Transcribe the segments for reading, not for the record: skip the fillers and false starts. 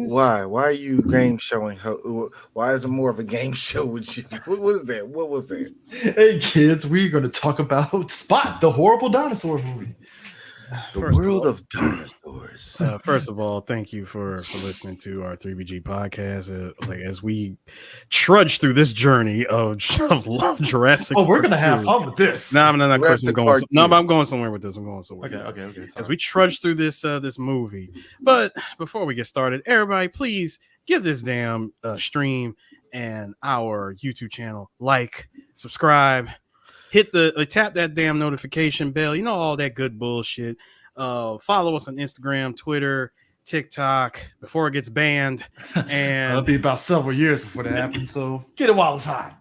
Why? Why are you game showing? Why is it more of a game show with you? What is that? What was that? Hey kids, we're going to talk about Spot, the horrible dinosaur movie. The First of world all, of dinosaurs. thank you for listening to our 3BG podcast. Like as we trudge through this journey of Jurassic. Oh, we're Park going to have 2. fun with this. No, I'm not, Chris. Jurassic Park No, 2. but I'm going somewhere with this. I'm going somewhere. Okay, with this. okay. As Sorry. we trudge through this movie, but before we get started, everybody, please give this damn stream and our YouTube channel like, subscribe, hit the tap that damn notification bell. You know all that good bullshit. Follow us on Instagram, Twitter, TikTok before it gets banned, and It'll be about several years before that happens. So get it while it's hot.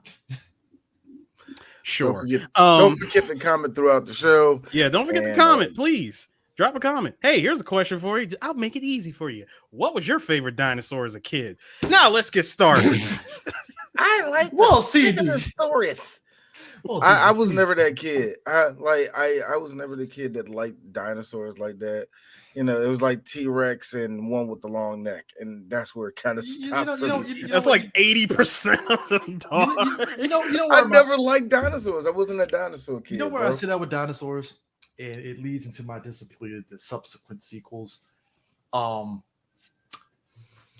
sure. Don't forget to comment throughout the show. Yeah, don't forget to comment, please. Drop a comment. Hey, here's a question for you. I'll make it easy for you. What was your favorite dinosaur as a kid? Now let's get started. I like stories. I was never that kid. I was never the kid that liked dinosaurs like that. You know, it was like T-Rex and one with the long neck, and that's where it kind of stopped. That's like 80% of them. I never liked dinosaurs. I wasn't a dinosaur kid. You know where I sit out with dinosaurs, and it leads into my discipline, the subsequent sequels.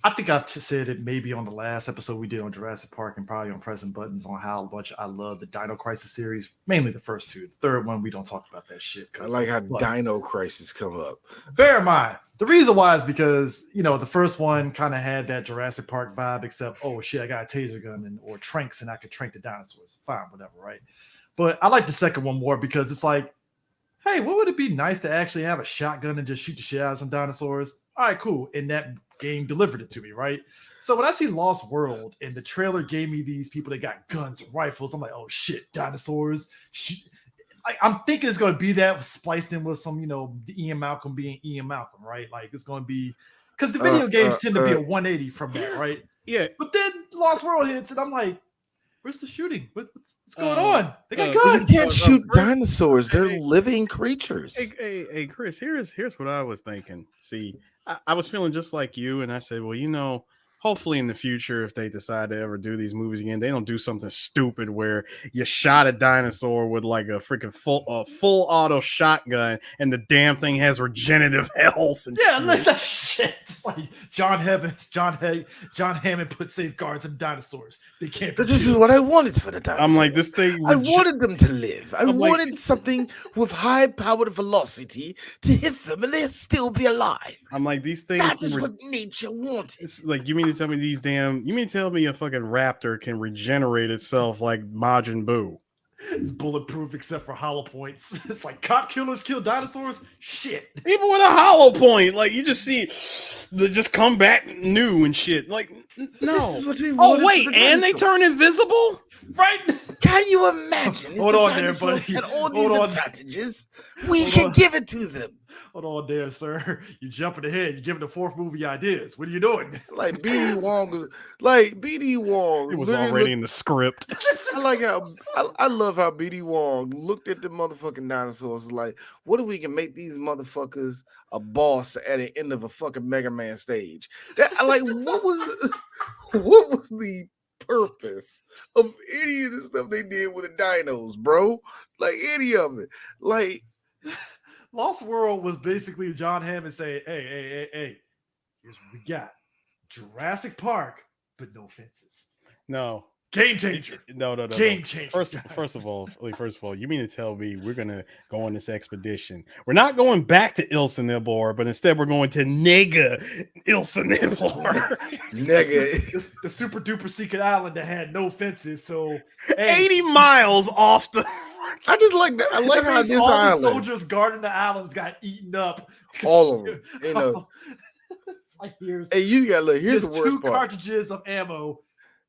I think I've said it maybe on the last episode we did on Jurassic Park and probably on Pressing Buttons on how much I love the Dino Crisis series, mainly the first two. The third one, we don't talk about that shit. I like how Dino Crisis come up. Bear in mind, the reason why is because, you know, the first one kind of had that Jurassic Park vibe, except, oh shit, I got a taser gun or tranks and I could trank the dinosaurs. Fine, whatever, right? But I like the second one more because it's like, hey, what would it be nice to actually have a shotgun and just shoot the shit out of some dinosaurs? All right, cool. And that game delivered it to me, right? So when I see Lost World and the trailer gave me these people that got guns and rifles, I'm like, oh shit, dinosaurs. I'm thinking it's going to be that spliced in with some, you know, Ian Malcolm being Ian Malcolm, right? Like it's going to be, because the video games tend to be a 180 from that, right? Yeah. But then Lost World hits and I'm like, where's the shooting? What's going on? They got guns. You can't shoot dinosaurs. They're living creatures. Hey, Chris, here's what I was thinking. See, I was feeling just like you, and I said, well, you know, hopefully in the future, if they decide to ever do these movies again, they don't do something stupid where you shot a dinosaur with like a freaking full auto shotgun, and the damn thing has regenerative health. And yeah, like that shit. It's like John Hammond put safeguards on dinosaurs. They can't. This is what I wanted for the dinosaurs. I'm like, this thing. I wanted them to live. I wanted something with high-powered velocity to hit them, and they'll still be alive. I'm like, these things. That is what nature wanted. It's like, you mean to tell me you mean to tell me a fucking raptor can regenerate itself like Majin Buu? It's bulletproof except for hollow points. It's like cop killers kill dinosaurs. Shit. Even with a hollow point, like you just see they just come back new and shit. Like no. Oh wait, and they turn invisible? Right? Can you imagine? Hold on there, buddy. Had all these advantages. We can give it to them. Hold on there, sir. You jumping ahead. You're giving the fourth movie ideas. What are you doing? Like BD Wong It was already in the script. I like how I love how BD Wong looked at the motherfucking dinosaurs like, what if we can make these motherfuckers a boss at the end of a fucking Mega Man stage? What was the purpose of any of the stuff they did with the dinos, bro? Like any of it. Like Lost World was basically John Hammond saying, hey, here's what we got. Jurassic Park, but no fences. No. Game changer. No. Game changer. First of all, you mean to tell me we're gonna go on this expedition? We're not going back to Ilsenibor, but instead we're going to Nega Ilsenibor. Nega, the super duper secret island that had no fences. So 80 miles off the. I just like that. I like how this island. The soldiers guarding the islands got eaten up. All of them. You know. It's like here's the worst two part. Cartridges of ammo.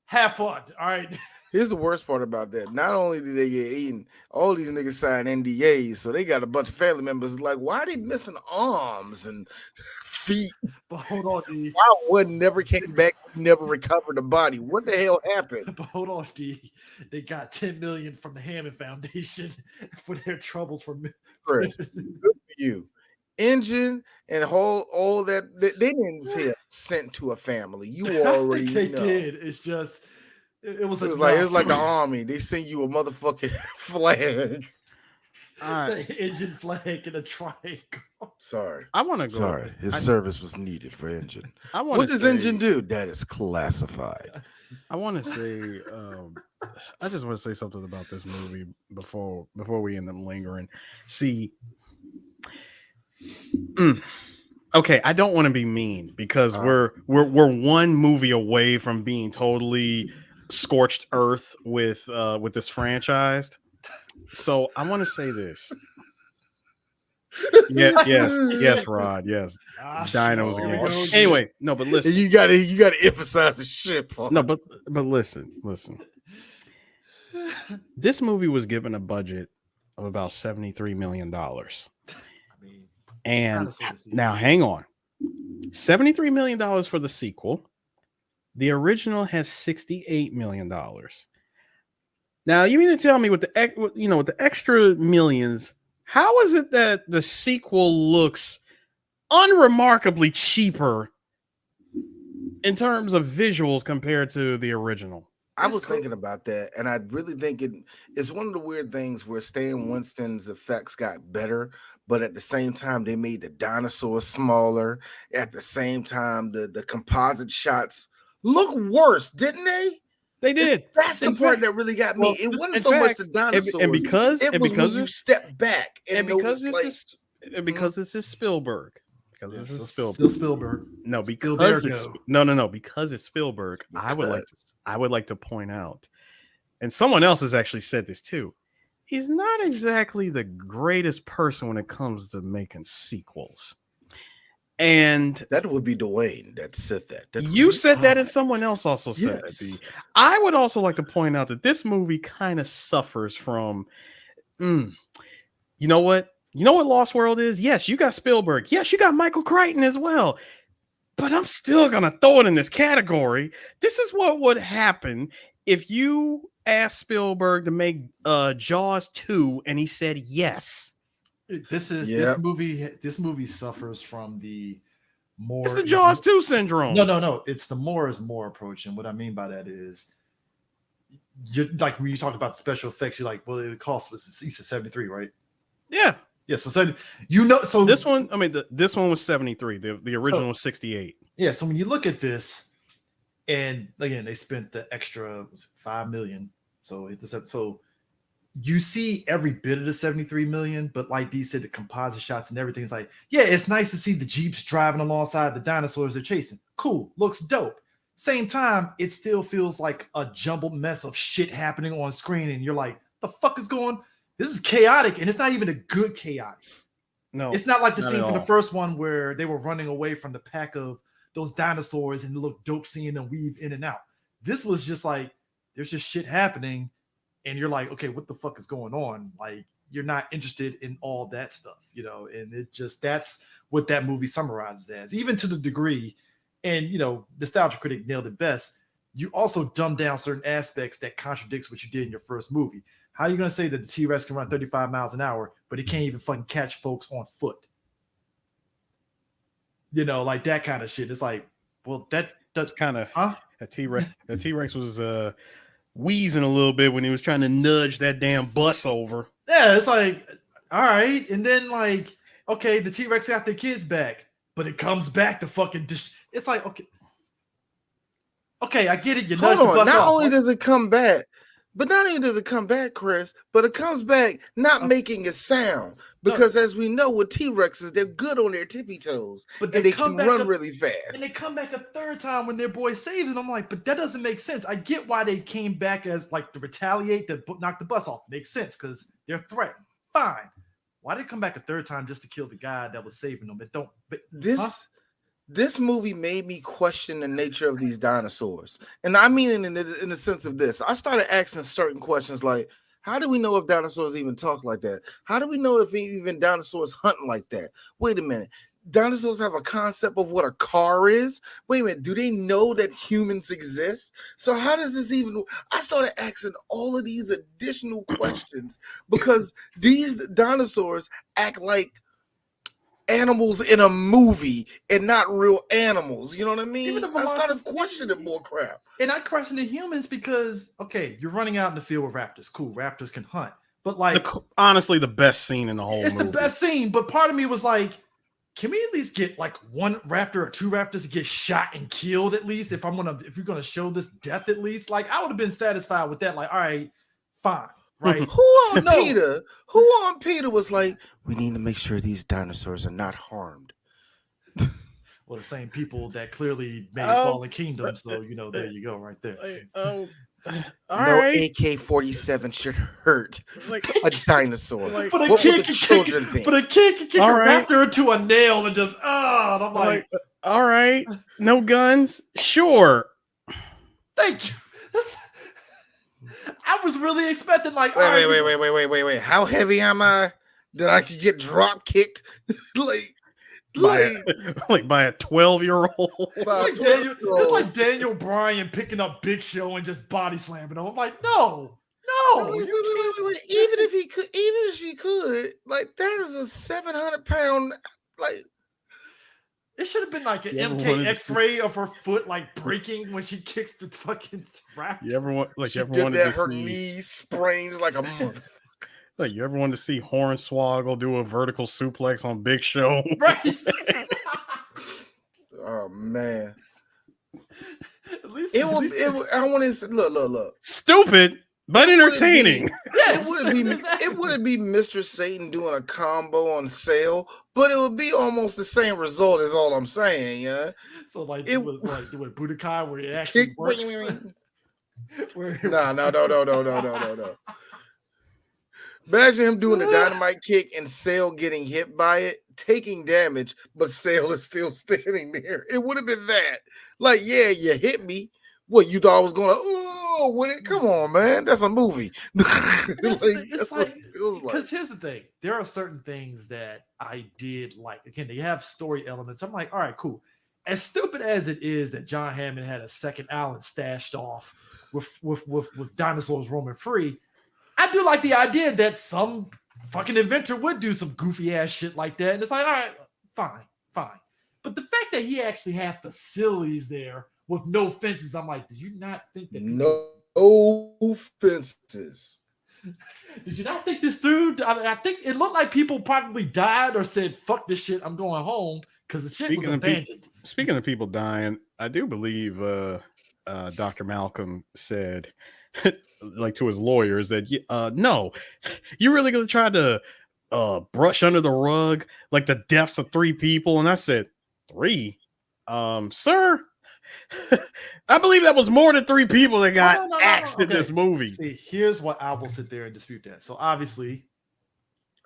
Have fun, all right. Here's the worst part about that. Not only did they get eaten, all these niggas signed NDAs, so they got a bunch of family members like, why are they missing arms and feet? But hold on, D. Why one never came back, never recovered the body? What the hell happened? But hold on, D. They got $10 million from the Hammond Foundation for their troubles from Chris, good for you. engine and all that. They didn't pay a cent to a family. You I think already they know. did. It's just it was It was like the enough. army. They send you a motherfucking flag. I It's an engine flag and a triangle. Sorry. I want to go. Sorry. His service was needed for engine. I want What to does say. engine do? That is classified. I want to say. I just want to say something about this movie before we end up lingering. See. Okay, I don't want to be mean because we're one movie away from being totally scorched earth with this franchise. So I want to say this. Yes, Rod. Yes, Dinos here we again. go again. Anyway, no, but listen. You gotta emphasize the shit. No, but listen. This movie was given a budget of about $73 million. And now hang on. $73 million for the sequel. The original has $68 million. Now, you mean to tell me with the extra millions, how is it that the sequel looks unremarkably cheaper in terms of visuals compared to the original? I was thinking about that, and I really think it's one of the weird things where Stan Winston's effects got better, but at the same time they made the dinosaurs smaller. At the same time, the composite shots look worse, didn't they? They did. That's the part that really got me. It wasn't so much the dinosaurs, and because you step back and because this is Spielberg. Because this is Spielberg. Still Spielberg. No, because it's no. Because it's Spielberg. I would like to point out, and someone else has actually said this too. He's not exactly the greatest person when it comes to making sequels. And that would be Dwayne that said that. You said that, and someone else also said that. I would also like to point out that this movie kind of suffers from, you know what? You know what Lost World is? Yes, you got Spielberg. Yes, you got Michael Crichton as well. But I'm still going to throw it in this category. This is what would happen if you asked Spielberg to make Jaws 2 and he said yes. This movie suffers from the more. It's the Jaws 2 syndrome. No. It's the more is more approach. And what I mean by that is, you're like when you talk about special effects, you're like, well, it cost us at least 73, right? Yeah. Yeah. So this one, this one was 73. The original was 68. Yeah. So when you look at this, and again, they spent the extra $5 million. So you see every bit of the 73 million, but like Dee said, the composite shots and everything's like, yeah, it's nice to see the Jeeps driving alongside the dinosaurs they're chasing. Cool, looks dope. Same time, it still feels like a jumbled mess of shit happening on screen, and you're like, the fuck is going? This is chaotic, and it's not even a good chaotic. No, it's not like the scene from the first one where they were running away from the pack of those dinosaurs and it looked dope seeing them weave in and out. This was just like, there's just shit happening. And you're like, okay, what the fuck is going on? Like, you're not interested in all that stuff, and that's what that movie summarizes as, even to the degree, and, Nostalgia Critic nailed it best. You also dumb down certain aspects that contradicts what you did in your first movie. How are you going to say that the T-Rex can run 35 miles an hour, but it can't even fucking catch folks on foot? Like that kind of shit. It's like, well, that's kind of, that T-Rex was, wheezing a little bit when he was trying to nudge that damn bus over. Yeah, it's like, all right. And then like, okay, the T-Rex got their kids back, but it comes back to fucking it's like, okay, I get it. You nudge the bus not off. Only does it come back, Chris, but it comes back not making a sound. Because as we know with T-Rexes, they're good on their tippy toes, but they can run really fast. And they come back a third time when their boy saves it. I'm like, but that doesn't make sense. I get why they came back as like to retaliate, to knock the bus off. Makes sense because they're threatened. Fine. Why did they come back a third time just to kill the guy that was saving them? This movie made me question the nature of these dinosaurs. And I mean in the sense of this. I started asking certain questions like, how do we know if dinosaurs even talk like that? How do we know if even dinosaurs hunt like that? Wait a minute. Dinosaurs have a concept of what a car is? Wait a minute. Do they know that humans exist? So how does this even... I started asking all of these additional questions because these dinosaurs act like animals in a movie and not real animals. You know what I Even mean? the I started velocity- questioning more crap. And I question the humans because okay, you're running out in the field with raptors. Cool, raptors can hunt, but like Honestly, the best scene in the whole it's movie. the best scene. But part of me was like, can we at least get like one raptor or two raptors to get shot and killed at least? If you're gonna show this death at least, like I would have been satisfied with that. Like, all right, fine, right? Who on No. Peter? Who on Peter was like, we need to make sure these dinosaurs are not harmed. Well, the same people that clearly made Oh, Fallen Kingdom. So there you go, right there. Like, oh, all No right. AK-47 should hurt Like, a dinosaur. Like, But a What kid would the can children kick, think? but a kid can kick All a right. raptor into a nail and just and I'm like, all right, no guns, sure. thank you. I was really expecting like, all right, Wait. How heavy am I that I could get drop kicked? By a 12-year-old. It's like Daniel Bryan picking up Big Show and just body slamming him. I'm like, no, you can't. Even if she could, like that is a 700-pound, like It should have been like an You ever MK wanted to X-ray of her foot like breaking when she kicks the fucking rap. You ever wanted her to see? knee sprains like a motherfucker. Like, you ever wanted to see Hornswoggle do a vertical suplex on Big Show? Right. Oh man. At least I want to look. Stupid, but entertaining. Yes, It wouldn't be Mr. Satan doing a combo on sale, but it would be almost the same result. Is all I'm saying, yeah. So like It it was like doing Budokai where it actually Kick, works. No. Imagine him doing a dynamite kick and Sale getting hit by it, taking damage, but Sale is still standing there. It would have been that. Like, yeah, you hit me. What, you thought I was going to, oh, with it? Come on, man. That's a movie. It's like, because here's the thing. There are certain things that I did like. Again, they have story elements. I'm like, all right, cool. As stupid as it is that John Hammond had a second island stashed off with dinosaurs roaming free, I do like the idea that some fucking inventor would do some goofy ass shit like that. And it's like, all right, fine. But the fact that he actually had facilities there with no fences, I'm like, did you not think that? No fences. Did you not think this through? I think it looked like people probably died or said, fuck this shit, I'm going home because the shit was abandoned. Speaking of people dying, I do believe Dr. Malcolm said, like to his lawyers, that no, you're really gonna try to brush under the rug like the deaths of 3 people. And I said, 3? Sir, I believe that was more than 3 people that got axed in this movie. See, here's what I will sit there and dispute that. So obviously,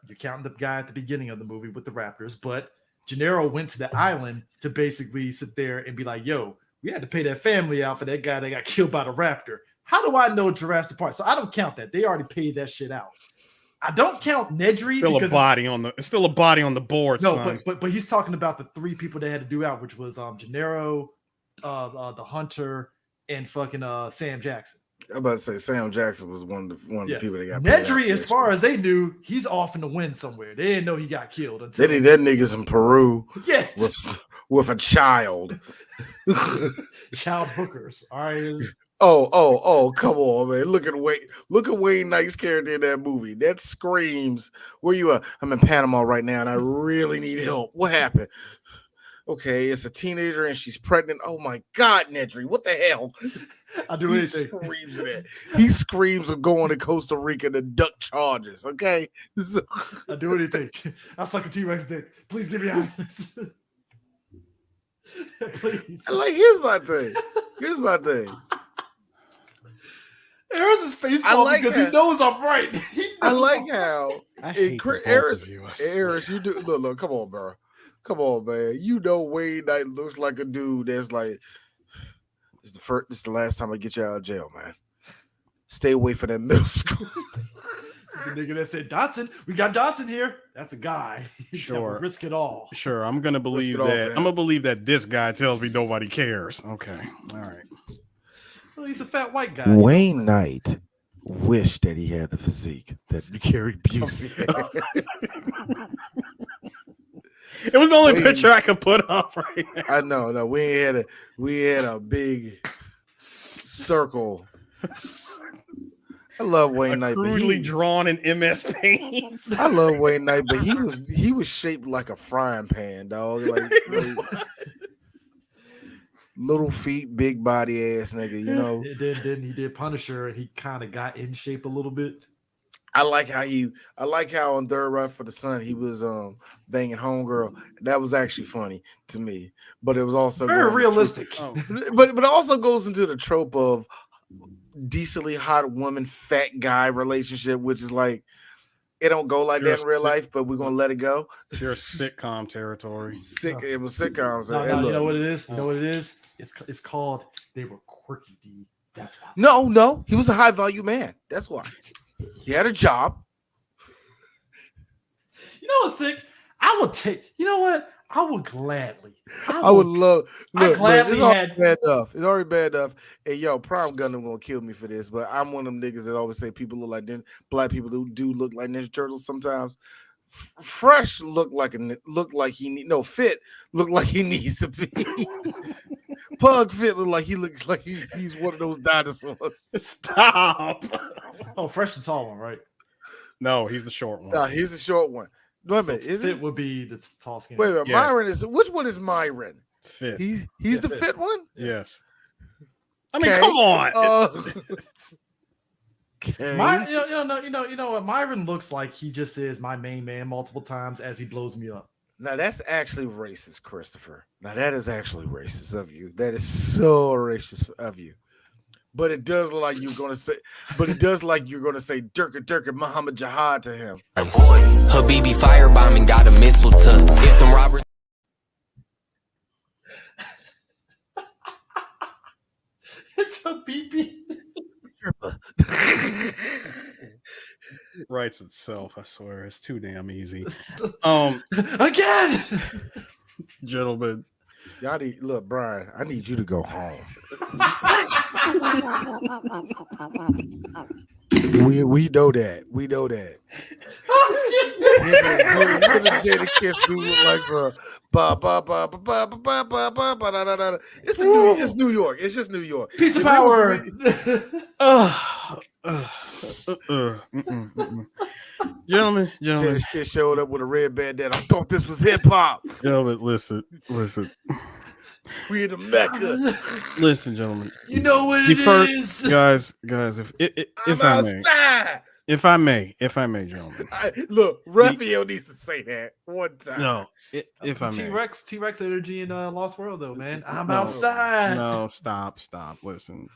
you're counting the guy at the beginning of the movie with the Raptors, but Gennaro went to the island to basically sit there and be like, yo, we had to pay that family out for that guy that got killed by the Raptor. How do I know Jurassic Park? So I don't count that. They already paid that shit out. I don't count Nedry. It's still a body on the board. No, son. but he's talking about the 3 people that had to do out, which was Gennaro, the Hunter, and fucking Sam Jackson. I'm about to say Sam Jackson was one of the people that got paid out Nedry, as far as they knew, he's off in the wind somewhere. They didn't know he got killed until they did that niggas in Peru. Yes. With a child. Child hookers. All right. Oh, come on, man. Look at Wayne Knight's character in that movie. That screams, where you at? I'm in Panama right now and I really need help. What happened? Okay, it's a teenager and she's pregnant. Oh my God, Nedry, what the hell? I'll do anything. Screams of that. He screams of going to Costa Rica to duck charges, okay? I'll do anything. I'll suck a T-Rex dick. Please give me eyes. Please. Like, here's my thing. Aaron's his face because he knows I'm right. I like how Eris, you do look, come on, bro. Come on, man. You know Wayne Knight looks like a dude that's like, this is the last time I get you out of jail, man. Stay away from that middle school. The nigga that said Dotson, we got Dotson here. That's a guy. Sure. Risk it all. Sure, I'm gonna believe that. I'm gonna believe that this guy tells me nobody cares. Okay, all right. Well, he's a fat white guy. Wayne Knight wished that he had the physique that Gary Busey had. It was the only Wayne- picture I could put up right now. I know. No, we had a big circle. I love Wayne Knight, but Crudely drawn in MS Paint. I love Wayne Knight, but he was shaped like a frying pan, dog. Like little feet, big body ass nigga, you know. Then he did Punisher, and he kind of got in shape a little bit. I like how on Third Rock for the Sun he was banging homegirl. That was actually funny to me, but it was also Very realistic. But it also goes into the trope of decently hot woman, fat guy relationship, which is like it don't go like that in real life, but we're gonna let it go. You're sitcom territory. It was sitcoms. No, you know what it is? You know what it is? It's called They Were Quirky, D. That's why. No, he was a high value man. That's why. He had a job. You know what's sick? I would take. You know what? I would gladly. I would love. Look, gladly it's already had- bad enough. It's already bad enough. And yo, Prime Gundam gonna kill me for this, but I'm one of them niggas that always say people look like black people who do look like Ninja Turtles sometimes. Fresh look like Fit look like he needs to be. Pug Fit look like he looks like he's one of those dinosaurs. Stop. Oh, Fresh the tall one, right? No, he's the short one. No, he's the short one. Wait a minute, So is Fit it? would be the tall skin. Wait a minute, Yes. Myron is which one is Myron? Fit. He's the fit one? Yes. I mean, Okay. come on. Okay. You know what? Myron looks like he just is my main man multiple times as he blows me up. Now that's actually racist, Christopher. Now that is actually racist of you. That is so racist of you. But it does look like you're gonna say. But it does like you're gonna say Durka Durka Muhammad Jihad to him. Habibi firebombing got a missile to if them robbers. It's a BB. Writes itself, I swear. It's too damn easy. Again. Gentlemen, Y'all need look, Brian. I need you to go home. We know that. We know that. Jada Kiss do look like some ba ba ba ba ba ba ba ba ba ba da da da. It's New York. It's just New York. Piece of power. Gentlemen, Jada Kiss showed up with a red bandana. I thought this was hip hop. gentlemen, listen. We in the Mecca. Listen, gentlemen. You know what The it first, is. guys, if I may, gentlemen. Look, Raphael needs to say that one time. No, if I may. T-Rex energy in Lost World, though, man. I'm No, outside. No, stop. Listen.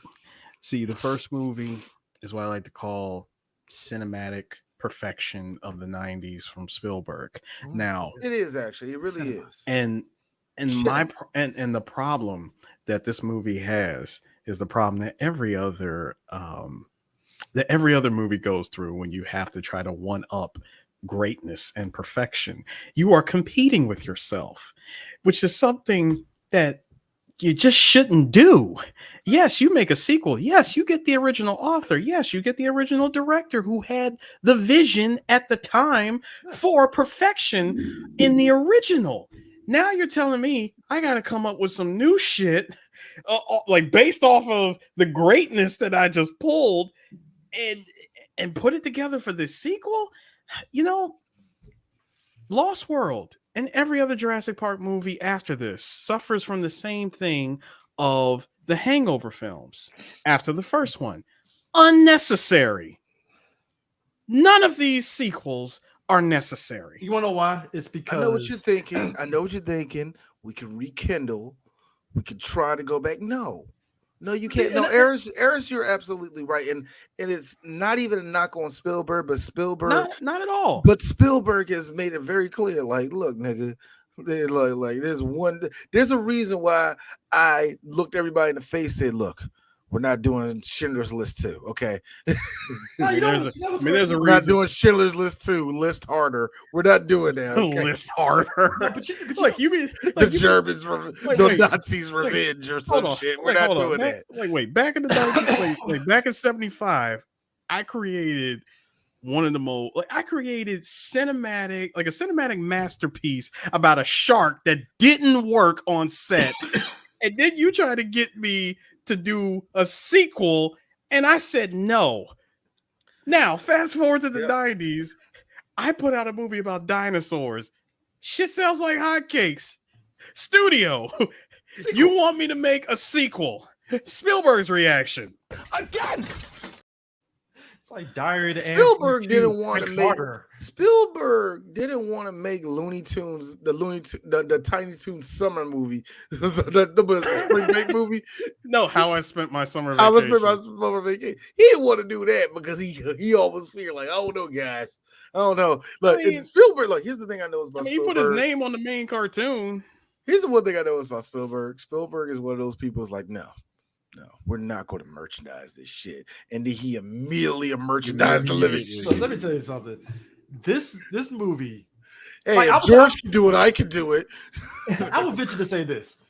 See, the first movie is what I like to call cinematic perfection of the 90s from Spielberg. Now, It is actually. It really is. and the problem that this movie has is the problem that every other movie goes through when you have to try to one up greatness and perfection. You are competing with yourself, which is something that you just shouldn't do. Yes, you make a sequel. Yes, you get the original author. Yes, you get the original director who had the vision at the time for perfection in the original. Now you're telling me I got to come up with some new shit, like based off of the greatness that I just pulled, and put it together for this sequel. You know, Lost World and every other Jurassic Park movie after this suffers from the same thing of the Hangover films after the first one. Unnecessary. None of these sequels are necessary. You want to know why? It's because I know what you're thinking. We can rekindle. We can try to go back. No, you can't. No, Eris, you're absolutely right. And it's not even a knock on Spielberg, but Spielberg, Not at all. but Spielberg has made it very clear. Like, look, nigga, like there's a reason why I looked everybody in the face and said, look, we're not doing Schindler's List 2, okay? There's a We're not reason. doing Schindler's List 2, list harder. We're not doing that. Okay? List harder. Like you mean The Germans, the wait, Nazis' revenge or some shit. We're not doing that. Wait, back in the 90s, back in 75, I created one of the most like I created a cinematic masterpiece about a shark that didn't work on set. And then you try to get me to do a sequel, and I said no. Now, fast forward to the 90s, I put out a movie about dinosaurs. Shit sounds like hotcakes. Studio, you want me to make a sequel? Spielberg's reaction. Again! It's like Diary of the Spielberg didn't want to make. Spielberg didn't want to make Looney Tunes, the Tiny Toons summer movie, the spring break movie. No, How I Spent My Summer Vacation. I spent my summer vacation. He didn't want to do that because he always feared like, I don't know, guys, I don't know. Look, Spielberg. Like, here's the thing I know about. He put his name on the main cartoon. Here's the one thing I know is about Spielberg. Spielberg is one of those people who's like, no, we're not going to merchandise this shit. And then he immediately merchandised the living shit. So let me tell you something. This movie. Hey, like, if George can do it, I can do it. I would venture to say this.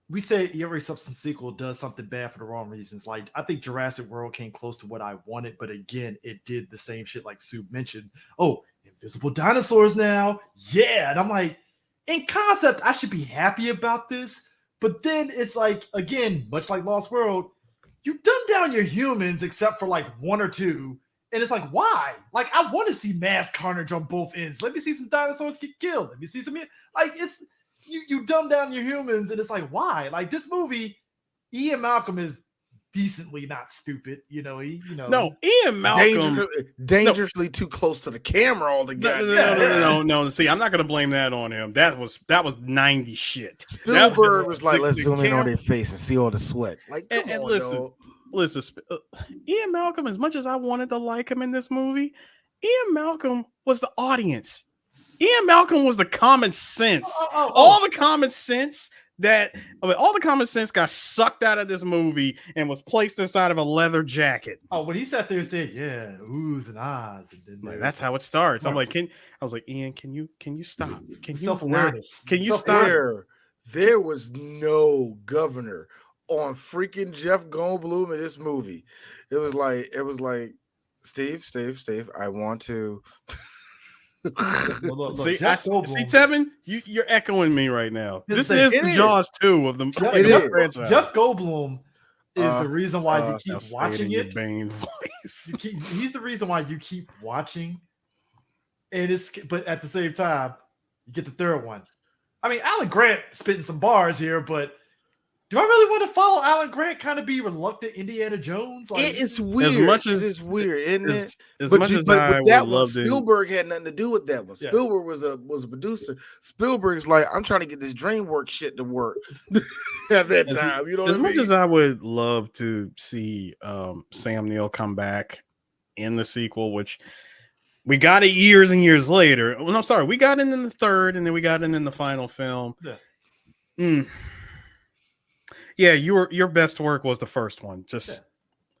We say every substance sequel does something bad for the wrong reasons. Like, I think Jurassic World came close to what I wanted, but again, it did the same shit like Sue mentioned. Oh, invisible dinosaurs now. Yeah. And I'm like, in concept, I should be happy about this. But then it's like, again, much like Lost World, you dumb down your humans except for like one or two. And it's like, why? Like, I want to see mass carnage on both ends. Let me see some dinosaurs get killed. Let me see some, like, it's, you dumb down your humans. And it's like, why? Like, this movie, Ian Malcolm is decently not stupid. No, Ian Malcolm dangerously too close to the camera all the time. No. See, I'm not gonna blame that on him. That was 90 shit. Spielberg was like, let's zoom in on their face and see all the sweat. Like, come on, listen, Ian Malcolm, as much as I wanted to like him in this movie, Ian Malcolm was the audience. Ian Malcolm was the common sense. All the common sense got sucked out of this movie and was placed inside of a leather jacket. Oh, when he sat there and said, "Yeah, oohs and ahs," and then like, that's how it starts. I'm like, I was like, Ian, can you stop? Can you self-awareness? Can you stop? There was no governor on freaking Jeff Goldblum in this movie. It was like, Steve, I want to. Look, see, Tevin, you're echoing me right now. This is the Jaws 2 of the franchise. Jeff Goldblum is the reason why you keep watching it. He's the reason why you keep watching. But at the same time, you get the third one. I mean, Alan Grant spitting some bars here, but do I really want to follow Alan Grant kind of be reluctant Indiana Jones? Like, it's weird. As much as it's weird, isn't it? But that one, Spielberg had nothing to do with that one. Spielberg was a producer. Spielberg's like, I'm trying to get this DreamWorks shit to work at that time. You know what I mean? As much as I would love to see Sam Neill come back in the sequel, which we got it years and years later. Well, I'm sorry, we got it in the third, and then we got it in the final film. Yeah, your best work was the first one,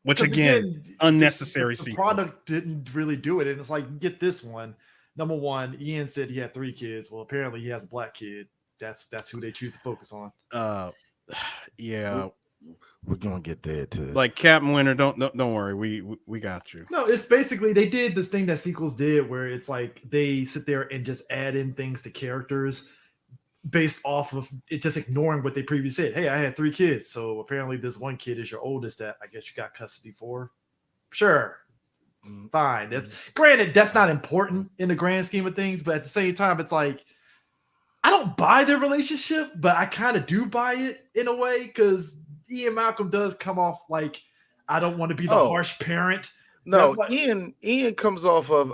which again unnecessary. The product didn't really do it, and it's like, get this one. Number one, Ian said he had 3 kids. Well, apparently he has a black kid. That's who they choose to focus on. Yeah, we're gonna get there too. Like Captain Winter, don't worry, we got you. No, it's basically they did the thing that sequels did, where it's like they sit there and just add in things to characters based off of it, just ignoring what they previously said. Hey, I had 3 kids, so apparently this one kid is your oldest that I guess you got custody for. Sure, fine. Granted, that's not important in the grand scheme of things, but at the same time, it's like I don't buy their relationship, but I kind of do buy it in a way, because Ian Malcolm does come off like I don't want to be the harsh parent. No, Ian comes off of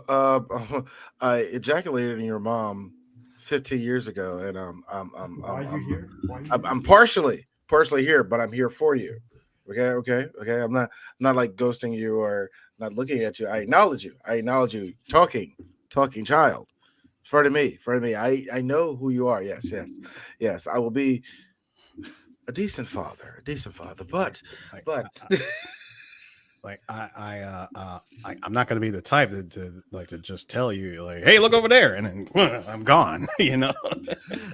I ejaculated in your mom 15 years ago, and why are you here? I'm partially here, but I'm here for you. Okay. I'm not like ghosting you or not looking at you. I acknowledge you. Talking child. In front of me. I know who you are. Yes. I will be a decent father. But like I'm not going to be the type to just tell you like, hey, look over there, and then I'm gone.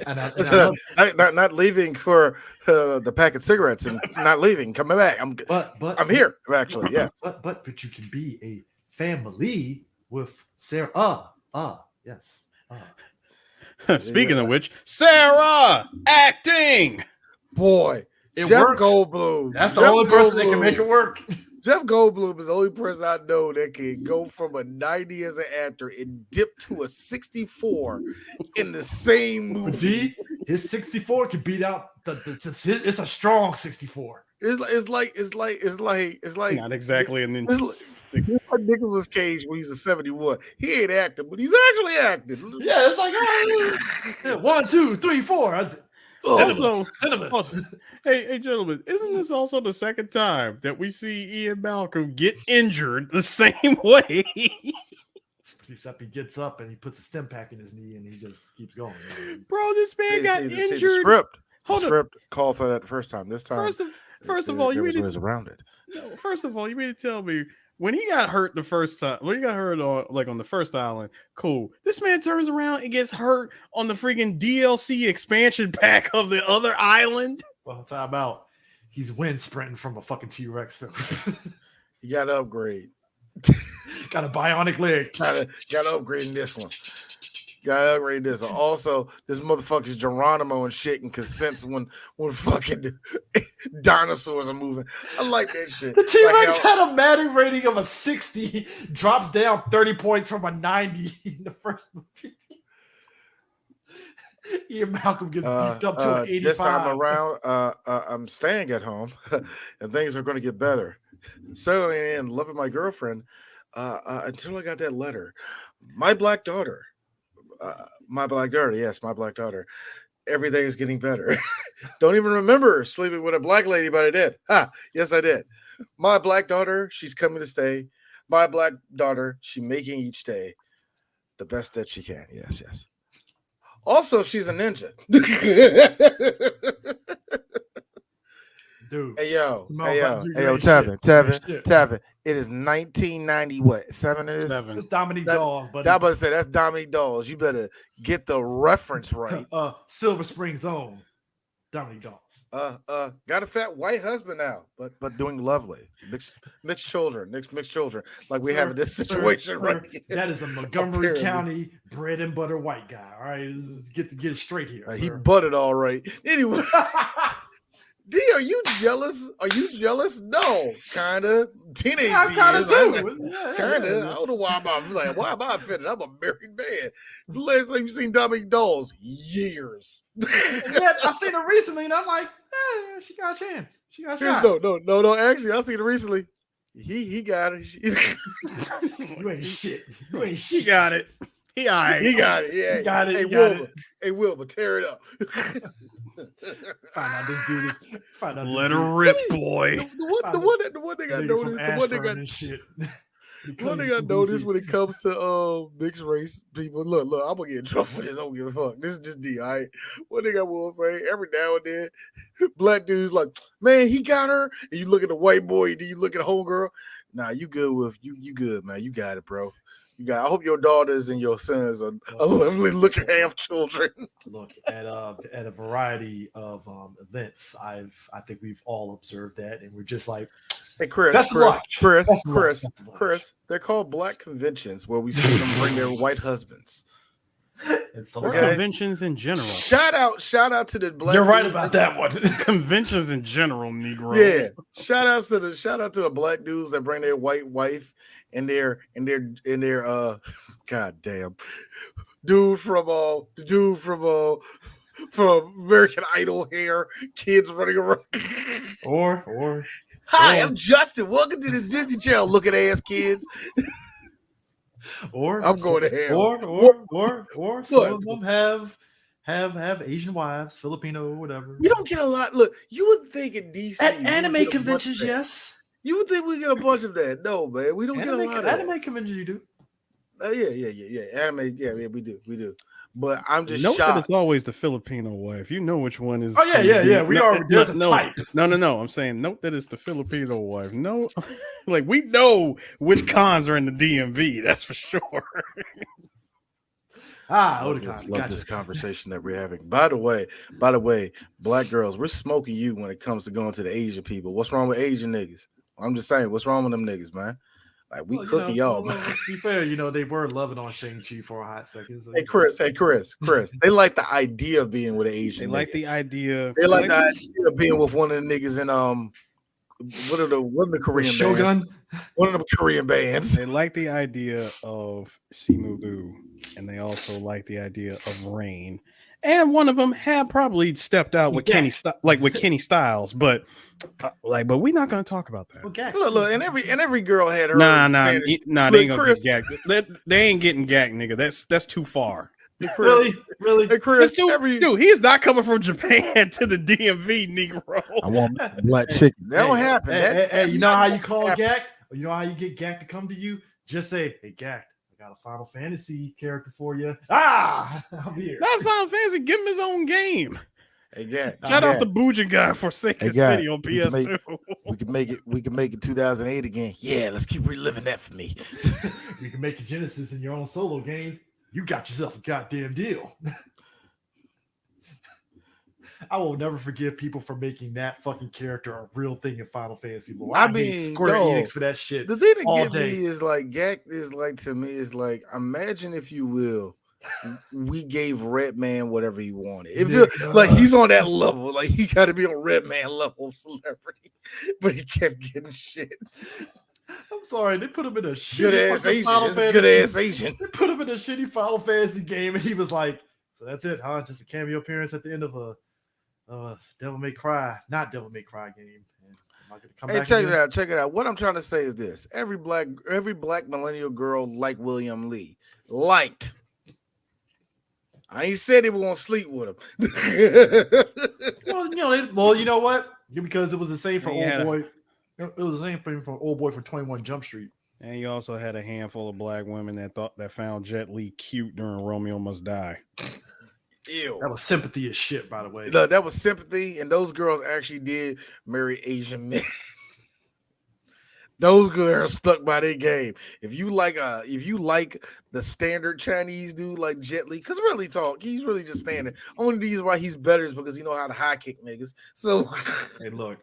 Not leaving for the pack of cigarettes and not leaving, coming back. I'm here actually. Yes, but you can be a family with Sarah. Yes. Speaking of which, Sarah acting. Boy, It Jeff works. Goldblum. That's the Jeff only person that can Goldblum. make it work. Jeff Goldblum is the only person I know that can go from a 90 as an actor and dip to a 64 in the same movie. D, his 64 can beat out it's a strong 64. It's like Not exactly an it's like Nicolas Cage when he's a 71. He ain't acting, but he's actually acting. Yeah, it's like 1, 2, 3, 4. Also, Cinnamon. hey, gentlemen, isn't this also the second time that we see Ian Malcolm get injured the same way? Except he gets up and he puts a stim pack in his knee and he just keeps going. Bro, this man got injured. The Hold up. script called for that the first time. This time, First of all, you mean ways around it. No, first of all, you mean to tell me when he got hurt the first time, when he got hurt on the first island, cool. This man turns around and gets hurt on the freaking DLC expansion pack of the other island. Well, time out. He's wind sprinting from a fucking T-Rex. You got to upgrade. Got a bionic leg. Got to upgrade in this one. Got to upgrade this one. Also, this motherfucker's Geronimo and shit and consents when fucking dinosaurs are moving. I like that shit. The T-Rex had a Madden rating of a 60, drops down 30 points from a 90 in the first movie. Ian Malcolm gets beefed up to an 85. This time around, I'm staying at home and things are going to get better. Settling in, loving my girlfriend until I got that letter. My black daughter. Yes, my black daughter. Everything is getting better. Don't even remember sleeping with a black lady, but I did. Yes, I did. My black daughter, she's coming to stay. My black daughter, she's making each day the best that she can. Yes, yes. Also, she's a ninja. Dude. Hey yo, Tevin. It is 1990. What? 7 is? It's Dominique Dawes, buddy. I about to say that's Dominique Dawes. You better get the reference right. Silver Spring Zone. Dominique Dawes. Got a fat white husband now, but doing lovely. Mixed children. Like we have in this situation right here. That is a Montgomery County bread and butter white guy. All right, let's get it straight here. He butted all right. Anyway. D, are you jealous? No, kind of. Teenage yeah, D kind of is. too. Kind of. I don't know why why am I offended? I'm a married man. The last time you seen Dominique Dawes? Years. Yeah, I seen her recently, and I'm like, she got a chance. She got a shot. No. Actually, I seen her recently. He got it. You ain't shit. He got it. He all right. He got it. Yeah. He got it. Hey, Wilbur, tear it up. Find out this dude is. Let her rip, boy. The one thing I noticed. One thing I noticed when it comes to mixed race people, look, I'm gonna get in trouble for this. I don't give a fuck. This is just D. All right. One thing I will say, every now and then, black dudes like, man, he got her. And you look at the white boy, and then you look at the homegirl. Nah, you good with you good, man. You got it, bro. I hope your daughters and your sons are lovely looking half children. Look, at a variety of events, I think we've all observed that, and we're just like, hey, Chris, they're called black conventions where we see them bring their white husbands. Or conventions in general. Shout out to the black. You're right about that one. Conventions in general, Negro. Yeah. Shout out to the black dudes that bring their white wife and their goddamn dude from American Idol hair, kids running around. Or hi, I'm Justin. Welcome to the Disney Channel, looking ass kids. Or I'm going to hell. Or some of them have Asian wives, Filipino, whatever. You don't get a lot. Look, you would think in DC at anime conventions, yes. You would think we get a bunch of that. No, man, we don't get a lot of anime conventions. You do. Yeah. Anime, yeah, we do. But I'm just note shocked. that it's always the Filipino wife. You know which one is. Oh yeah. We are. There's a type. No. I'm saying note that it's the Filipino wife. No, like we know which cons are in the DMV. That's for sure. Love this conversation that we're having. By the way, black girls, we're smoking you when it comes to going to the Asian people. What's wrong with Asian niggas? I'm just saying, what's wrong with them niggas, man? Like we Well, cooking y'all. well, let's be fair. They were loving on Shang-Chi for a hot second. So, Hey Chris. They like the idea of being with an They Asian. like nigga. the idea. They like the idea of being with one of the niggas in what are the Korean Shogun. bands? One of the Korean bands. They like the idea of Simu Liu, and they also like the idea of Rain. And one of them had probably stepped out with Kenny Styles, but but we're not going to talk about that. Okay. Look, and every girl had her. Nah, fantasy. they ain't gonna Chris, get gagged. They ain't getting gagged, nigga. That's too far. Really? Hey Chris, Dude, he's not coming from Japan to the DMV, Negro. I want black chicken. That don't happen. Hey, you know how you call Gak? You know how you get Gak to come to you? Just say, "Hey, Gak, I got a Final Fantasy character for you." I'm here. Not Final Fantasy. Give him his own game. Hey, Gak. Shout out to Boojin guy for Forsaken City on PS2. We can make it 2008 again. Yeah, let's keep reliving that for me. You can make a Genesis in your own solo game. You got yourself a goddamn deal. I will never forgive people for making that fucking character a real thing in Final Fantasy. But I mean, Square Enix for that shit. The thing that all gets me is like Gak is like, to me is like, imagine if you will, we gave Redman whatever he wanted. It feels like he's on that level. Like he got to be on Redman level of celebrity, but he kept getting shit. I'm sorry, they put him in a Good shitty ass Asian. Final Fantasy. Good ass Asian. They put him in a shitty Final Fantasy game, and he was like, "So that's it, huh? Just a cameo appearance at the end of a Devil May Cry, not Devil May Cry game." And I'm gonna come back check it out. What I'm trying to say is this: every black millennial girl liked William Lee. Liked. I ain't said they were gonna sleep with him. Well, you know what? Because it was the same for Old Boy. It was the same thing for Old Boy from 21 Jump Street. And you also had a handful of black women that found Jet Li cute during Romeo Must Die. Ew. That was sympathy as shit, by the way. No, that was sympathy, and those girls actually did marry Asian men. Those girls stuck by their game. If you like the standard Chinese dude like Jet Li, because really talk, he's really just standard. Only reason why he's better is because he know how to high kick niggas. So hey, look,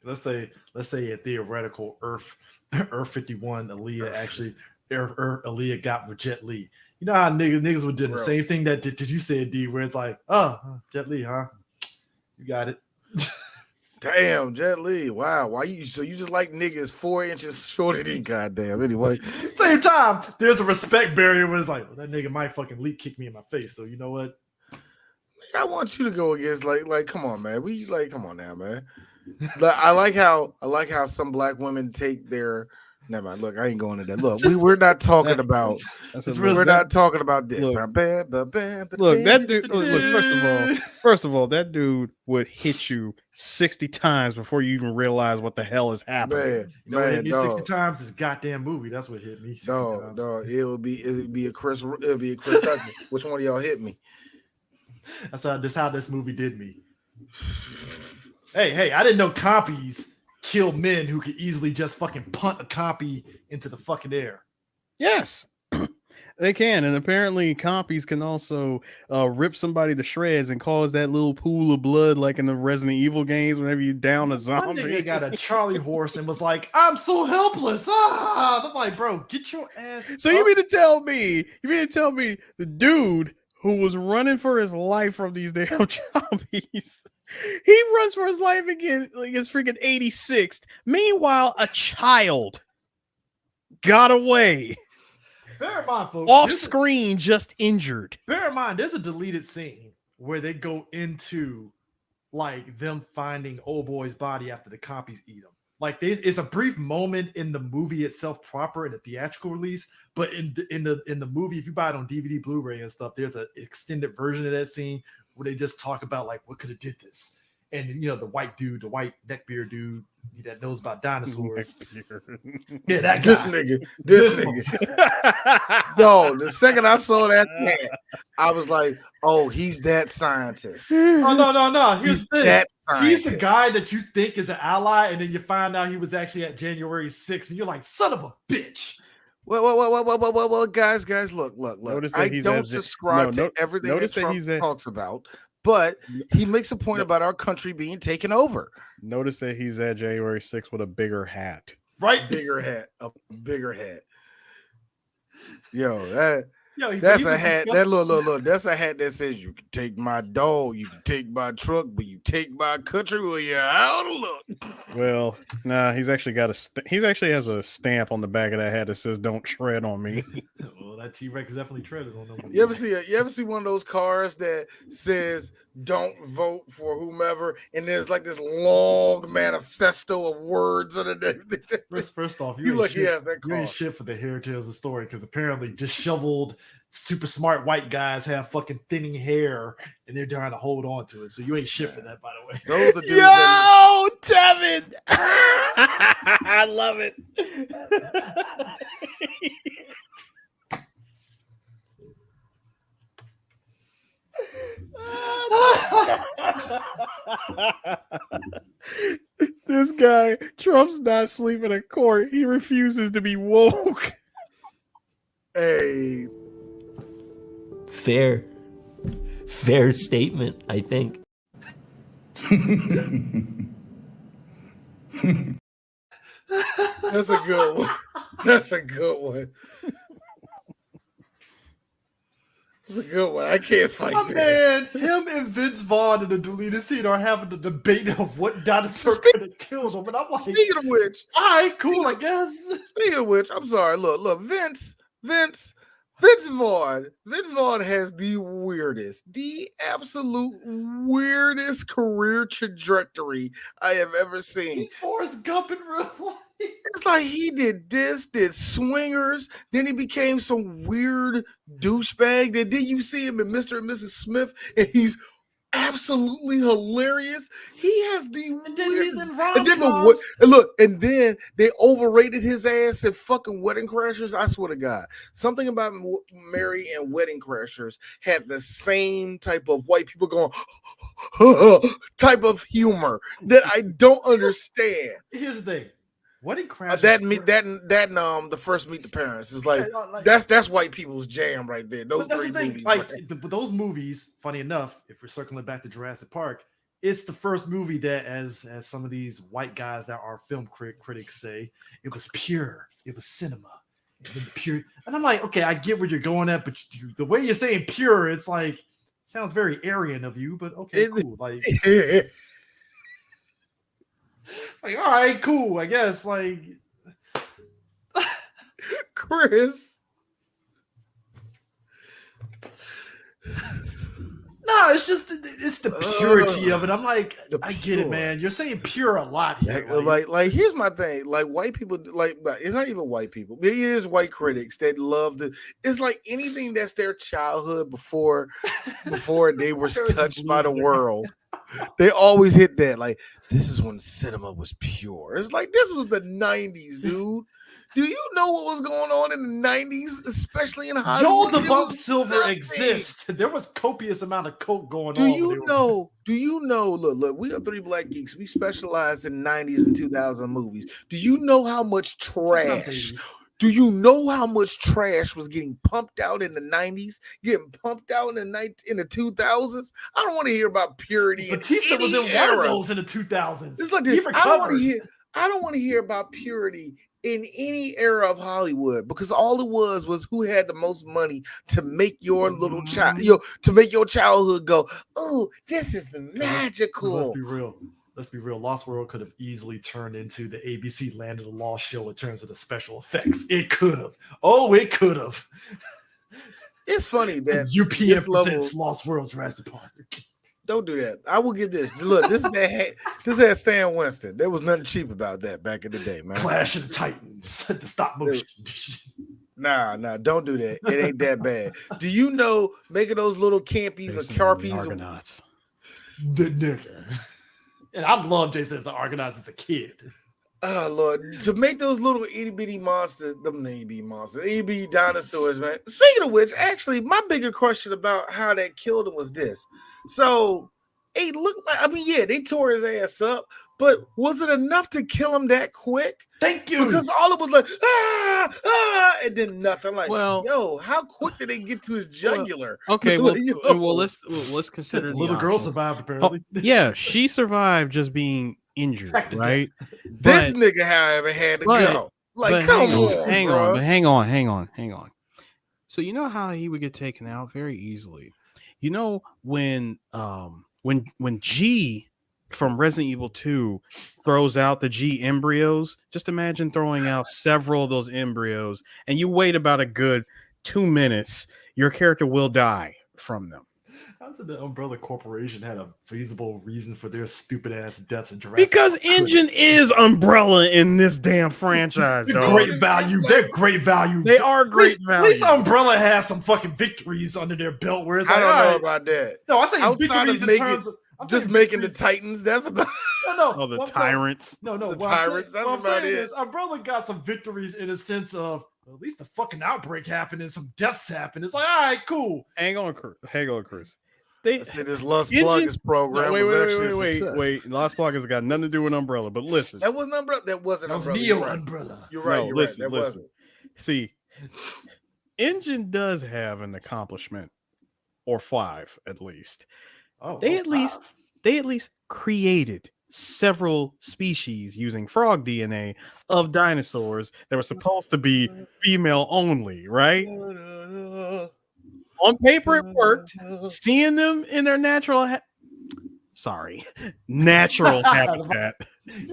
let's say a theoretical Earth 51 Aaliyah got with Jet Li. You know how niggas would do the same thing that did you say, D, where it's like, oh, Jet Li, huh? You got it. Damn, Jet Li. Wow. Why you just like niggas 4 inches shorter than goddamn. Anyway. Same time, there's a respect barrier where it's like, well, that nigga might fucking leak kick me in my face. So you know what? I want you to go against like come on, man. Come on now, man. I like how some black women take their never mind. Look, I ain't going to that. Look, we're not talking about we're not talking about this. Look, look, that dude. Look, first of all, that dude would hit you 60 times before you even realize what the hell is happening. What hit me 60 times? This goddamn movie. That's what hit me. Dog. It'll be a Chris Tucker. Which one of y'all hit me? That's how this movie did me. Hey, I didn't know compies kill men who could easily just fucking punt a copy into the fucking air. Yes, they can. And apparently compies can also rip somebody to shreds and cause that little pool of blood like in the Resident Evil games whenever you down a zombie. One nigga got a Charlie horse and was like, I'm so helpless. I'm like, bro, get your ass So you mean to tell me the dude who was running for his life from these damn zombies, he runs for his life against freaking 86th. Meanwhile, a child got away. Bear in mind, folks, off screen, just injured. Bear in mind, there's a deleted scene where they go into like them finding old boy's body after the compies eat him. Like it's a brief moment in the movie itself proper in the theatrical release, but in the movie, if you buy it on DVD, Blu-ray and stuff, there's an extended version of that scene where they just talk about like what could have did this. And the white dude, the white neckbeard dude that knows about dinosaurs. Yeah, that guy. This nigga. No, the second I saw that man, I was like, oh, he's that scientist. Oh, no. Here's the thing. He's Scientist. the guy that you think is an ally, and then you find out he was actually at January 6th, and you're like, son of a bitch. Well, guys, look. I don't subscribe to everything that Trump talks about, but he makes a point about our country being taken over. Notice that he's at January 6th with a bigger hat. right? bigger hat, a bigger hat. Yo, that. Yo, but That's he a was hat. That discussing- look. That's a hat that says you can take my dog, you can take my truck, but you take my country, well, you're out of luck. Well, nah, he's actually got he actually has a stamp on the back of that hat that says "Don't tread on me." Well, that T-Rex definitely treaded on them. You ever see one of those cars that says "Don't vote for whomever," and there's like this long manifesto of words underneath. First off, You ain't lucky shit, ass that you car. ain't shit for the heritage of the story because apparently disheveled, super smart white guys have fucking thinning hair and they're trying to hold on to it. So you ain't shit for that, by the way. Those are dudes that, Tevin! I love it. This guy, Trump's not sleeping in court. He refuses to be woke. hey, Fair statement, I think. that's a good one. That's a good one. That's a good one. I can't fight My that. man, him and Vince Vaughn in the deleted scene are having a debate of what dinosaur could have killed him. And I'm like, Speaking of which, all right, cool, I guess. Speaking of which, I'm sorry. Look, Vince Vaughn. Vince Vaughn has the absolute weirdest career trajectory I have ever seen. He's Forrest Gump in real life. It's like he did Swingers, then he became some weird douchebag. Then you see him in Mr. and Mrs. Smith, and he's absolutely hilarious. He has the And then he's in and then rom-coms. and then they overrated his ass at fucking Wedding Crashers. I swear to God, something about Mary and Wedding Crashers had the same type of white people going type of humor that I don't understand. Here's the thing. Wedding Crashers. The first Meet the Parents is like, that's white people's jam right there. Those But that's three the thing. movies, Like right? but those movies, funny enough, if we're circling back to Jurassic Park, it's the first movie that, as some of these white guys that are film critics say, it was pure. It was cinema. Pure. And I'm like, okay, I get where you're going at, but the way you're saying pure, it's like sounds very Aryan of you. But okay, cool. Like, like, all right, cool. I guess like Chris. no, it's just it's the purity of it. I'm like, I get it, man. You're saying pure a lot here. Like here's my thing. Like white people, like it's not even white people. It is white critics that love to. It's like anything that's their childhood before they were touched by the world. They always hit that. Like this is when cinema was pure. It's like this was the 90s, dude. Do you know what was going on in the 90s, especially in Hollywood? Joel the Bump Silver exists. There was copious amount of coke going on. Do you know? Look, we are three black geeks. We specialize in 90s and 2000 movies. Do you know how much trash? Do you know how much trash was getting pumped out in the 90s, getting pumped out in the 2000s? I don't want to hear about purity. Batista was in one of those in the 2000s. It's like this. I don't want to hear about purity in any era of Hollywood, because all it was who had the most money to make your little child, to make your childhood go, oh, this is the magical. Let's be real. Lost World could have easily turned into the ABC Land of the Lost show in terms of the special effects. It could have. Oh, it could have. It's funny that UPN presents Lost World Jurassic Park. Don't do that. I will give this. Look, this had Stan Winston. There was nothing cheap about that back in the day, man. Clash of the Titans, the stop motion. Nah, don't do that. It ain't that bad. Do you know making those little campies or carpies? Argonauts. The nigga. And I loved Jason as an Argonauts as a kid. Oh Lord, to make those little itty bitty monsters, itty bitty dinosaurs, man. Speaking of which, actually, my bigger question about how that killed him was this. So it looked like, they tore his ass up, but was it enough to kill him that quick? Thank you. Because all it was like, and then nothing. Like, how quick did they get to his jugular? Okay, let's consider the little girl survived apparently. Yeah, she survived just being injured, Back to right? This nigga, however, had to go. Like, but come hang on, bro. hang on. So you know how he would get taken out very easily. You know when G from Resident Evil 2 throws out the G embryos, just imagine throwing out several of those embryos and you wait about a good 2 minutes, your character will die from them. How said the Umbrella Corporation had a feasible reason for their stupid ass deaths in Jurassic Because Park? Engine is Umbrella in this damn franchise, They're dog. great value. They're great value. They are great At least value. Umbrella has some fucking victories under their belt. Where it's I like, don't all know right. about that. No, I say Outside victories of in terms of just making the Titans, that's about No, Oh, the Well, tyrants. No, the what I'm saying- tyrants. That's what I'm about saying it. is Umbrella got some victories in a sense of well, at least the fucking outbreak happened and some deaths happened. It's like, all right, cool. Hang on, Chris. I said this Los Engine- Pluggers program wait, was actually a success. wait. Lost Blockers got nothing to do with Umbrella, but listen. That wasn't Umbrella. That wasn't That was Umbrella. Neo You're right. Umbrella. You're right. No, You're listen, right. That listen. See, Engine does have an accomplishment, or 5 at least. They at least created several species using frog DNA of dinosaurs that were supposed to be female only, right? On paper, it worked. Seeing them in their natural habitat.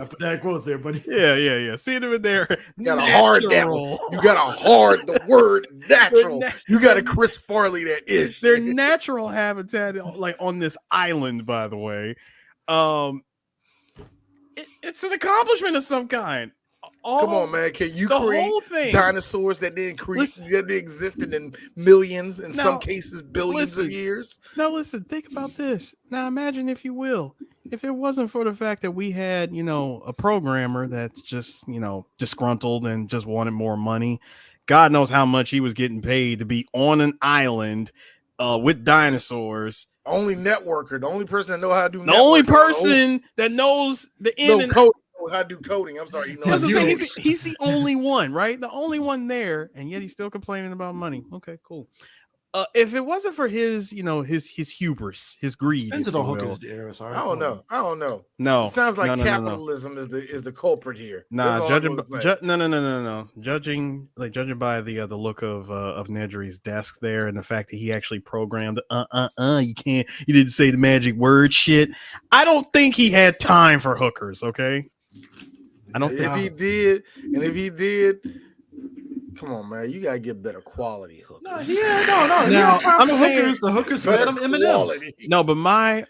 I put that quotes there, buddy. Yeah. Seeing them in their You got a hard that one. You got a hard the word natural. You got a Chris Farley that is their natural habitat, like on this island, by the way. It's an accomplishment of some kind. Come on, man. Can you the create whole thing. dinosaurs that didn't that existed in millions, in Now, some cases billions of years? Now listen, think about this. Now imagine, if you will, if it wasn't for the fact that we had, a programmer that's just, disgruntled and just wanted more money. God knows how much he was getting paid to be on an island with dinosaurs. Only networker, the only person that know how to do The only person that knows the in and coding, how to do coding. I'm sorry, That's what I'm saying. He's the only one, right? The only one there, and yet he's still complaining about money. Okay, cool. If it wasn't for his, his hubris, his greed, Depends on hookers, Darius. I don't know. No, it sounds like no. capitalism is the culprit here. Nah, judging by the look of Nedry's desk there, and the fact that he actually programmed you didn't say the magic word shit. I don't think he had time for hookers. Okay, I don't think he did, and if he did, come on, man, you gotta get better quality hookers. No. Now, I'm saying hookers, the hookers fed them M&Ms. No, but my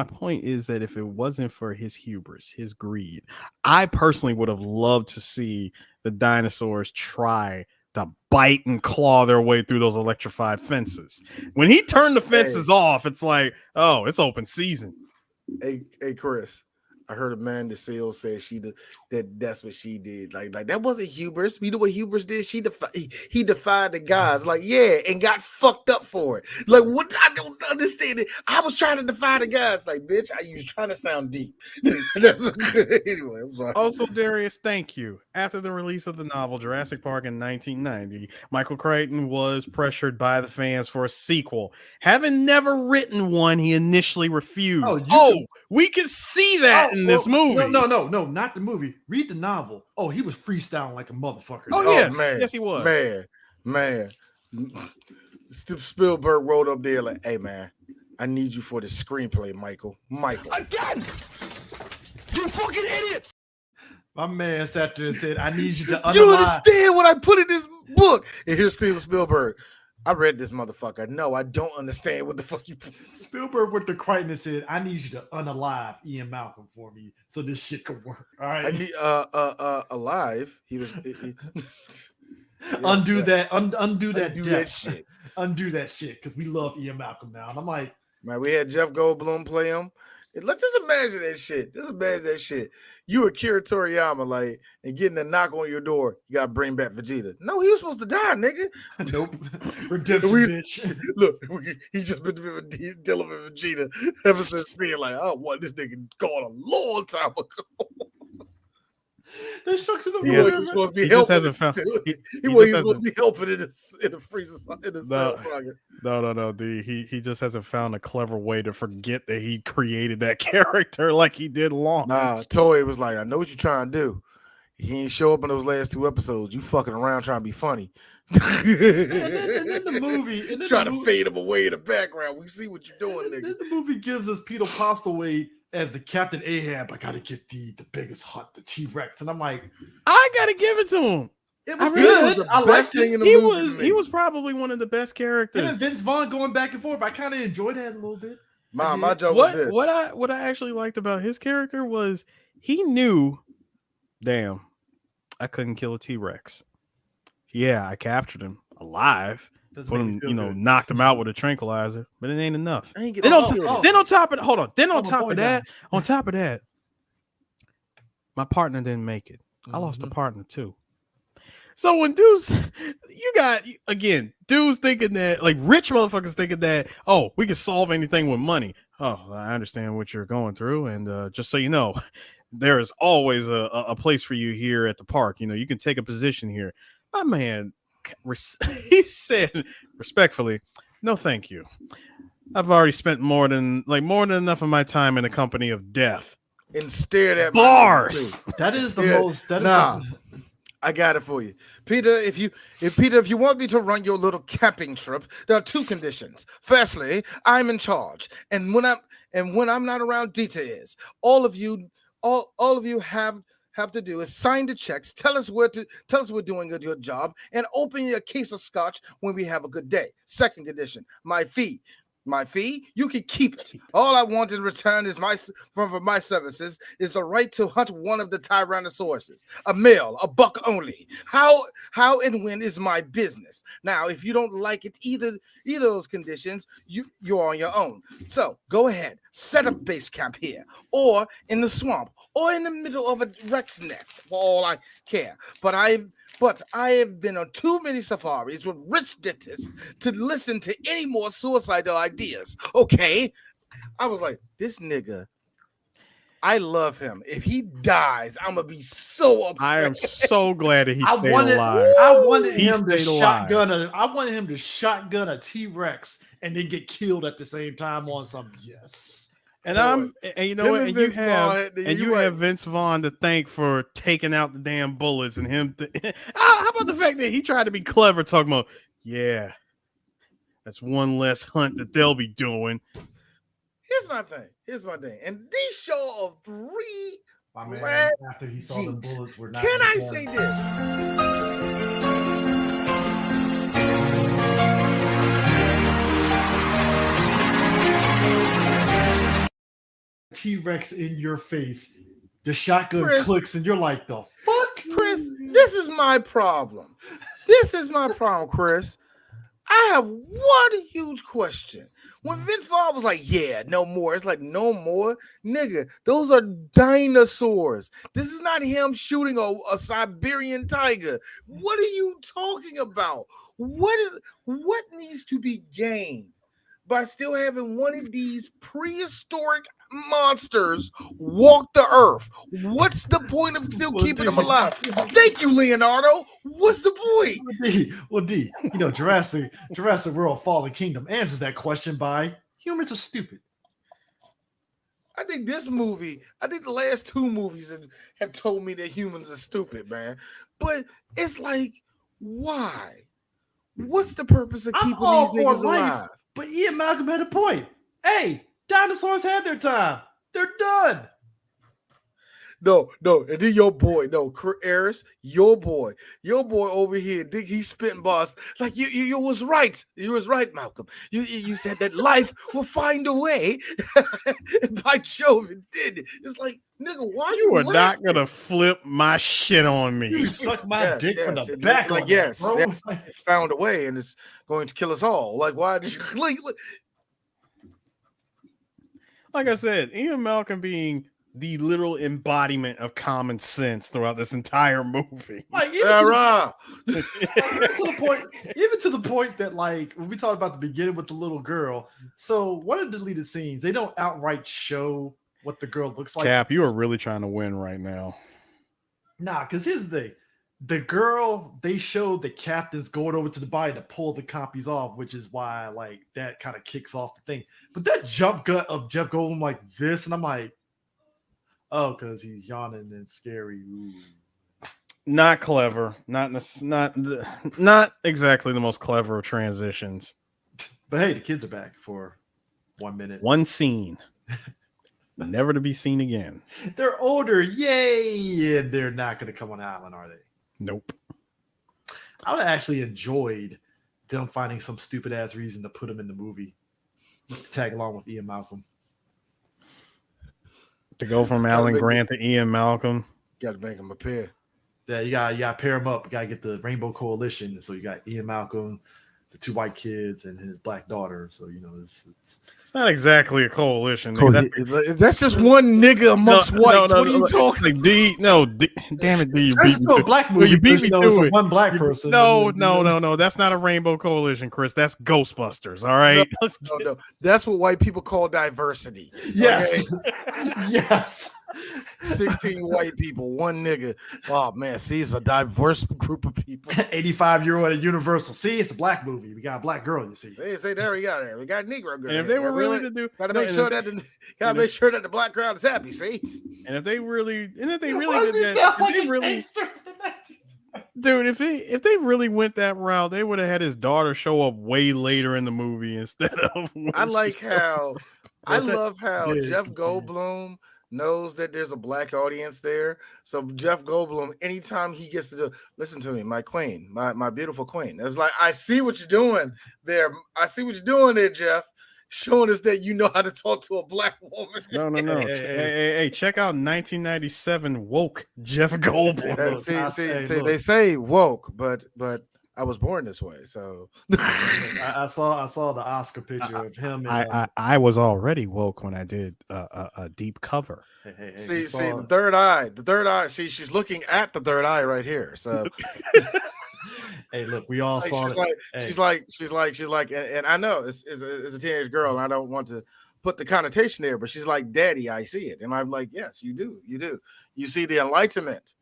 point is that if it wasn't for his hubris, his greed, I personally would have loved to see the dinosaurs try to bite and claw their way through those electrified fences. When he turned the fences off, it's like, oh, it's open season. Hey, Chris. I heard Amanda Seales say that's what she did. Like that wasn't hubris. You know what hubris did? He defied the gods. Like, yeah, and got fucked up for it. Like, what? I don't understand it. I was trying to defy the gods. Like, bitch, you was trying to sound deep. Anyway, I'm sorry. Also, Darius, thank you. After the release of the novel Jurassic Park in 1990, Michael Crichton was pressured by the fans for a sequel. Having never written one, he initially refused. We can see that in this movie. No, not the movie. Read the novel. Oh, he was freestyling like a motherfucker. Oh, yes. Man. Yes, he was. Man. Spielberg wrote up there like, hey, man, I need you for the screenplay, Michael. Again! You fucking idiots! My man sat there and said, I need you to You understand what I put in this book? And here's Steven Spielberg. I read this motherfucker. No, I don't understand what the fuck you put. Spielberg with the Crichton and said, I need you to unalive Ian Malcolm for me so this shit could work. All right. I need alive. He was undo that shit. Undo that shit because we love Ian Malcolm now. And I'm like, man, we had Jeff Goldblum play him. Let's just imagine that shit. You were Kira Toriyama, like, and getting a knock on your door. You gotta bring back Vegeta. No, he was supposed to die, nigga. Nope. Redemption, bitch. Look, he just been dealing with Vegeta ever since being like, this nigga gone a long time ago. They structured him. He He has- wasn't supposed to be he just helping. hasn't found. He He wasn't just supposed hasn't. to be helping in the freezer in the No. cell socket. No, D. He just hasn't found a clever way to forget that he created that character like he did long. Nah, Toei was like, I know what you're trying to do. He ain't show up in those last 2 episodes. You fucking around trying to be funny. And then the movie, and then trying the to movie, fade him away in the background. We see what you're doing, and nigga. then the movie gives us Peter Postlewaite as the Captain Ahab. I gotta get the biggest hunt, the T-Rex, and I'm like, I gotta give it to him. it was really good. was the I best liked thing it. in the He movie was to me. he was probably one of the best Him characters. and Vince Vaughn going back and forth. I kind of enjoyed that a little bit. My joke was this. What I actually liked about his character was he knew, damn, I couldn't kill a T-Rex. Yeah, I captured him alive, Doesn't put make me him, feel good. knocked him out with a tranquilizer, but it ain't enough. I ain't get Then no on, kill. then on top of it, hold on. Then on Oh, my top boy of that, my partner didn't make it. I lost a partner too. So when dudes, you got again, dudes thinking that like rich motherfuckers thinking that we can solve anything with money. Oh, I understand what you're going through, and just so you know, there is always a place for you here at the park. You can take a position here. My man, he said respectfully, no, thank you. I've already spent more than enough of my time in the company of death. And stared at Bars. That is the Yeah. most. That is Nah. I got it for you, Peter. If you want me to run your little camping trip, there are 2 conditions. Firstly, I'm in charge, and when I'm not around, Dita is. All of you have to do is sign the checks, tell us we're doing a good job, and open your case of scotch when we have a good day. Second condition, my fee. My fee, you can keep it. All I want in return is for my services is the right to hunt one of the Tyrannosauruses, a male, a buck only. How and when is my business. Now, if you don't like it either of those conditions, you're on your own. So go ahead, set up base camp here, or in the swamp, or in the middle of a Rex nest, for all I care. But I have been on too many safaris with rich dentists to listen to any more suicidal ideas. Okay? I was like, this nigga, I love him. If he dies, I'm gonna be so upset. I am so glad that he I stayed wanted, alive. I wanted He him to stayed alive. shotgun a T-Rex and then get killed at the same time on some And Boy. you know Him what? and And you Vince Vaughn have had- and you're you right. have Vince Vaughn to thank for taking out the damn bullets and him. How about the fact that he tried to be clever, talking about, yeah, that's one less hunt that they'll be doing. Here's my thing. And these show of 3. My man, Red after he saw the geeks. bullets were not. Can I in the say gun. this? T-Rex in your face, the shotgun Chris. clicks, and you're like, the fuck, Chris, this is my problem. Chris. I have one huge question. When Vince Vaughn was like, yeah, no more, it's like, no more? Nigga, those are dinosaurs. This is not him shooting a Siberian tiger. What are you talking about? What needs to be gained by still having one of these prehistoric monsters walk the earth? What's the point of still Well, keeping them dude. alive? Thank you, Leonardo. What's the point? Well, D, Jurassic World Fallen Kingdom answers that question by humans are stupid. I think the last 2 movies have told me that humans are stupid, man. But it's like, why? What's the purpose of I'm keeping all these for niggas life, alive? but Ian Malcolm had a point. Hey, dinosaurs had their time. They're done. No, and then your boy, Eris, your boy over here, he's spitting bars like you was right. You was right, Malcolm. You said that life will find a way. And by Jove, it did. It's like, nigga, why You are laughing? not gonna flip my shit on me. You suck my Yes, dick from yes, the it's back, like, on yes, that, bro. yeah. It found a way, and it's going to kill us all. Like, why did you Like I said, Ian Malcolm being the literal embodiment of common sense throughout this entire movie. Like even to the point that, like, when we talked about the beginning with the little girl, so one of the deleted scenes, they don't outright show what the girl looks like. Cap, you are really trying to win right now. Nah, because here's the thing. The girl, they showed the captains going over to the body to pull the copies off, which is why like that kind of kicks off the thing. But that jump cut of Jeff Goldblum like this, and I'm like, oh, because he's yawning and scary. Ooh. Not clever. Not exactly the most clever of transitions. But hey, the kids are back for 1 minute. One scene. Never to be seen again. They're older, yay! And they're not going to come on the island, are they? Nope. I would have actually enjoyed them finding some stupid ass reason to put him in the movie to tag along with Ian Malcolm. To go from Alan Grant to Ian Malcolm. Got to make him appear. Yeah, you got to pair them up. You got to get the Rainbow Coalition. So you got Ian Malcolm, the 2 white kids, and his black daughter. So it's not exactly a coalition. That's just one nigga amongst whites. What are you talking? Like damn it, D, you beat me. A black movie. You beat me to it. One black person. No. That's not a rainbow coalition, Chris. That's Ghostbusters. All right. No. That's what white people call diversity. Yes. Okay? Yes. 16 white people, one nigga. Oh man, see, it's a diverse group of people. 85-year-old at Universal. See, it's a black movie. We got a black girl. You see. Say there we got it. We got Negro girl. And if they were really to do, gotta make sure that the black crowd is happy. See. And if they really did that, dude, if they really went that route, they would have had his daughter show up way later in the movie instead of. I love how Jeff Goldblum knows that there's a black audience there. So Jeff Goldblum, anytime he gets to listen to me, my queen, my beautiful queen. It's like, I see what you're doing there. I see what you're doing there, Jeff. Showing us that you know how to talk to a black woman. No. Hey, check out 1997 woke Jeff Goldblum. See, they say woke, but I was born this way, so I saw the Oscar picture of him. I was already woke when I did a deep cover. Hey, see the third eye. See, she's looking at the third eye right here. So, hey, look, we all saw it. She's like, and I know it's a teenage girl, and I don't want to put the connotation there, but she's like, "Daddy, I see it," and I'm like, "Yes, you do. You see the enlightenment."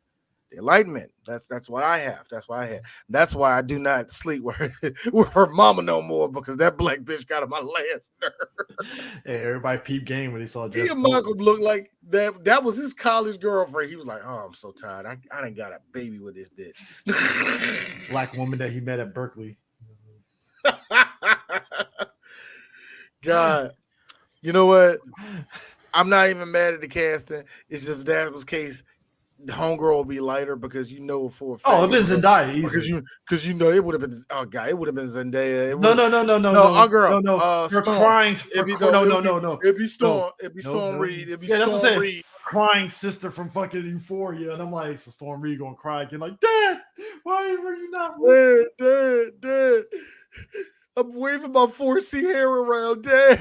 The enlightenment. That's what I have. That's why I have. That's why I do not sleep with her mama no more, because that black bitch got on my last nerve. Hey, everybody peep game when they saw Jeff. Malcolm looked like that was his college girlfriend. He was like, "Oh, I'm so tired. I done got a baby with this bitch." Black woman that he met at Berkeley. God, you know what? I'm not even mad at the casting. It's just if that was the case, the homegirl will be lighter, because you know for a fact. Oh, it been Zendaya easy. Because you know it would have been. Oh God, it would have been Zendaya. No, girl. No. Her Storm. crying. No. It'd be Storm. It'd be Storm Reed. It'd be Storm Reed. Crying sister from fucking Euphoria, and I'm like, so Storm Reed gonna cry again, like, Dad, why were you not? Dad. I'm waving my 4C hair around, Dad.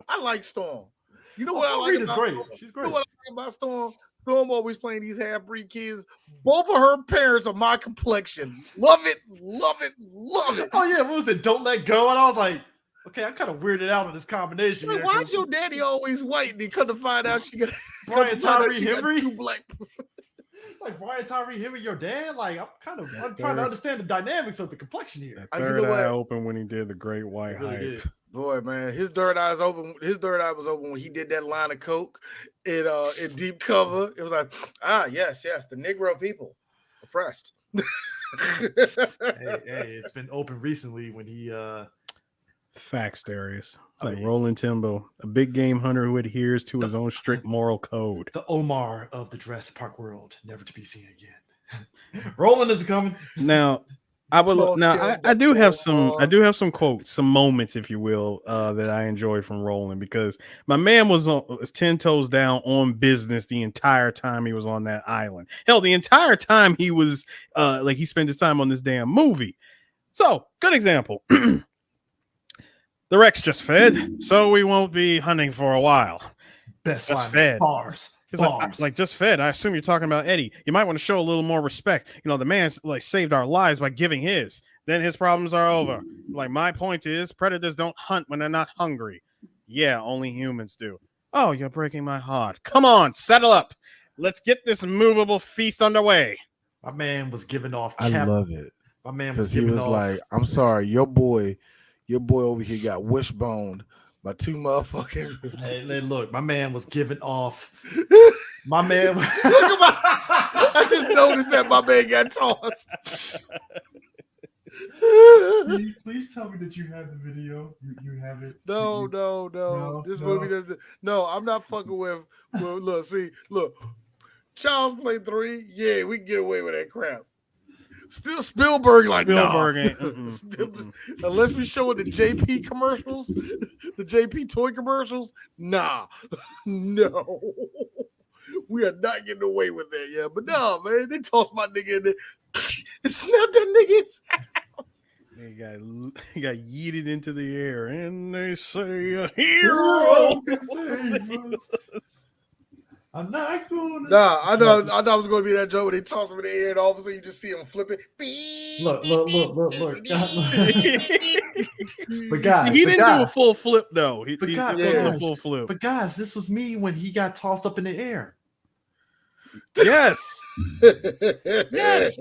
I like Storm. You know what I like about great. Storm? She's great. You know what I like about Storm? Storm always playing these half-breed kids. Both of her parents are my complexion. Love it. Oh yeah, what was it? Don't Let Go. And I was like, okay, I'm kind of weirded out on this combination. Like, why is your daddy always white? And he come to find out she got Brian Tyree Henry. Black. It's like Brian Tyree Henry, your dad. Like I'm trying to understand the dynamics of the complexion here. That third eye open when he did the Great White Hype. Boy, man, his third eye was open when he did that line of coke in Deep Cover. It was like, yes, the Negro people oppressed. hey, it's been open recently when he Facts, Darius. Like Roland Timbo, a big game hunter who adheres to his own strict moral code. The Omar of the Jurassic Park world, never to be seen again. Roland is coming. Now, I do have some quotes, some moments, if you will, that I enjoyed from Roland, because my man was 10 toes down on business the entire time he was on that island. Hell, the entire time he was he spent his time on this damn movie. So, good example. The Rex just fed, so we won't be hunting for a while. Best just line. Fed. Bars. Like just fed. I assume you're talking about Eddie. You might want to show a little more respect. You know, the man's saved our lives by giving his. Then his problems are over. Like, my point is, predators don't hunt when they're not hungry. Yeah, only humans do. Oh, you're breaking my heart. Come on, settle up. let's get this movable feast underway. My man was giving off. I love it My man was because he giving was off. like, "I'm sorry, your boy over here got wishboned by two motherfuckers." Hey, look, my man was giving off. My man. Look at I just noticed that my man got tossed. Please tell me that you have the video. You have it. No. No, This no. movie doesn't. No, I'm not fucking with. Well, look. Child's Play 3. Yeah, we can get away with that crap. Still Spielberg, like Spielberg nah. ain't. Unless we show it the JP commercials, the JP toy commercials. Nah, no. We are not getting away with that, yeah. But no, man, they tossed my nigga in there and snapped that nigga's. He got yeeted into the air, and they say a hero can save us. I'm not gonna. Nah, I thought it was gonna be that joke where they toss him in the air, and all of a sudden you just see him flipping. Look. But guys, he didn't do a full flip though. He guys, wasn't a full flip. But guys, this was me when he got tossed up in the air. Yes. Yes.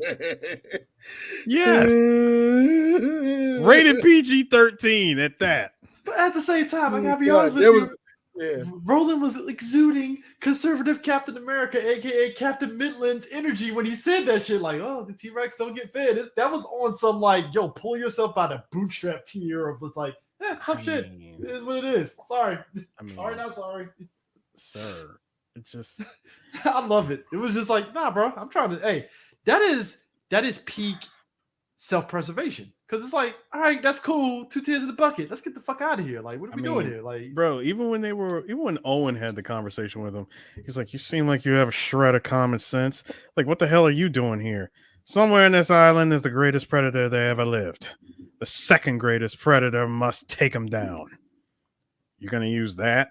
Yes. Rated PG-13 at that. But at the same time, I gotta be honest with you. Yeah. Roland was exuding conservative Captain America, aka Captain Midland's energy when he said that shit. Like, oh, the T-Rex don't get fed. That was on some like, yo, pull yourself by the bootstrap tier of was like, tough shit. It is what it is. Sorry. Sorry, not sorry. Sir. It's just I love it. It was just like, nah, bro. I'm trying to. Hey, that is peak self-preservation. Because it's like, all right, that's cool. 2 tears in the bucket. Let's get the fuck out of here. Like, what are we doing here? Like, bro, even when Owen had the conversation with him, he's like, you seem like you have a shred of common sense. Like, what the hell are you doing here? Somewhere in this island is the greatest predator that ever lived. The second greatest predator must take him down. You're gonna use that?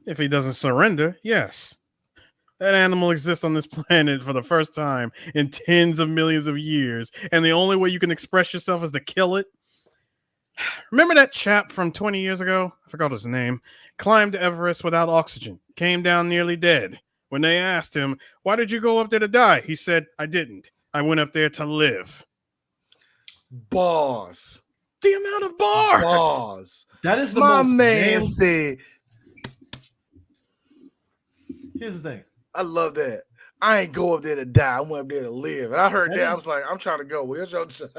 If he doesn't surrender, yes. That animal exists on this planet for the first time in tens of millions of years, and the only way you can express yourself is to kill it. Remember that chap from 20 years ago? I forgot his name. Climbed Everest without oxygen, came down nearly dead. When they asked him, why did you go up there to die? He said, I didn't. I went up there to live. Bars. The amount of bars. That is the my most man said. Here's the thing. I love that. I ain't go up there to die. I went up there to live. And I heard that. I was like, I'm trying to go. Where's your shot?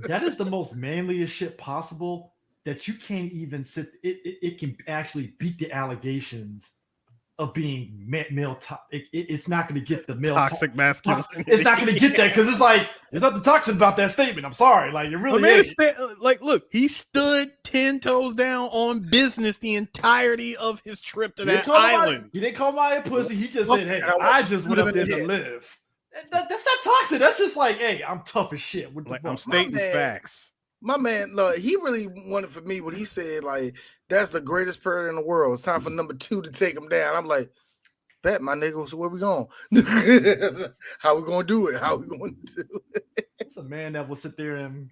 That is the most manliest shit possible that you can't even sit. It can actually beat the allegations of being male. It's not going to get the male toxic masculinity. It's not going to get that because it's like there's nothing toxic about that statement. I'm sorry, like it really is. Like, look, he stood 10 toes down on business the entirety of his trip to that island. He didn't call my a pussy. He just said, "Hey, I just went up there to live." That's not toxic. That's just like, "Hey, I'm tough as shit." Like, I'm stating facts. My man, look, he really wanted for me when he said, like, that's the greatest predator in the world. It's time for number 2 to take him down. I'm like, bet, my nigga, so where we going? How we going to do it? How we going to do it? It's a man that will sit there and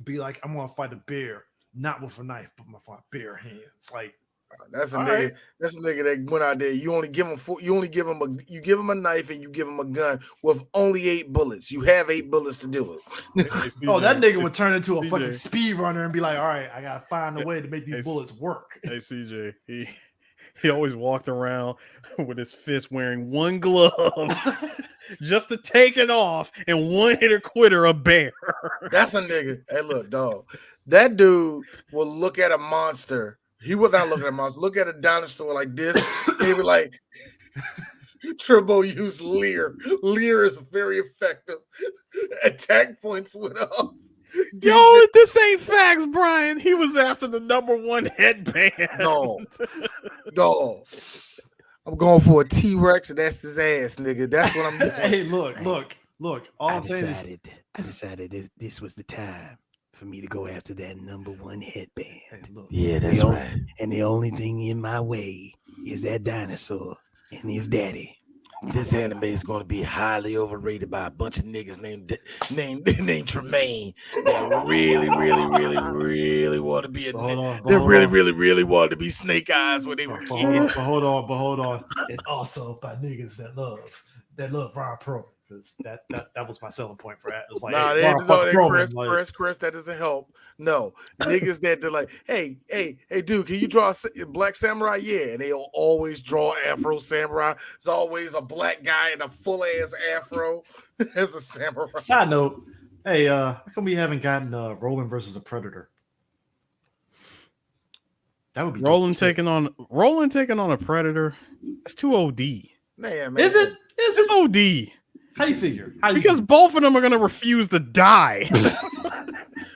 be like, I'm going to fight a bear, not with a knife, but with my bare hands. Like, that's a nigga. Right. That's a nigga that went out there. You give him a knife and you give him a gun with only 8 bullets. You have 8 bullets to do it. Oh, that nigga would turn into a fucking speed runner and be like, all right, I gotta find a way to make these bullets work. Hey, CJ, he always walked around with his fist wearing one glove just to take it off and one hitter quitter a bear. That's a nigga. Hey, look, dog. That dude will look at a monster. He would not look at a monster. Look at a dinosaur like this. They were like, Turbo used Lear. Lear is very effective. Attack points went up. Yo, this ain't facts, Brian. He was after the #1 headband. Dog. I'm going for a T-Rex and that's his ass, nigga. That's what I'm doing. Hey, look. I decided this was the time for me to go after that #1 headband. Hey, yeah, that's right. And the only thing in my way is that dinosaur and his daddy. this anime is going to be highly overrated by a bunch of niggas named Tremaine that really want to be a really wanted to be Snake Eyes when they were kids. Hold on. And also by niggas that love Ron Perlman, because that was my selling point for that. It was like, Nah, hey, they Ron fucking Perlman, Chris, that doesn't help. No, niggas that they're like, hey, dude, can you draw a black samurai? Yeah, and they'll always draw Afro samurai. It's always a black guy in a full ass afro as a samurai. Side note, hey, how come we haven't gotten Roland versus a Predator? That would be Roland taking on a Predator. That's too OD. Man. Is it? It's OD. How you figure? Because both of them are going to refuse to die.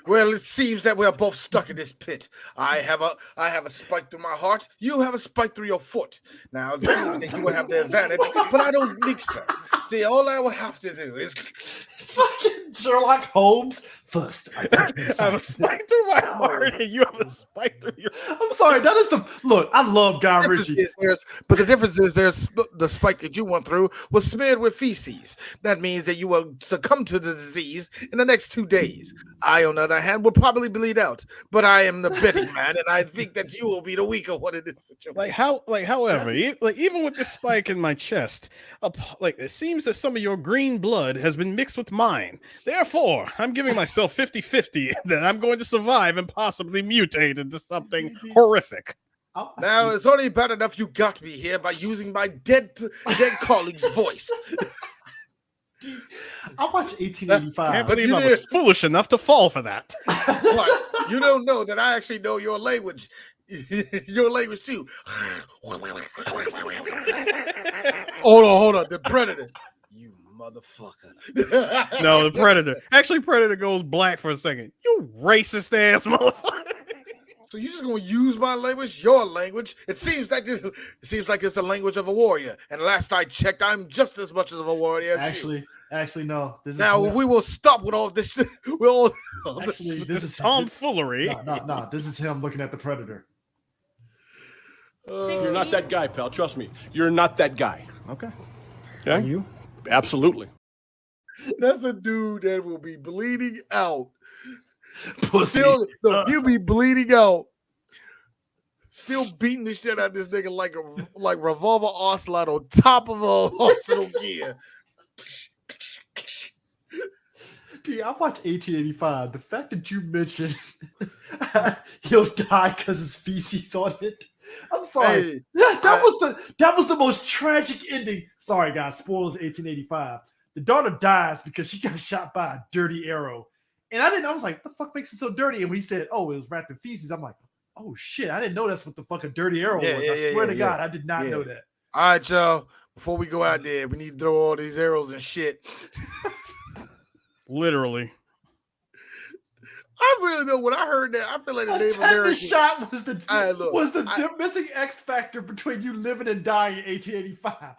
Well, it seems that we're both stuck in this pit. I have a spike through my heart. You have a spike through your foot. Now, it seems that you would have the advantage, but I don't think so. See, all I would have to do is... It's fucking Sherlock Holmes. First, I have a spike through my heart, and you have a spike through your... I'm sorry, that is the... Look, I love Guy Ritchie. But the difference is the spike that you went through was smeared with feces. That means that you will succumb to the disease in the next 2 days. I, on the other hand, will probably bleed out. But I am the betting man, and I think that you will be the weaker one in this situation. However, even with the spike in my chest, it seems that some of your green blood has been mixed with mine. Therefore, I'm giving myself 50-50 that I'm going to survive and possibly mutate into something horrific. Now, it's only bad enough you got me here by using my dead colleague's voice. I watched 1885. Can't believe I was foolish enough to fall for that. But you don't know that I actually know your language. Your language too. Hold on. The Predator. You motherfucker. No, the Predator. Actually, Predator goes black for a second. You racist ass motherfucker. So you just gonna use my language, your language? It seems like it's the language of a warrior. And last I checked, I'm just as much of a warrior. Actually, no. If we will stop with all this, this is tomfoolery. No. This is him looking at the Predator. You're not that guy, pal. Trust me. You're not that guy. Okay. Are you? Absolutely. That's a dude that will be bleeding out. Pussy. He'll be bleeding out. Still beating the shit out of this nigga like Revolver Ocelot on top of a Arsenal gear. Dude, I watched 1885. The fact that you mentioned he'll die because his feces on it. I'm sorry. Hey, that was the most tragic ending. Sorry, guys. Spoilers 1885. The daughter dies because she got shot by a dirty arrow. And I was like, what the fuck makes it so dirty? And when he said, oh, it was wrapped in feces, I'm like, oh shit, I didn't know that's what the fuck a dirty arrow was. I swear to God, I did not know that. All right, y'all. Before we go out there, we need to throw all these arrows and shit. Literally. I really know when I heard that, I feel like the Native American shot was the missing X factor between you living and dying in 1885.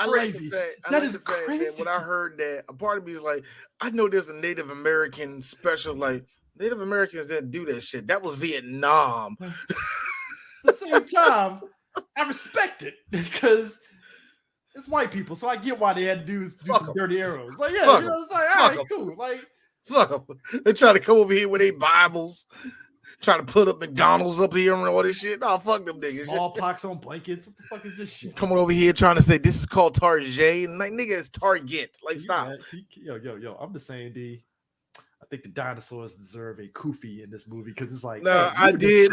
Crazy. That is crazy. When I heard that, a part of me is like, I know there's a Native American special, like Native Americans didn't do that shit. That was Vietnam. At the same time, I respect it because it's white people, so I get why they had to do some dirty arrows. Like, yeah, it's like, all right, cool. Like, fuck them. They try to come over here with their Bibles, trying to put up McDonald's up here and all this shit. No, fuck them niggas. Smallpox on blankets. What the fuck is this shit? Coming over here trying to say this is called Target. And like, nigga, it's Target. Like, stop. Yo, I'm just saying, D. I think the dinosaurs deserve a kufi in this movie because it's like, no, hey, I did.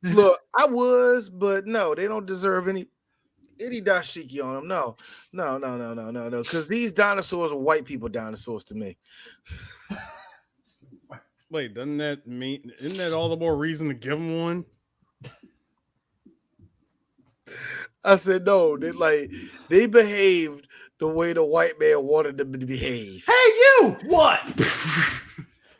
Look, I was, but no, they don't deserve any dashiki on them. No. Because these dinosaurs are white people dinosaurs to me. Wait, isn't that all the more reason to give them one? I said no. They behaved the way the white man wanted them to behave. Hey, you! What?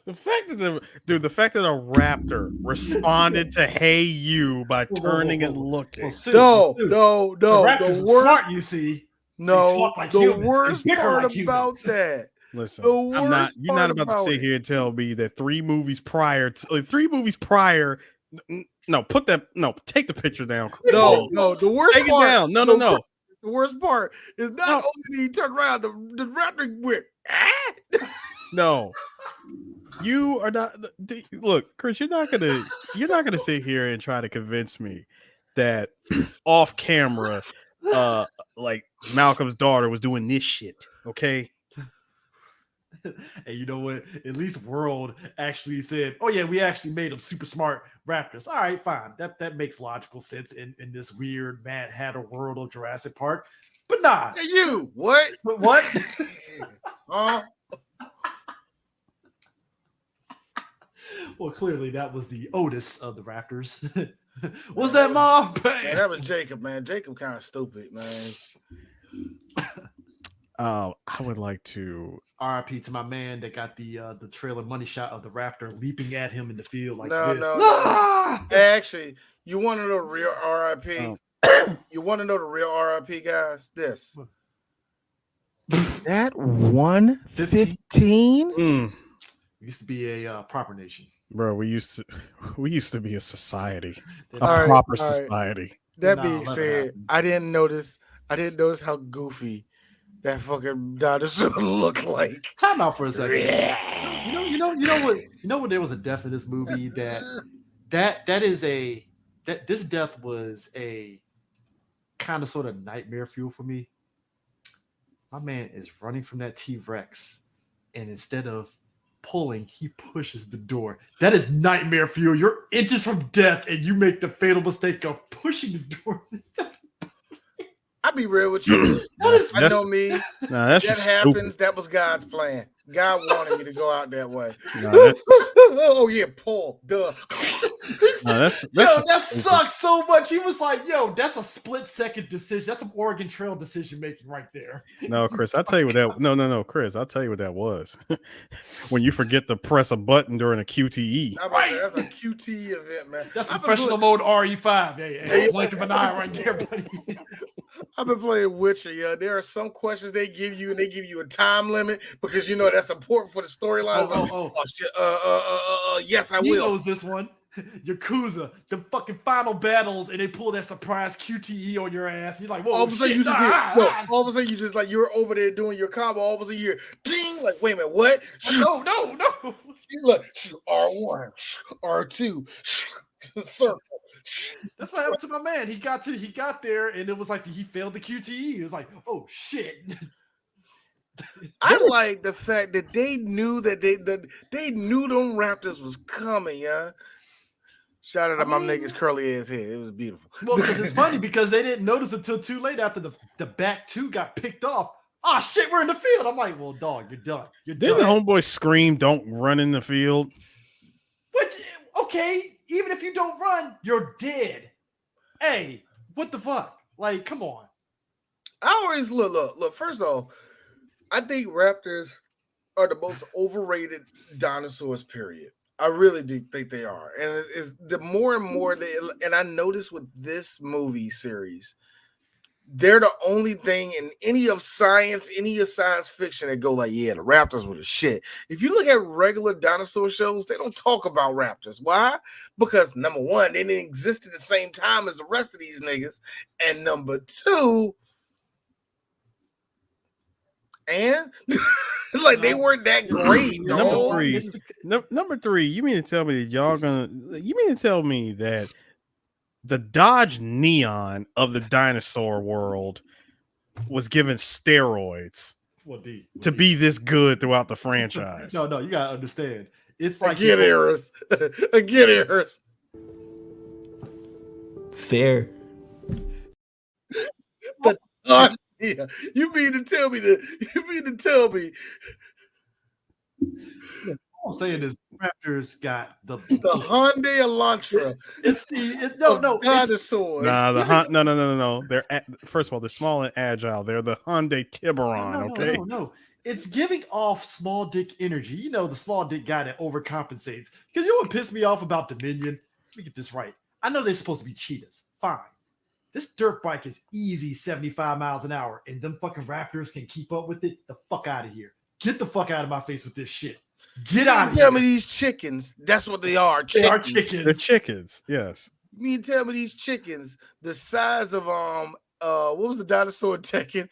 The fact that a raptor responded to "Hey you" by turning and looking. No. The raptors are smart, you see. No, like the humans. worst part like about that. Listen, you're not about to sit here and tell me that 3 movies prior. No, take the picture down. No, the worst take part. It down. No. The worst part is not No. only did he turn around, the raptor went, ah! No, you are not. Look, Chris, you're not gonna sit here and try to convince me that off camera, like Malcolm's daughter was doing this shit. Okay. And you know what? At least World actually said, "Oh yeah, we actually made them super smart raptors." All right, fine. That makes logical sense in this weird Mad Hatter world of Jurassic Park. But nah. Hey, you what? But what? Well, clearly that was the Otis of the Raptors. Was that Mom? Yeah, that was Jacob, man. Jacob kind of stupid, man. I would like to RIP to my man that got the trailer money shot of the Raptor leaping at him in the field like No, this. no. Actually, you want to know the real RIP? You want to know the real RIP, guys? This. That 115? Used to be a proper nation. Bro, we used to be a society, a All right, proper all right. society. That Nah, being let it said, happen. I didn't notice how goofy that fucking dinosaur looked like. Time out for a second. You know what? There was a death in this movie this death was a kind of sort of nightmare fuel for me. My man is running from that T-Rex, and instead of pulling, he pushes the door. That is nightmare fuel. You're inches from death, and you make the fatal mistake of pushing the door instead. I'll be real with you. I know me. Nah, that's That just happens. stupid. That was God's plan. God wanted me to go out that way. Nah, that's, Oh yeah, pull. Duh. nah, that's Yo, just that stupid. sucks so much. He was like, yo, that's a split-second decision. That's some Oregon Trail decision making right there. No, Chris, I'll tell you what that. No, Chris, I'll tell you what that was. When you forget to press a button during a QTE. That's a QT event, man. That's I've been professional mode RE5. Hey, blink of an eye right there, buddy. I've been playing Witcher, yeah. There are some questions they give you, and they give you a time limit because you know that's important for the storyline. Yes, I He will. knows this one. Yakuza, the fucking final battles, and they pull that surprise QTE on your ass. You're like, whoa, All of a sudden, shit. you just hear, all of a sudden, you just like you're over there doing your combo. All of a sudden, you hear ding, like, wait a minute, what? No. Look, R1, R2, circle. That's what happened to my man. He got there, and it was like he failed the QTE. He was like, oh shit. I like the fact that they knew that they knew them Raptors was coming, yeah. Shout out to my nigga's curly ass head. It was beautiful. Well, because it's funny because they didn't notice until too late after the back two got picked off. Oh shit, we're in the field. I'm like, well, dog, you're done. Didn't the homeboy scream, "Don't run in the field"? Which, okay, even if you don't run, you're dead. Hey, what the fuck? Like, come on. I always look. First off, I think Raptors are the most overrated dinosaurs, period. I really do think they are. And it's the more and more and I notice with this movie series, they're the only thing in any of science fiction that go like, yeah, the Raptors were the shit. If you look at regular dinosaur shows, they don't talk about Raptors. Why? Because number one, they didn't exist at the same time as the rest of these niggas. And number two, and like they weren't that great. Number three, you mean to tell me that you mean to tell me that the Dodge Neon of the dinosaur world was given steroids to be this good throughout the franchise? No, you gotta understand. It's like Get errors. Get errors. Fair. Yeah, you mean to tell me I'm saying is Raptors got the Hyundai Elantra. It's the dinosaurs. No. They're first of all, they're small and agile. They're the Hyundai Tiburon. Okay. No. It's giving off small dick energy. You know, the small dick guy that overcompensates. Because you know what pissed me off about Dominion? Let me get this right. I know they're supposed to be cheetahs. Fine. This dirt bike is easy 75 miles an hour, and them fucking Raptors can keep up with it. The fuck out of here. Get the fuck out of my face with this shit. Get out of here. Tell me these chickens. That's what they are. They are chickens. They're chickens. Yes. You mean tell me these chickens, the size of what was the dinosaur in Tekken?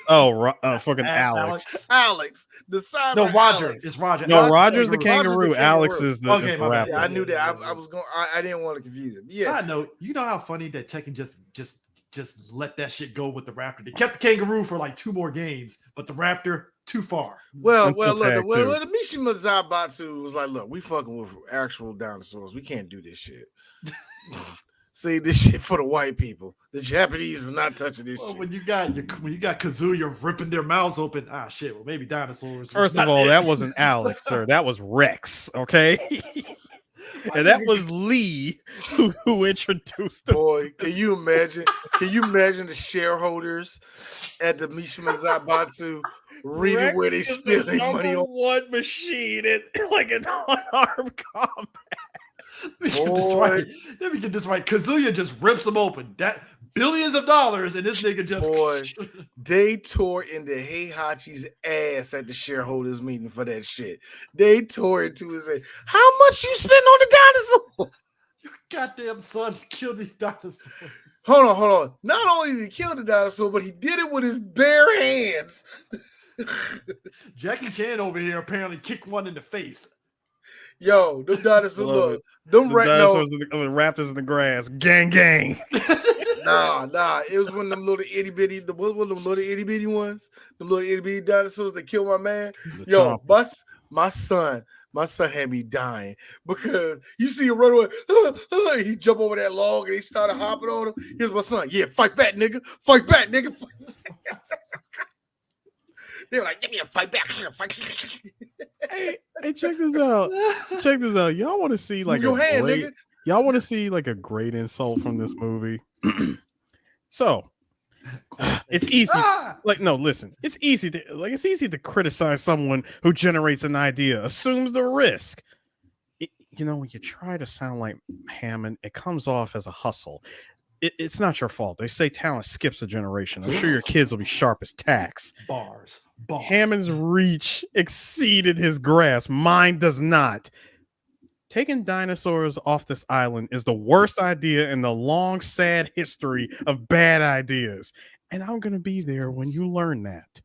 Oh, fucking Alex. Alex, the size No, of Roger. Alex. It's Roger. No, Alex Roger's the kangaroo. kangaroo. Alex is the, Okay, is the my bad. raptor. Yeah, I knew that. Yeah. I was going. I didn't want to confuse him. Yeah. Side note, you know how funny that Tekken just let that shit go with the Raptor. They kept the kangaroo for like 2 more games, but the Raptor too far. Well, Until look, tag two. the Mishima Zaibatsu was like, look, we fucking with actual dinosaurs. We can't do this shit. See, this shit for the white people. The Japanese is not touching this Well, shit. when you got Kazuya ripping their mouths open, shit. Well, maybe dinosaurs. First of all, that wasn't Alex, sir. That was Rex. Okay. And that was Lee who introduced him. Boy, can you imagine? Can you imagine the shareholders at the Mishima Zaibatsu reading Rex where they is the spending money number on? one machine in like an unarmed combat. Let me get this right. Kazuya just rips them open. That billions of dollars, and this nigga just Boy, they tore into Heihachi's ass at the shareholders meeting for that shit. They tore into his head. How much you spend on the dinosaur? Your goddamn son killed these dinosaurs. Hold on. Not only did he kill the dinosaur, but he did it with his bare hands. Jackie Chan over here apparently kicked one in the face. Yo, them dinosaurs, Love look, it. them The no, dinosaurs and the raptors in the grass. Gang, gang. nah. It was one of them little itty bitty, what were them little itty bitty ones? The little itty bitty dinosaurs that killed my man. The Yo, chompers. my son had me dying because you see him run away. He jump over that log and he started hopping on him. Here's my son. Yeah, fight back, nigga. Fight back, nigga. Fight back. They were like, give me a fight back. Hey, check this out. Check this out. Y'all want to see like Your hand, great, nigga. y'all want to see like a great insult from this movie? So it's easy. Like, no, listen, it's easy to criticize someone who generates an idea, assumes the risk. When you try to sound like Hammond, it comes off as a hustle. It's not your fault. They say talent skips a generation. I'm sure your kids will be sharp as tacks. Bars. Hammond's reach exceeded his grasp. Mine does not. Taking dinosaurs off this island is the worst idea in the long, sad history of bad ideas. And I'm going to be there when you learn that.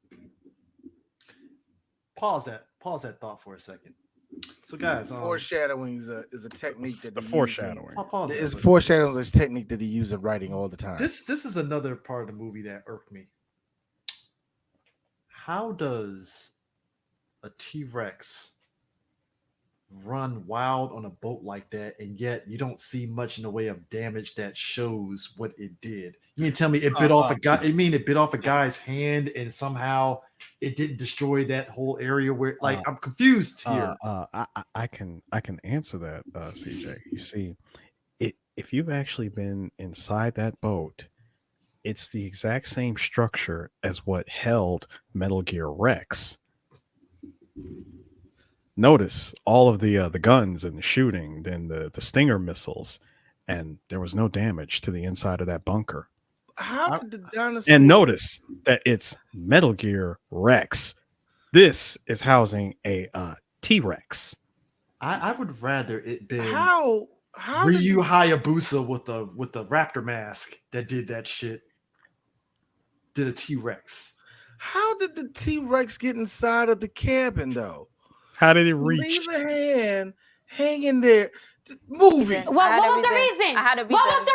Pause that thought for a second. So, guys, foreshadowing is a technique that the foreshadowing. Foreshadowing is a technique that he uses in writing all the time. This is another part of the movie that irked me. How does a T-Rex run wild on a boat like that, and yet you don't see much in the way of damage that shows what it did? You mean tell me it bit off a guy? It bit off a guy's hand, and somehow it didn't destroy that whole area where? Like, I'm confused here. I can answer that, CJ. You see, if you've actually been inside that boat, it's the exact same structure as what held Metal Gear Rex. Notice all of the guns and the shooting, then the Stinger missiles, and there was no damage to the inside of that bunker. How did the dinosaur? And notice that it's Metal Gear Rex. This is housing a T-Rex. I would rather it been how Ryu Hayabusa with the raptor mask that did that shit. Did a T-Rex? How did the T-Rex get inside of the cabin though? How did it reach? Leave the hand hanging there. Moving. What was the reason? I had a reason. What was the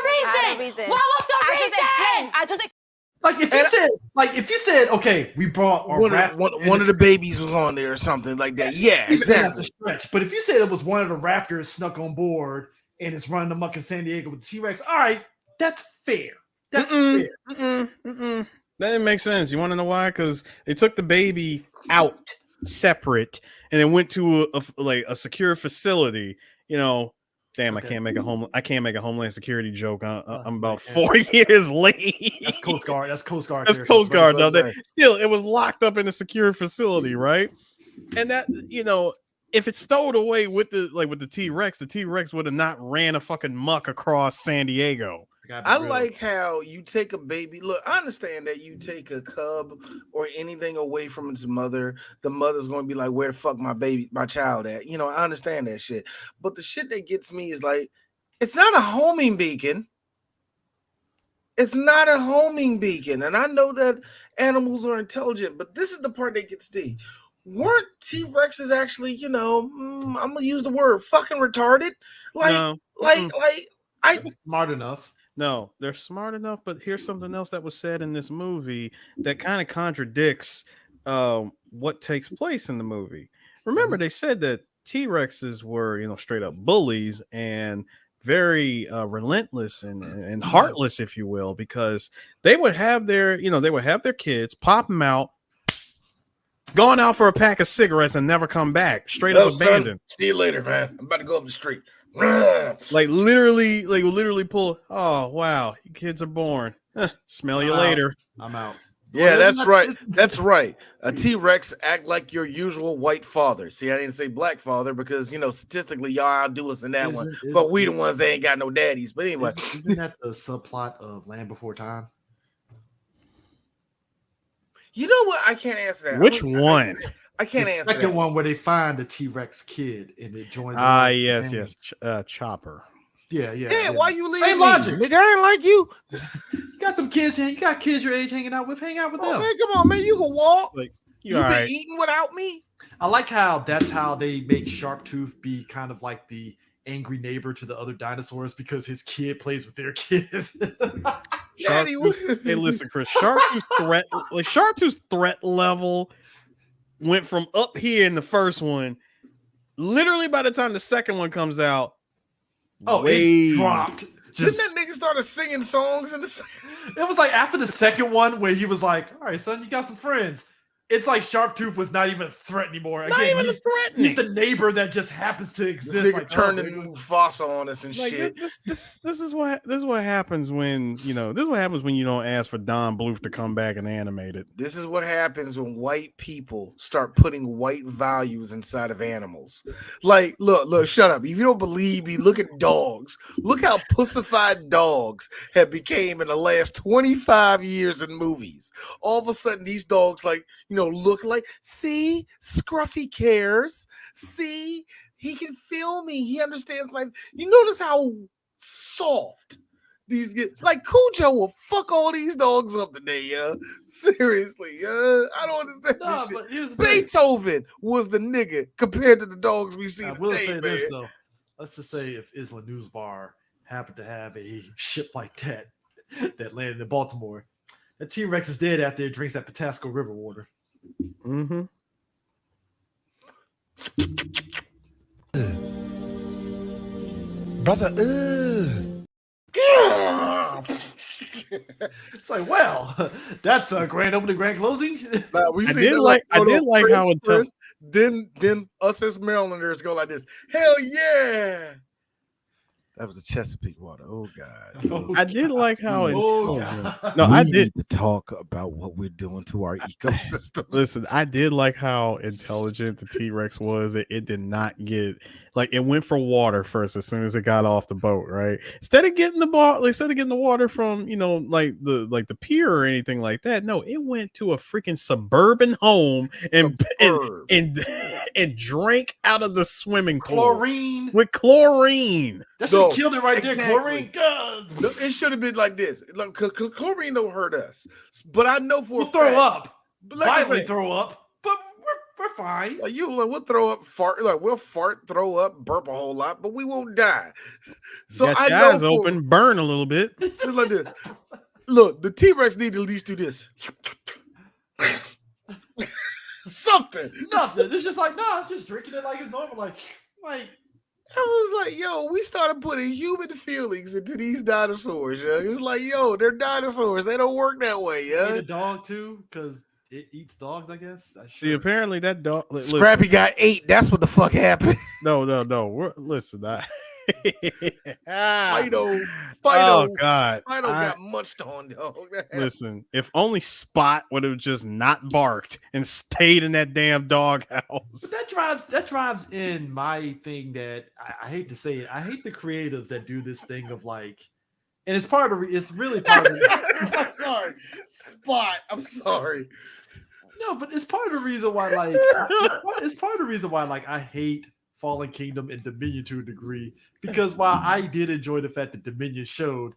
reason? What was the reason? I just if you said, okay, we brought our one of the babies was on there or something like that. Yeah, exactly. That's a stretch. But if you said it was one of the raptors snuck on board and it's running amok in San Diego with the T-Rex, all right, that's fair. That's fair. That didn't make sense. You want to know why? Because they took the baby out separate and then went to a secure facility. Damn, okay. I can't make a Homeland Security joke. I'm about 4 years late. That's Coast Guard. That's Coast Guard. That's Coast Guard. No, still, it was locked up in a secure facility, right? And that, if it stowed away with the T-Rex, the T-Rex would have not ran a fucking muck across San Diego. I like how you take a baby. Look, I understand that you take a cub or anything away from its mother. The mother's going to be like, where the fuck my child at? I understand that shit. But the shit that gets me is like, it's not a homing beacon. It's not a homing beacon, and I know that animals are intelligent, but this is the part that gets me. Weren't T-Rexes actually, I'm gonna use the word fucking retarded? No. I Smart enough. No, they're smart enough, but here's something else that was said in this movie that kind of contradicts what takes place in the movie. Remember, they said that T-Rexes were, straight up bullies and very relentless and heartless, if you will, because they would have their, kids pop them out, gone out for a pack of cigarettes and never come back, straight up abandoned. See you later, man. I'm about to go up the street. Like literally pull. Oh wow, you kids are born. Smell you later. I'm out. Yeah, that's right. That's right. A T-Rex act like your usual white father. See, I didn't say black father because statistically y'all outdo us in that one. But we the ones that ain't got no daddies. But anyway, isn't that the subplot of Land Before Time? You know what? I can't answer that. Which one? I can't answer the second that. one where they find the T-Rex kid and it joins. Yes. Chopper. Yeah. Why you leaving? Same logic. Nigga, I ain't like you. You got them kids here. You got kids your age hanging out with. Hang out with them. Man, come on, man. You can walk. Like you been eating without me. I like how that's how they make Sharptooth be kind of like the angry neighbor to the other dinosaurs because his kid plays with their kid. Hey, listen, Chris. Sharptooth's threat level went from up here in the first one. Literally, by the time the second one comes out, it dropped. Didn't that nigga started singing songs in the second? It was like after the second one where he was like, "All right, son, you got some friends." It's like Sharptooth was not even a threat anymore. Again, he's the neighbor that just happens to exist. This nigga turned into Mufasa on us and shit. This is what happens when you don't ask for Don Bluth to come back and animate it. This is what happens when white people start putting white values inside of animals. Like, look, shut up. If you don't believe me, look at dogs. Look how pussified dogs have became in the last 25 years in movies. All of a sudden, these dogs look like, see, Scruffy cares. See, he can feel me. He understands life. You notice how soft these get. Like Cujo will fuck all these dogs up today, yeah. Seriously, I don't understand this shit. Beethoven was the nigga compared to the dogs we see I today, will say man. this though. Let's just say if Isla News Bar happened to have a ship like that landed in Baltimore, that T-Rex is dead after it drinks that Patasco River water. Mm-hmm. Brother, It's like, well, that's a grand opening, grand closing. We I did like how it then us as Marylanders go like this. Hell yeah. That was the Chesapeake water. Oh God. I did like how intelligent. No, I did to talk about what we're doing to our ecosystem. Listen, I did like how intelligent the T-Rex was. It did not get it went for water first as soon as it got off the boat, right? Instead of getting the water from the pier or anything like that. No, it went to a freaking suburban home and drank out of the swimming pool. Chlorine. That should have killed it right there. Chlorine. God. No, it should have been like this. Like, chlorine don't hurt us, but I know for we'll throw up. Violently throw up, but we're fine. We'll throw up, fart. We'll fart, throw up, burp a whole lot, but we won't die. So I know eyes open, burn a little bit. It's like this. Look, the T-Rex need to at least do this. Something. Nothing. It's just like, no, just drinking it like it's normal. Like. I was like, yo, we started putting human feelings into these dinosaurs, yo. It was like, yo, they're dinosaurs. They don't work that way, yeah. Eat a dog too, because it eats dogs, I guess. See, apparently that dog. Scrappy got 8. That's what the fuck happened. No. Listen, Fido. Oh God, Fido got munched on, dog. Listen, if only Spot would have just not barked and stayed in that damn doghouse. But that drives in my thing that I hate to say it. I hate the creatives that do this thing of like, and it's really part of it. I'm sorry, Spot. I'm sorry. No, but it's part of the reason why, I hate Fallen Kingdom and Dominion to a degree, because while I did enjoy the fact that Dominion showed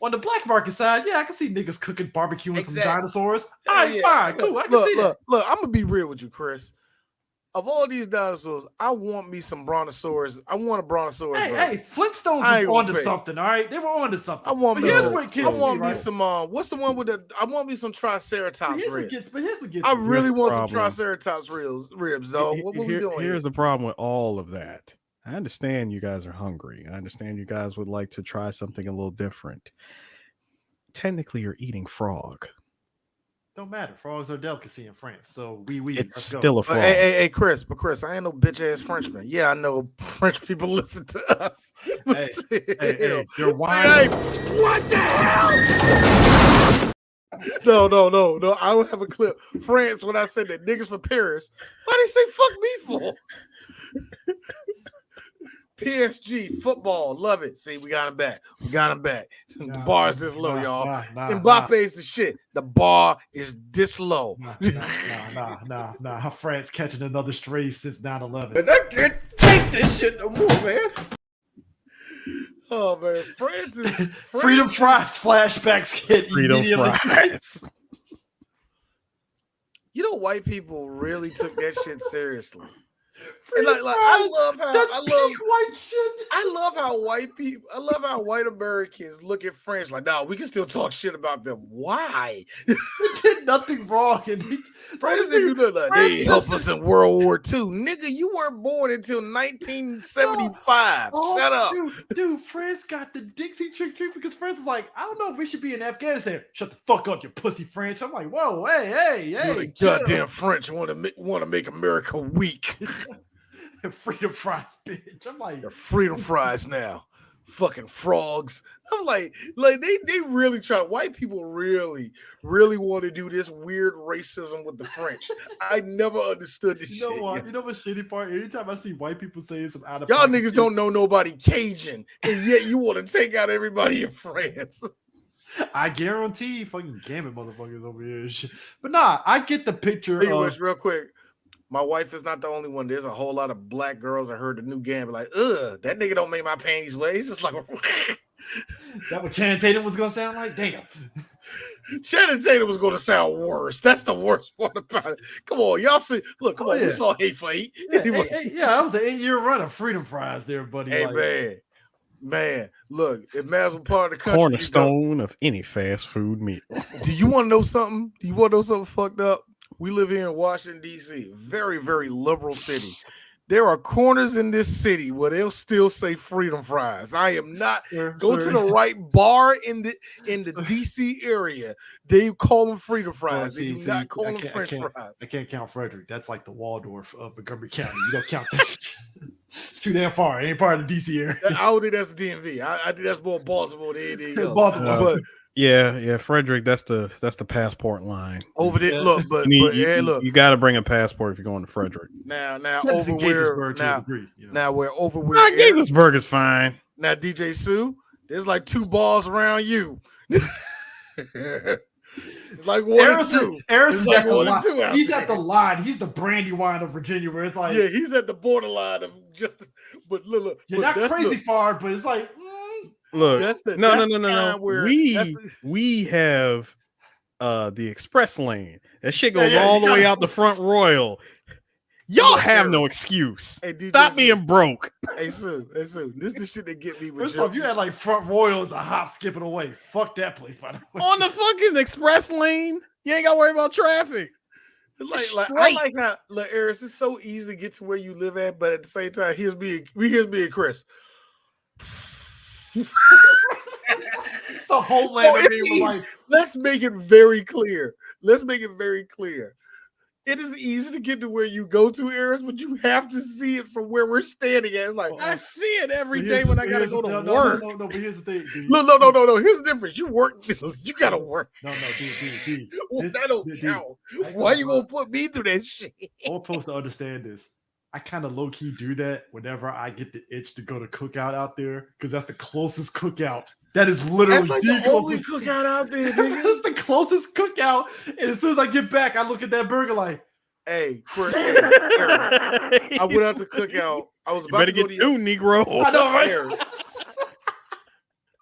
On the black market side, yeah, I can see niggas cooking, barbecuing some Exactly. dinosaurs. Yeah, All right, yeah. fine, cool. I can see that. Look, I'm gonna be real with you, Chris. Of all these dinosaurs, I want me some brontosaurus. I want a brontosaurus. Hey, Flintstones I was ain't gonna onto fake. something, all right? They were onto something. I want but me. here's some- what it gets I want me, me right? some. What's the one with the? I want me some triceratops ribs. But here's what gets I me. really the want some problem. triceratops ribs, though. What we doing? Here's the problem with all of that. I understand you guys are hungry. I understand you guys would like to try something a little different. Technically, you're eating frog. Don't matter. Frogs are a delicacy in France, so we. It's let's go. still a frog. Hey, Chris, I ainn no bitch ass Frenchman. Yeah, I know French people listen to us. Hey, your wine. What the hell? No. I don't have a clip. France, when I said that niggas from Paris, why they say fuck me for? PSG football, love it. See, we got him back. The bar is this low, y'all. Mbappe's the shit. The bar is this low. Nah. France catching another stray since 9/11. And I can't take this shit no more, man. Oh man, France is Freedom fries flashbacks hit Freedom immediately. fries. You know, white people really took that shit seriously. And I love how white shit. I love how white Americans look at French like, nah, we can still talk shit about them. Why? They did nothing wrong. And France didn't do nothing. They helped us in World War II. Nigga, you weren't born until 1975. Shut up. Dude, France got the Dixie Chick treatment because France was like, I don't know if we should be in Afghanistan. Shut the fuck up, you pussy French. I'm like, whoa, hey. You goddamn French want to make America weak. Freedom fries, bitch. I'm like, They're freedom fries now. Fucking frogs. I'm like they really try. White people really want to do this weird racism with the French. I never understood this shit. You know what shitty part? Anytime I see white people say some out of Y'all niggas don't know nobody Cajun, and yet you want to take out everybody in France. I guarantee fucking Gambit motherfuckers over here. But nah, I get the picture. Which, real quick, my wife is not the only one. There's a whole lot of black girls that heard the new Gambit like, ugh, that nigga don't make my panties wet. He's just like, that what Channing Tatum was gonna sound like? Damn. Channing Tatum was gonna sound worse. That's the worst part about it. Come on, y'all see. Look, come on, we saw Hate for Eight. Yeah, that was an 8-year run of freedom fries there, buddy. Hey, man, look, it matters what part of the country. Cornerstone of any fast food meal. Do you want to know something? Fucked up? We live here in Washington, D.C., very, very liberal city. There are corners in this city where they'll still say freedom fries. I am not go to the right bar in the D.C. area. They call them freedom fries. They do not call them French fries. I can't count Frederick. That's like the Waldorf of Montgomery County. You don't count that. It's too damn far. It ain't part of the D.C. area. I don't think that's the DMV. I think that's more Baltimore than anything else. Baltimore. Yeah, Frederick. That's the passport line. Over there, look, but look, you got to bring a passport if you're going to Frederick. Now over where Gaithersburg is fine. Now DJ Sue, there's like 2 bars around you. It's like 1 or 2. Harris is like at the 1 or 2 line. out He's there. at the line. He's the Brandywine of Virginia, where it's like, yeah, he's at the borderline of just. But look, you're not crazy far, but it's like. Look, no. We have the express lane. That shit goes all the way out the front Royal. Y'all have no excuse. Hey, DJ Stop Sue. being broke. Hey Sue, this is the shit that get me with First off, you had like front Royals a hop skipping away. Fuck that place, by the way. On the fucking express lane, you ain't got to worry about traffic. Like I like how look, Eris, it's so easy to get to where you live at, but at the same time, here's me and Chris. It's the whole land of me like. Let's make it very clear. It is easy to get to where you go to, Eris, but you have to see it from where we're standing at. It's like I see it every day when I gotta go to work. No, but here's the thing. Dude. No. Here's the difference. You work. You gotta work. No, dude. Well, that don't count. Why you gonna put me through that shit? I'm supposed to understand this. I kind of low key do that whenever I get the itch to go to cookout out there because that's the closest cookout. That is literally that's like the only cookout out there. That's the closest cookout. And as soon as I get back, I look at that burger like, hey, Chris, I went out to cookout. I was about to go get 2, Negro. I know, right?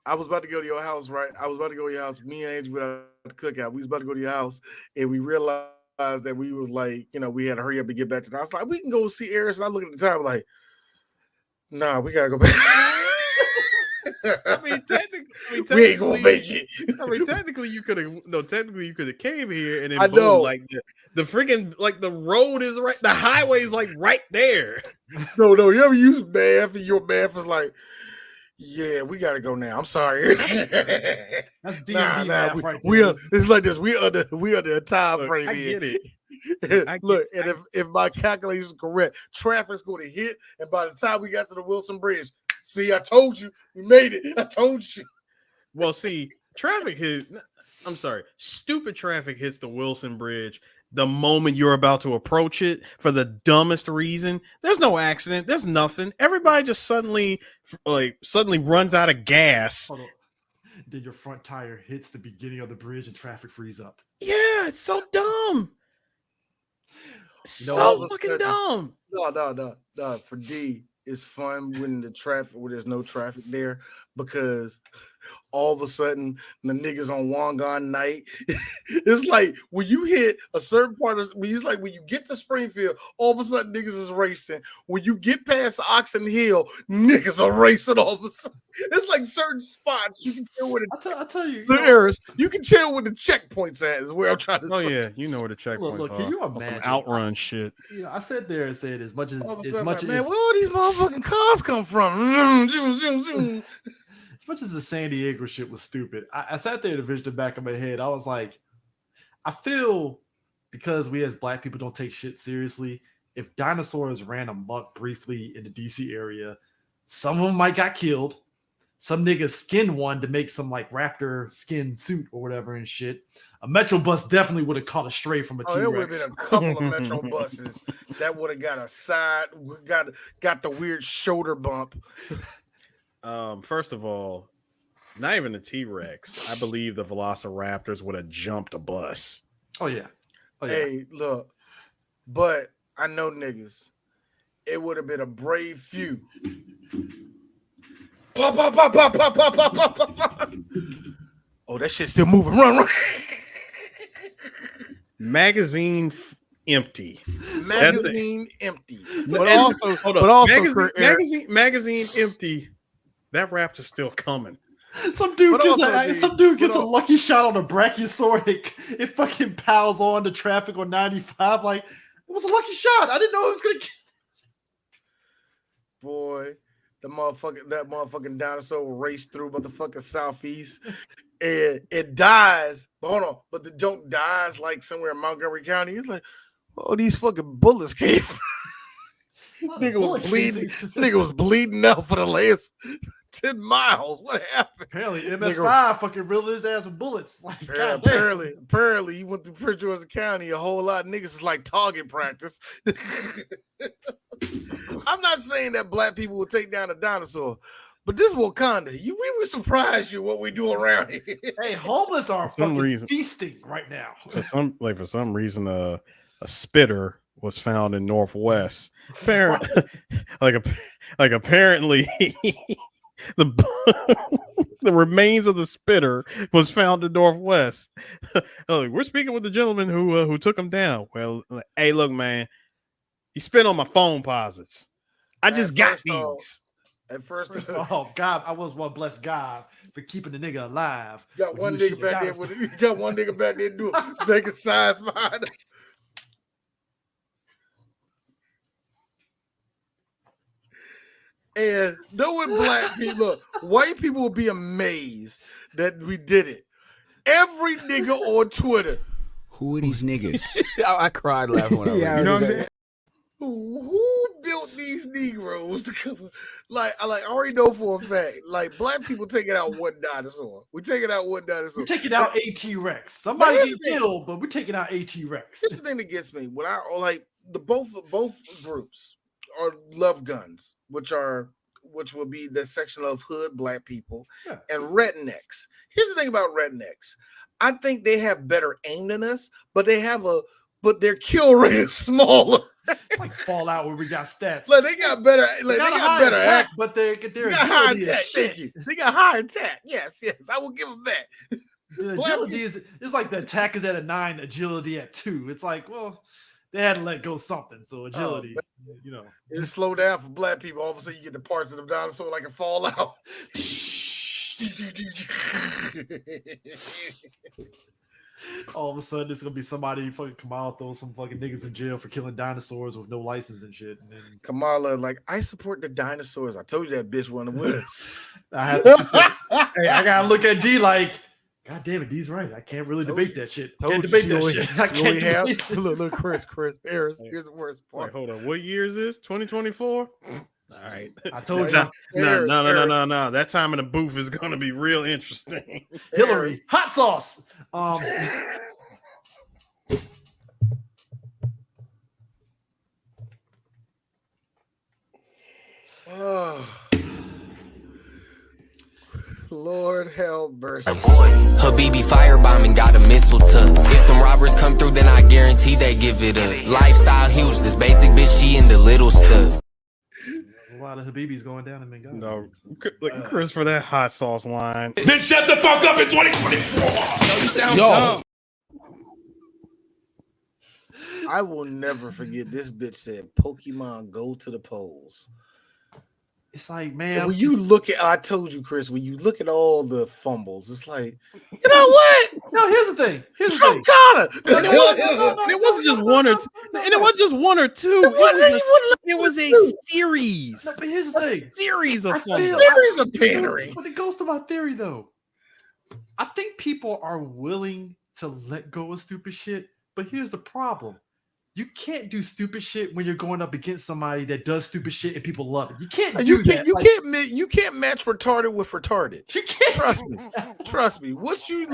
I was about to go to your house, right? I was about to go to your house. Me and Angie went out to cookout. We was about to go to your house, and we realized that we were like, we had to hurry up and get back to the house. Like, we can go see Eris. And I look at the time, like, nah, we gotta go back. I mean, technically, we ain't gonna make it. I mean, technically, you could have came here and then I boom, know. like the freaking like the road is right, the highway is like right there. No, you ever use math and your math is like, yeah, we gotta go now. I'm sorry. That's DMV math right there. there. It's like this. We under a time frame. I here. get it. If my calculations are correct, traffic's going to hit, and by the time we got to the Wilson Bridge, see, I told you, we made it. I told you. Well, see, stupid traffic hits the Wilson Bridge the moment you're about to approach it for the dumbest reason. There's no accident. There's nothing. Everybody just suddenly runs out of gas. Then your front tire hits the beginning of the bridge and traffic frees up. Yeah, it's so dumb. So fucking dumb. No. For D, it's fun when there's no traffic there, because all of a sudden the niggas on Wangan night. It's like when you hit a certain part of it's like when you get to Springfield, all of a sudden niggas is racing. When you get past Oxon Hill, niggas are racing all of a sudden. It's like certain spots you can tell where I'll tell you, you can tell where the checkpoints at is where I'm trying to say. Oh yeah, you know where the checkpoints look, are. Can you imagine some outrun shit? I sat there and said as much as man, where all these motherfucking cars come from? As much as the San Diego shit was stupid, I sat there to vision the back of my head. I was like, I feel because we as black people don't take shit seriously, if dinosaurs ran amok briefly in the DC area, some of them might got killed. Some niggas skinned one to make some like raptor skin suit or whatever and shit. A Metro bus definitely would have caught a stray from a T-Rex. There would have been a couple of Metro buses that would have got a side, got the weird shoulder bump. First of all, not even the T-Rex. I believe the Velociraptors would have jumped a bus. Oh yeah. Hey, look, but I know niggas. It would have been a brave few. Pop, pop, pop, pop, pop, pop, pop, pop, pop, pop. Oh, that shit's still moving. Run. Magazine empty. Magazine empty. But also, magazine empty. That raptor's still coming. Some dude gets a lucky shot on a brachiosaur. It fucking piles on to traffic on 95. Like, it was a lucky shot. I didn't know it was gonna. Boy, that motherfucking dinosaur will race through motherfucking Southeast, and it dies. But hold on, but the joke dies like somewhere in Montgomery County. It's like, oh, these fucking bullets came from. Nigga was bleeding out for the last 10 miles. What happened? Apparently, MS5 fucking reeled his ass with bullets. Like, apparently, he went through Prince George's County. A whole lot of niggas is like target practice. I'm not saying that black people will take down a dinosaur, but this Wakanda, we would surprise you what we do around here. Hey, homeless are fucking feasting right now. For some reason, a spitter was found in Northwest. Apparently, apparently, the remains of the spitter was found in Northwest. We're speaking with the gentleman who took him down. Well, hey, look, man, he spent on my phone posits. I just got these. At first, oh God, I was one blessed God for keeping the nigga alive. You got one nigga back there doing making signs behind us. And knowing black people, white people will be amazed that we did it. Every nigga on Twitter. Who are these niggas? I cried laughing when I read you know what I mean? Who built these Negroes to come? I already know for a fact. Like, black people taking out one dinosaur. We're taking out one dinosaur. We're taking out a T-Rex. Somebody get killed, but we're taking out a T-Rex. Here's the thing that gets me. When I both groups are love guns, which will be the section of hood black people and rednecks. Here's the thing about rednecks. I think they have better aim than us, but they have but their kill rate is smaller. It's like Fallout where we got stats. Like they got better. Like they they got got better attack, act. but their They got high agility attack. is shit. Thank you. They got high attack. Yes. I will give them that. The agility is it's like the attack is at a 9, agility at 2. It's like, well, they had to let go something. So agility, it slow down for black people. All of a sudden, you get the parts of the dinosaur like a fallout. All of a sudden, there's gonna be somebody fucking come out, throw some fucking niggas in jail for killing dinosaurs with no license and shit. And then Kamala, like, I support the dinosaurs. I told you that bitch wanted to win us. I have to hey, I gotta look at D like, God damn it, D's right. I can't really debate that shit. Can't debate that shit. I can't debate that. Look, Chris, Harris. Here's the worst part. Wait, hold on. What year is this? 2024? All right. I told you. No. That time in the booth is going to be real interesting. Hillary, hot sauce. Oh. Lord help mercy. Habibi firebombing got a missile to. If them robbers come through, then I guarantee they give it up. Lifestyle huge, this basic bitch, she in the little stuff. There's a lot of Habibis going down in Benghazi. No, look, Chris, for that hot sauce line. Then shut the fuck up in 2024. You sound dumb. I will never forget this bitch said Pokemon go to the polls. It's like, man, when you look at, I told you, Chris, when you look at all the fumbles, it's like, you know what? No, here's the thing. Trump got it. It wasn't just one or two. And it wasn't just one or two. It was a series. No, but here's the thing. Series of fumbles. Series of pandering. But it goes to my theory, though. I think people are willing to let go of stupid shit, but here's the problem. You can't do stupid shit when you're going up against somebody that does stupid shit and people love it. You can't do that. You can't match retarded with retarded. You can't. Trust me. Once you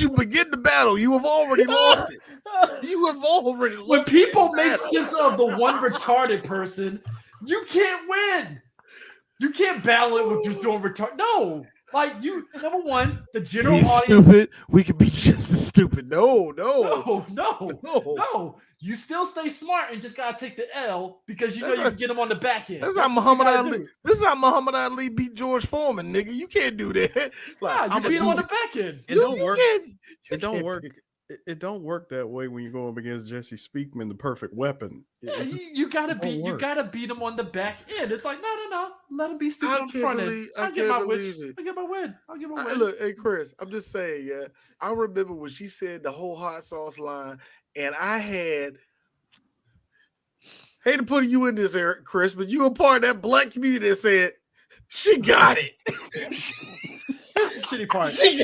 begin the battle, you have already lost it. You have already lost. When people make sense of the one retarded person, you can't win. You can't battle it with just doing retarded. No. Like you, number one, the general audience. Stupid. We could be just as stupid. No. You still stay smart and just gotta take the L because you know you can get them on the back end. That's how Muhammad Ali. This is how Muhammad Ali beat George Foreman, nigga. You can't do that. Like, you beat him on the back end. It don't work. It don't work. It don't work that way when you go up against Jesse Speakman, the perfect weapon. Yeah, you gotta beat him on the back end. It's like no. Let him be stupid on the front end. I'll get my win. Look, hey Chris, I'm just saying, yeah. I remember when she said the whole hot sauce line, and I had hate to put you in this, Eric, Chris, but you were part of that black community that said she got it. Here's the shitty part. Here's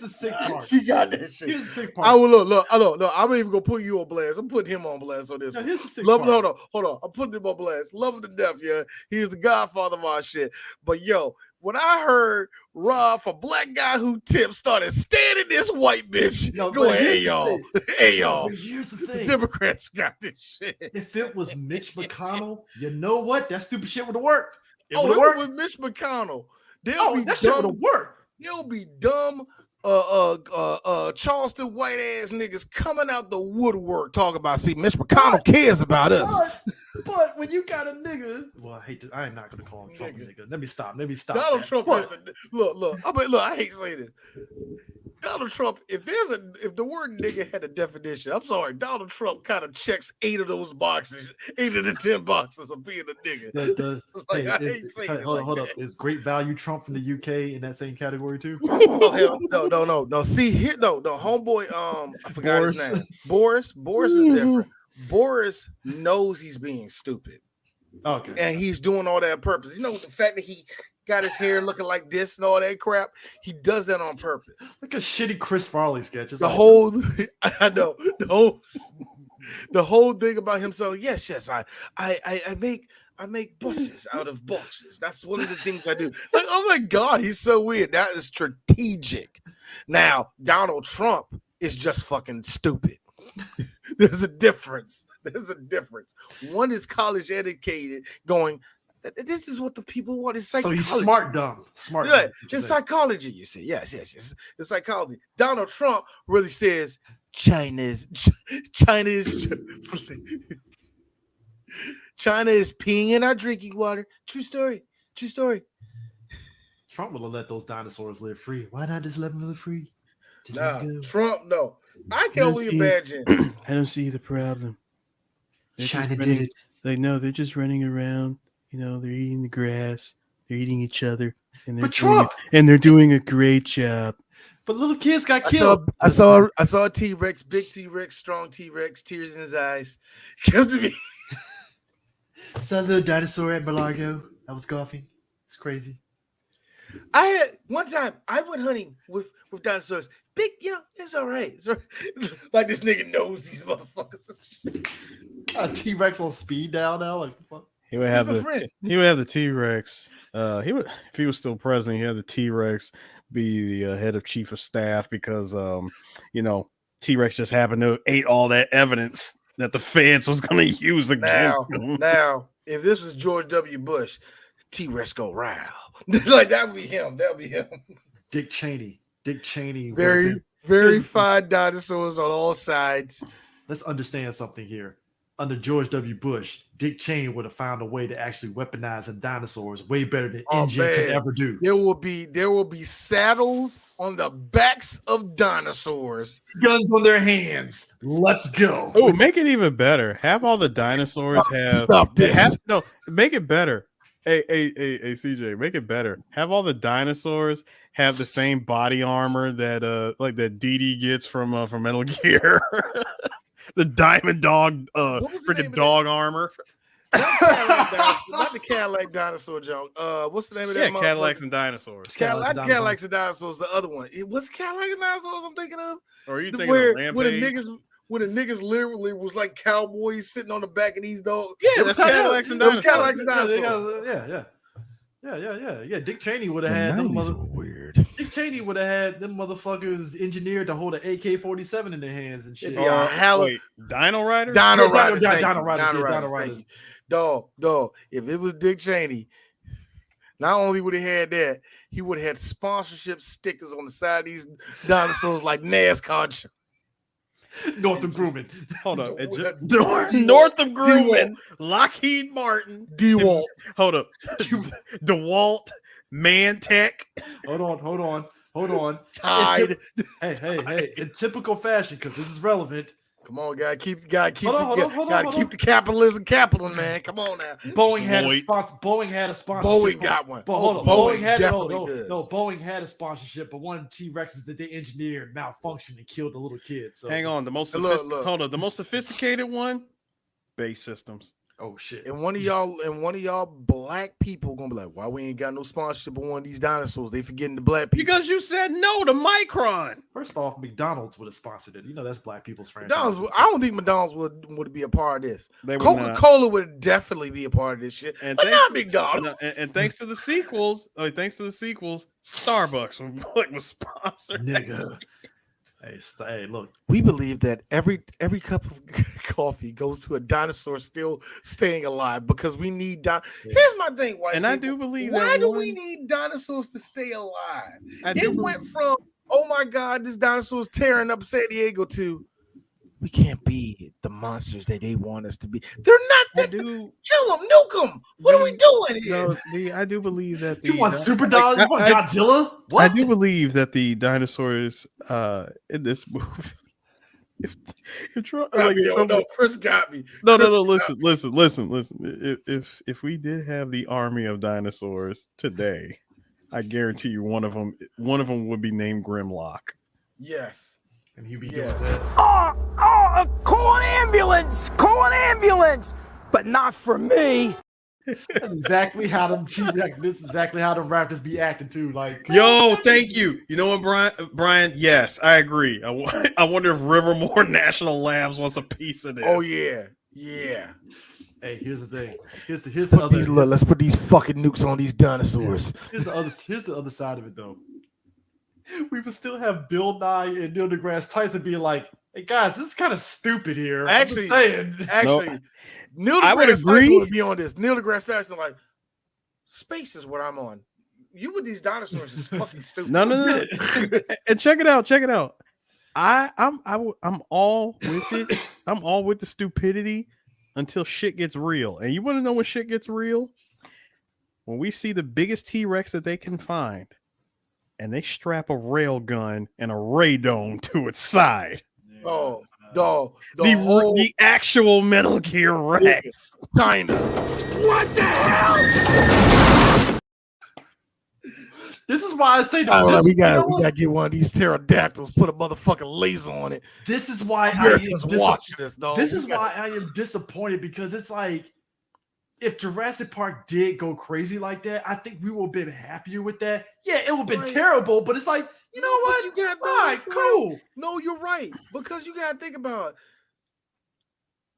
the sick part. She got that shit. Here's the sick part. I will look. I'm even gonna put you on blast. I'm putting him on blast on this. No, here's the sick part. part. Hold on. I'm putting him on blast. Love him to death, yeah. He's the godfather of our shit. But yo, when I heard Rob, a black guy who tipped, started standing this white bitch, going, hey y'all. Here's the thing. The Democrats got this shit. If it was Mitch McConnell, you know what? That stupid shit would have worked. It was Mitch McConnell. That shit would have worked. They'll be dumb. Charleston white ass niggas coming out the woodwork talking about, see, Mitch McConnell cares about us. But when you got a nigga, well, I am not gonna call him Trump nigga. Let me stop. Donald Trump is look. I hate saying this. Donald Trump, if the word nigga had a definition, I'm sorry, Donald Trump kind of checks 8 of those boxes, 8 of the 10 boxes of being a nigga. Hold up. Is Great Value Trump from the UK in that same category too? Oh hell no. See here, no, homeboy. I forgot his name. Boris is different. Boris knows he's being stupid. Okay. And he's doing all that on purpose. You know, the fact that he got his hair looking like this and all that crap, he does that on purpose. Like a shitty Chris Farley sketch. I know. The whole thing about him saying, yes, I make buses out of boxes. That's one of the things I do. Like, oh my God, he's so weird. That is strategic. Now, Donald Trump is just fucking stupid. There's a difference. One is college educated, going, This is what the people want. It's So psychology. he's smart dumb. Smart Yeah, dumb. it's psychology, you see. Yes. It's psychology. Donald Trump really says China is peeing in our drinking water. True story. Trump would have let those dinosaurs live free. Why not just let them live free? Just Nah, let them go. Trump, no. I can only imagine. I don't see the problem. They're China just did running, it. they're just running around. They're eating the grass. They're eating each other, and they're doing a great job. But little kids got killed. I saw a T-Rex, big T-Rex, strong T-Rex, tears in his eyes. Come to me. Saw a little dinosaur at Malargo. I was golfing. It's crazy. I had one time I went hunting with dinosaurs. Big, it's all right. It's all right. Like this nigga knows these motherfuckers. A T-Rex on speed dial now. Like the fuck. He would have the T-Rex. If he was still president, he had the T-Rex be the head of chief of staff because T-Rex just happened to ate all that evidence that the feds was going to use against him. Now, if this was George W. Bush, T-Rex go rile. Like that would be him. That would be him. Dick Cheney. Very fine dinosaurs on all sides. Let's understand something here. Under George W. Bush, Dick Cheney would have found a way to actually weaponize the dinosaurs way better than InGen could ever do. There will be saddles on the backs of dinosaurs. Guns on their hands. Let's go. Oh, make it even better. Have all the dinosaurs have. Stop this. Make it better. Hey, CJ, make it better. Have all the dinosaurs have the same body armor that like that Dee gets from Metal Gear. The Diamond Dog, freaking dog armor. Not the Cadillac dinosaur joke. What's the name of that? Yeah, Cadillacs and Dinosaurs. Cadillacs and dinosaurs. The other one. What's Cadillacs and dinosaurs? I'm thinking of. Or are you thinking of Rampage? When the niggas literally was like cowboys sitting on the back of these dogs. Yeah, that's Cadillacs and Dinosaurs. Cadillacs and dinosaurs. Yeah. Dick Cheney would have had them weird. Dick Cheney would have had them motherfuckers engineered to hold an AK-47 in their hands and shit. Wait, Dino Riders? Dino Riders. Dog. If it was Dick Cheney, not only would he had that, he would have had sponsorship stickers on the side of these dinosaurs like NASCAR. Northrop Grumman. Hold up. Northrop Grumman, Lockheed Martin, DeWalt. Hold up. DeWalt, Mantech. Hold on. Tide. Hey. In typical fashion, because this is relevant. Come on, gotta keep the capitalism capital, man. Come on now. Boeing had a sponsorship. Boeing got one. Boeing had a sponsorship, but one of the T-Rexes that they engineered malfunctioned and killed a little kid. So hang on, the most sophisticated one, base systems. Oh shit! And one of y'all black people gonna be like, why we ain't got no sponsorship of one of these dinosaurs? They forgetting the black people. Because you said no to Micron. First off, McDonald's would have sponsored it. That's black people's franchise. I don't think McDonald's would be a part of this. Coca-Cola would definitely be a part of this shit, but not McDonald's. And thanks to the sequels, Starbucks was sponsored. Nigga. Hey, look. We believe that every cup of coffee goes to a dinosaur still staying alive because we need. Here's my thing, white people. I do believe. Why do we need dinosaurs to stay alive? It went from oh my god, this dinosaur's tearing up San Diego to we can't be the monsters that they want us to be. They're not that. Kill them, nuke them. What are we doing here? No, I do believe that you want super dogs. You want Godzilla? What? I do believe that the dinosaurs in this movie. Chris got me. No. Listen. If we did have the army of dinosaurs today, I guarantee you one of them would be named Grimlock. Yes. And he'd be doing that. Call an ambulance, but not for me. That's exactly how them T-Rex. This is exactly how the Raptors be acting too. Like, yo, thank you. You know what, Brian? Yes, I agree. I wonder if Rivermore National Labs wants a piece of this. Oh yeah. Hey, here's the thing. Here's the other. Let's put these fucking nukes on these dinosaurs. Here's the other side of it though. We would still have Bill Nye and Neil deGrasse Tyson being like, "Hey guys, this is kind of stupid here." Actually, Neil deGrasse Tyson would be on this. Neil deGrasse Tyson like, Space is what I'm on. You with these dinosaurs is fucking stupid. No. And check it out. I'm all with it. I'm all with the stupidity until shit gets real. And you want to know when shit gets real? When we see the biggest T-Rex that they can find, and they strap a rail gun and a radome to its side. Oh, the actual Metal Gear Rex. China. What the hell? This is why I say we gotta get one of these pterodactyls, put a motherfucking laser on it. This is why Americans watching this, dog. This is why I am disappointed, because it's like, if Jurassic Park did go crazy like that, I think we would have been happier with that. Yeah, it would have been terrible, but it's like, you know what? You got all right, cool. No, you're right, because you gotta think about it.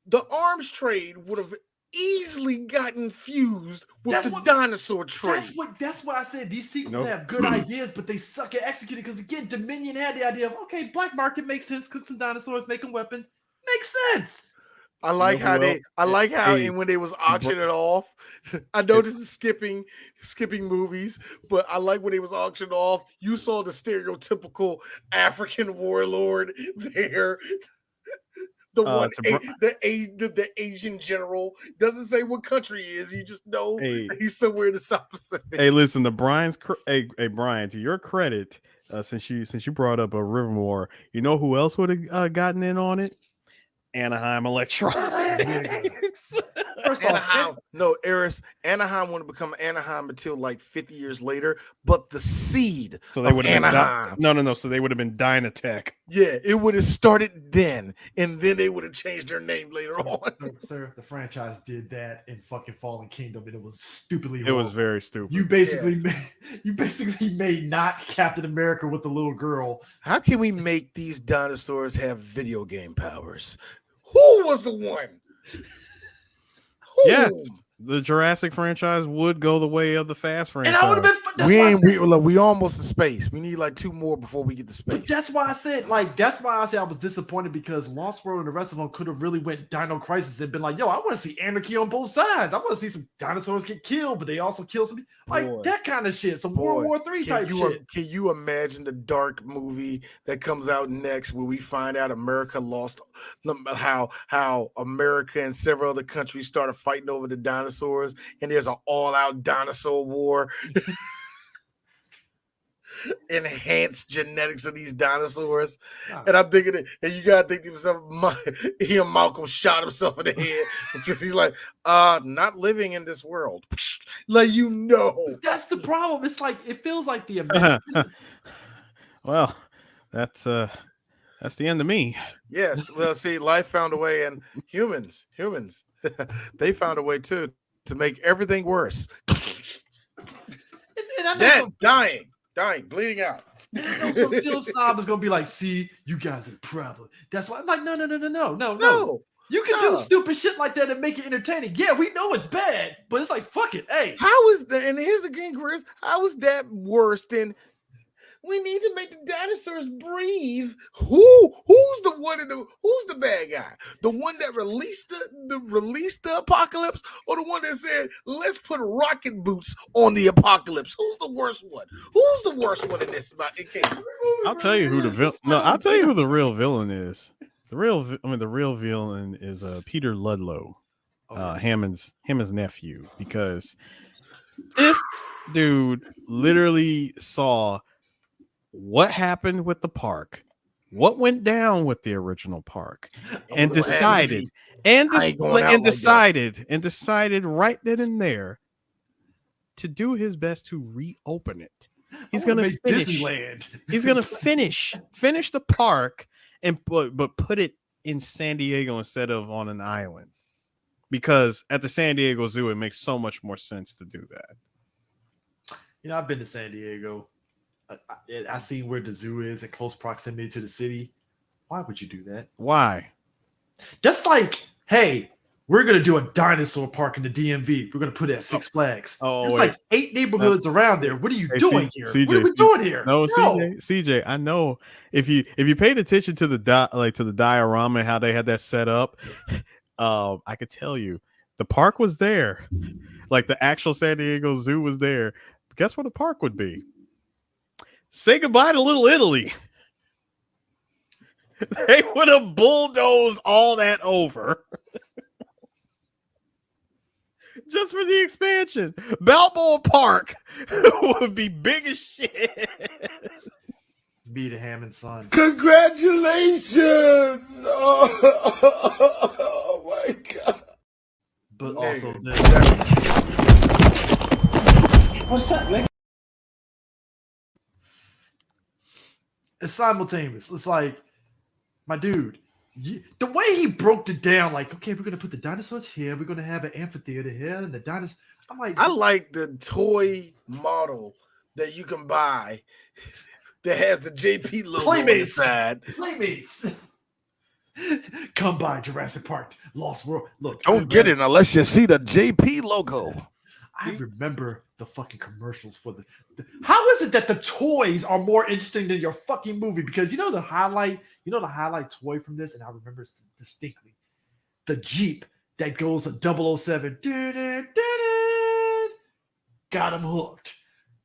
The arms trade would have easily gotten fused with the dinosaur trade. That's why I said these sequels have good ideas, but they suck at executing. Because again, Dominion had the idea of, okay, black market makes sense, cook some dinosaurs, make them weapons, makes sense. I like how and when they was auctioning it off, I know this is skipping movies, but I like when they was auctioned off. You saw the stereotypical African warlord there. The Asian general doesn't say what country he is. You just know he's somewhere in the South Pacific. Hey, listen, Brian, to your credit, since you brought up a Rivermore, you know who else would have gotten in on it? Anaheim Electronics. First off, Anaheim wouldn't become Anaheim until like 50 years later, but the seed so they would have Anaheim. No. So they would have been Dynatech. Yeah, it would have started then, and then they would have changed their name later on. Sir, the franchise did that in fucking Fallen Kingdom, and it was stupidly wrong. It was very stupid. You basically made not Captain America with the little girl. How can we make these dinosaurs have video game powers? Who was the one? Yes, the Jurassic franchise would go the way of the Fast franchise. And I would have been. We almost to space. We need like 2 more before we get to space. But that's why I said I was disappointed, because Lost World and the rest of them could have really went Dino Crisis and been like, yo, I want to see anarchy on both sides. I want to see some dinosaurs get killed, but they also kill some that kind of shit. Some World War III type shit. Can you imagine the dark movie that comes out next, where we find out America lost, how America and several other countries started fighting over the dinosaurs, and there's an all-out dinosaur war. Enhanced genetics of these dinosaurs, and I'm thinking, and you gotta think to yourself, Malcolm shot himself in the head because he's like, not living in this world. Like, that's the problem. It's like, it feels like the American. Well, that's the end of me. Yes, well, see, life found a way, and humans, they found a way too to make everything worse. And dying, bleeding out. And I know some film snob is gonna be like, see, you guys are problem. That's why I'm like, no. You can do stupid shit like that and make it entertaining. Yeah, we know it's bad, but it's like, fuck it. Hey, how is that? And here's the game, Chris. How is that worse than we need to make the dinosaurs breathe? Who's the bad guy? The one that released the apocalypse, or the one that said, let's put rocket boots on the apocalypse? Who's the worst one? Who's the worst one in this case? I'll tell you who the villain. No, I'll tell you who the real villain is. The real villain is Peter Ludlow, Hammond's nephew, because this dude literally saw what happened with the park, what went down with the original park, and decided right then and there to do his best to reopen it. He's gonna finish Disneyland. He's gonna finish the park and but put it in San Diego instead of on an island, because at the San Diego Zoo it makes so much more sense to do that. You know, I've been to San Diego. I seen where the zoo is in close proximity to the city. Why would you do that? Why? That's like, hey, we're gonna do a dinosaur park in the DMV. We're gonna put it at Six Flags. There's like 8 neighborhoods around there. What are you doing here? CJ, what are we doing here? No, CJ, I know. If you paid attention to the diorama and how they had that set up, I could tell you the park was there. like the actual San Diego Zoo was there, guess what the park would be? Say goodbye to Little Italy. They would have bulldozed all that over. Just for the expansion. Balboa Park would be big as shit. Be the Hammond son. Congratulations! Oh my God. But also this. What's that, Nick? It's simultaneous. It's like, my dude, the way he broke it down, like, okay, we're gonna put the dinosaurs here, we're gonna have an amphitheater here, and the dinosaurs. I'm like, I like the toy model that you can buy that has the JP logo on the side. Playmates. Come by Jurassic Park, Lost World. Look, Don't get it unless you see the JP logo. I remember the fucking commercials for the. How is it that the toys are more interesting than your fucking movie? Because you know the highlight toy from this, and I remember distinctly the Jeep that goes to 007. Got him hooked,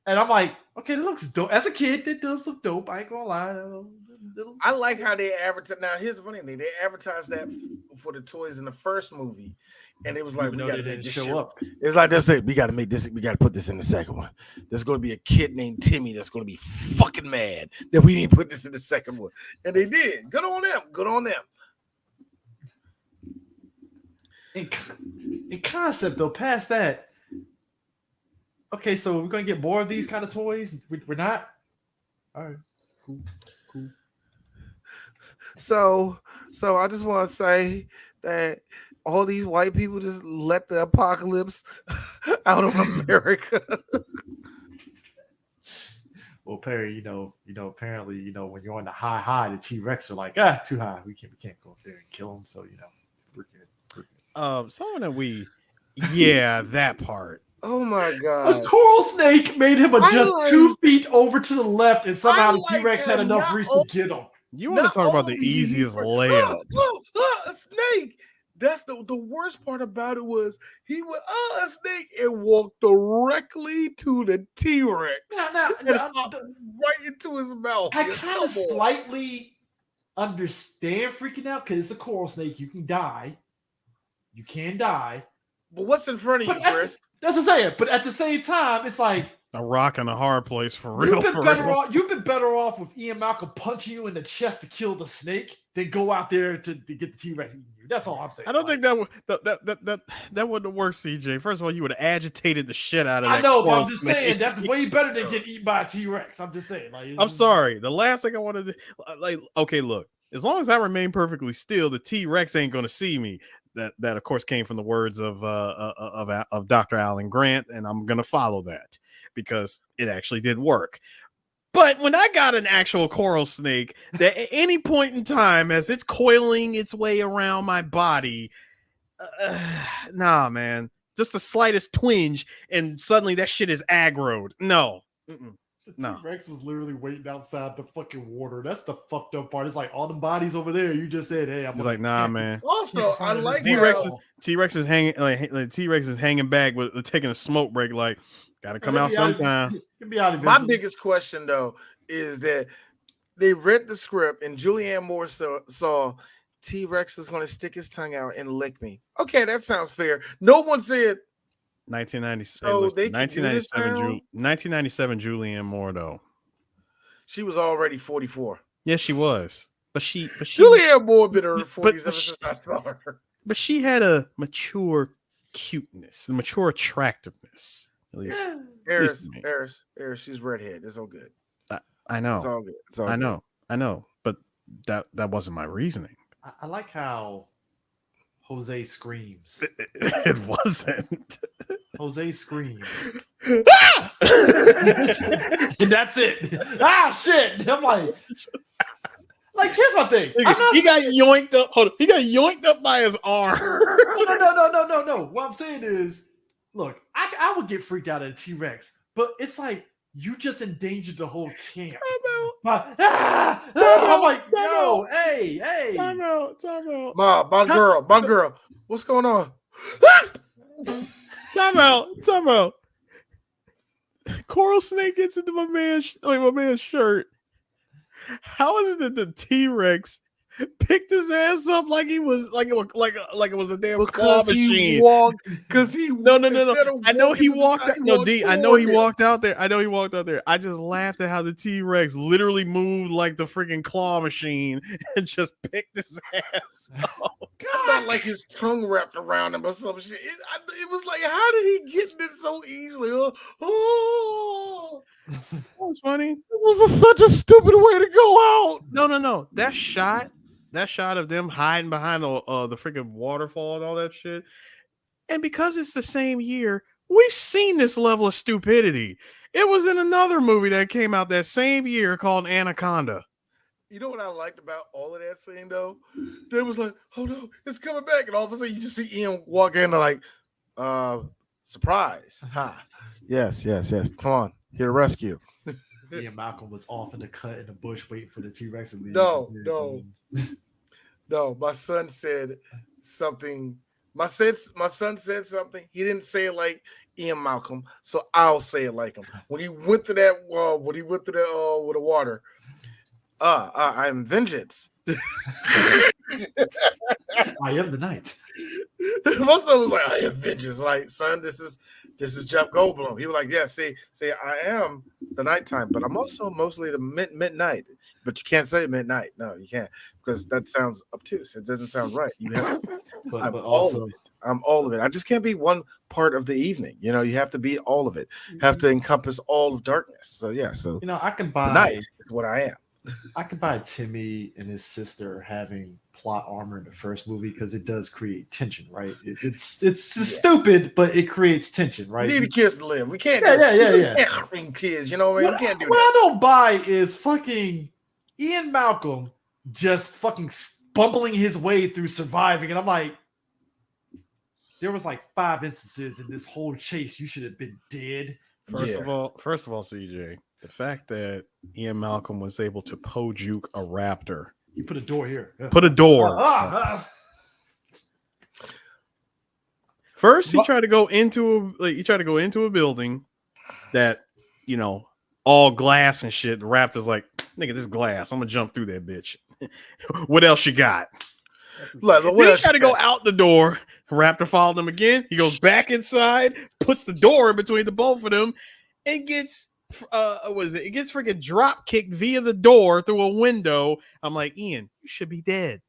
and I'm like, okay, it looks dope. As a kid, it does look dope. I ain't gonna lie. I like how they advertise. Now, here's the funny thing: they advertised that for the toys in the first movie, and it was like, we got to make this show up. It's like, that's it. We got to make this. We got to put this in the second one. There's going to be a kid named Timmy that's going to be fucking mad that we didn't put this in the second one, and they did. Good on them. Good on them. In concept, though, past that. Okay, so we're gonna get more of these kind of toys. We're not. All right, cool. So I just want to say that all these white people just let the apocalypse out of America. Well, Perry, you know, apparently, when you're on the high, the T-Rex are like, too high. We can't go up there and kill them. So we're good. Someone that that part. Oh my God! A coral snake made him adjust 2 feet over to the left, and somehow the T-Rex had enough reach to get him. You want to talk about the easiest layup? A snake. That's the worst part about it was he was a snake and walked directly to the T-Rex right into his mouth. I kind of slightly understand freaking out because it's a coral snake. You can die. But what's in front of you, Chris? That's what I'm saying. But at the same time, it's like a rock in a hard place for real. You've been better off with Ian Malcolm punching you in the chest to kill the snake than go out there to get the T-Rex. That's all I'm saying. I don't think that wouldn't have worked, CJ. First of all, you would have agitated the shit out of that. I know, but I'm just saying that's way better than getting eaten by a T-Rex. I'm just saying. I'm sorry. The last thing I wanted to okay, look. As long as I remain perfectly still, the T-Rex ain't gonna see me. That of course came from the words of Dr. Alan Grant, and I'm gonna follow that because it actually did work. But when I got an actual coral snake that at any point in time, as it's coiling its way around my body, nah, man, just the slightest twinge, and suddenly that shit is aggroed. No. The T-Rex was literally waiting outside the fucking water. That's the fucked up part. It's like all the bodies over there. You just said, "Hey, I'm like, nah, man." Also, I like T-Rex is hanging like T-Rex is hanging back with taking a smoke break. Like, gotta come out sometime. My biggest question though is that they read the script and Julianne Moore saw T-Rex is going to stick his tongue out and lick me. Okay, that sounds fair. No one said. 1997 Julianne Moore though. She was already 44. Yes, she was. But she Julianne Moore been in her 40s ever since I saw her. But she had a mature cuteness, a mature attractiveness. At least. Eris, she's redhead. It's all good. I know. It's all good. It's all I know. But that wasn't my reasoning. I like how Jose screams. It wasn't. Jose screams. And that's it. Shit. I'm like, here's my thing. He got yoinked up. Hold on. He got yoinked up by his arm. No. What I'm saying is, look, I would get freaked out at a T-Rex, but it's like you just endangered the whole camp. I'm like, yo, hey. Time out. My girl. What's going on? Time out. Coral Snake gets into my man's shirt. How is it that the T-Rex picked his ass up like it was a damn claw machine? Because he No. instead of I know he walking to the walked side, out. No, D. I know he toward him. walked out there. I just laughed at how the T-Rex literally moved like the freaking claw machine and just picked his ass up. I thought like his tongue wrapped around him or some shit. It was like, how did he get it so easily? Oh, That was funny. it was such a stupid way to go out. No. That shot of them hiding behind the freaking waterfall and all that shit. And because it's the same year, we've seen this level of stupidity. It was in another movie that came out that same year called Anaconda. You know what I liked about all of that scene though? They was like, oh no, it's coming back. And all of a sudden you just see Ian walk in and like, surprise. Ha. Yes. Come on, here to rescue. Ian Malcolm was off in the cut in the bush waiting for the T-Rex to leave. No. My son said something. My son said something. He didn't say it like Ian Malcolm, so I'll say it like him. When he went through that with the water, I am vengeance. I am the night. My son was like, I am vengeance. Like, son, this is Jeff Goldblum. He was like, yeah, see, I am the nighttime, but I'm also mostly the midnight. But you can't say midnight. No, you can't, because that sounds obtuse. It doesn't sound right. You have to, but also I'm all of it. I just can't be one part of the evening. You know, you have to be all of it. Have to encompass all of darkness. So yeah, so I can buy night is what I am. I could buy Timmy and his sister having plot armor in the first movie because it does create tension, right? It's stupid, but it creates tension, right? We need the kids to live. We can't. Can't scream kids. You know what I mean? We can't do what that. I don't buy is fucking Ian Malcolm just fucking bumbling his way through surviving, and I'm like, there was like 5 instances in this whole chase you should have been dead. First of all, CJ, the fact that Ian Malcolm was able to juke a raptor. You put a door here. Put a door. First, he tried to go into a building that, all glass and shit. The raptor's like, nigga, this glass. I'm gonna jump through that bitch. What else you got? Then he tried to go out the door. Raptor followed him again. He goes back inside, puts the door in between the both of them, and gets it gets freaking drop kicked via the door through a window. I'm like, Ian, you should be dead.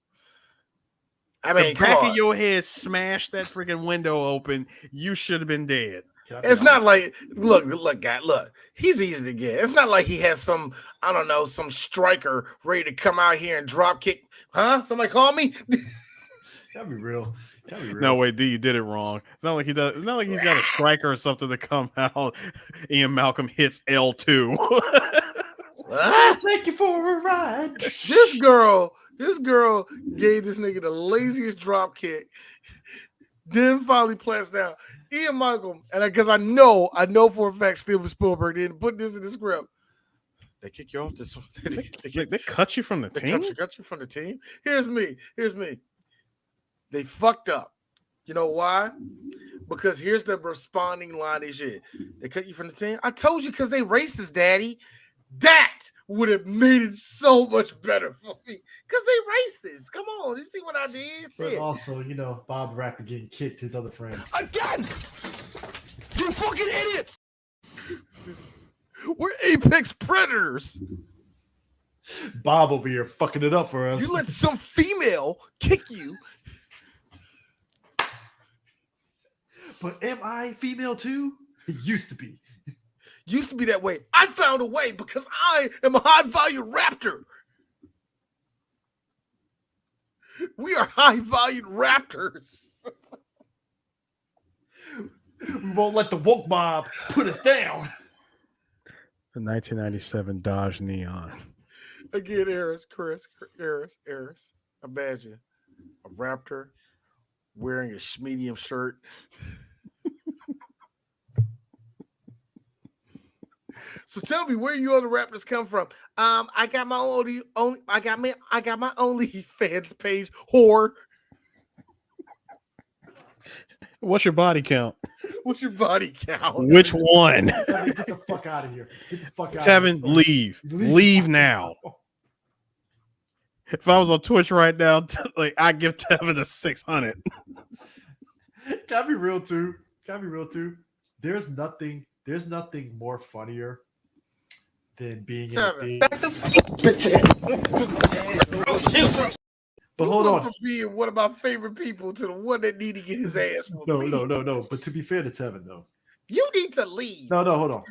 I mean, the back of your head smashed that freaking window open. You should have been dead. It's not like look, guy, look. He's easy to get. It's not like he has some, I don't know, some striker ready to come out here and drop kick. Huh? Somebody call me. That'd be real. No, wait, D, you did it wrong. It's not like he does. It's not like he's got a striker or something to come out. Ian Malcolm hits L2. I'll take you for a ride. This girl gave this nigga the laziest drop kick. Then finally plants down. Ian Malcolm, and because I know for a fact Steven Spielberg didn't put this in the script. They kick you off this one. They cut you from the team? Cut you from the team. Here's me. They fucked up. You know why? Because here's the responding line of shit. They cut you from the team. I told you because they racist, daddy. That would have made it so much better for me. Because they racist. Come on. You see what I did? But also, Bob Rapper getting kicked, his other friends. Again! You fucking idiots! We're apex predators. Bob over here fucking it up for us. You let some female kick you. But am I female too? It used to be. Used to be that way. I found a way because I am a high-valued raptor. We are high-valued raptors. We won't let the woke mob put us down. The 1997 Dodge Neon. Again, Chris. Imagine a raptor wearing a medium shirt. So tell me, where you other rappers come from? I got my OnlyFans page, whore. What's your body count? What's your body count? Which one? Get the fuck out of here. Get the fuck out Tevin, of here. leave now. If I was on Twitch right now, like I give Tevin a 600. Can I be real too? There's nothing more funnier than being Tevin. But hold on. From being one of my favorite people to the one that need to get his ass whooped. No. But to be fair to Tevin, though, you need to leave. No, hold on.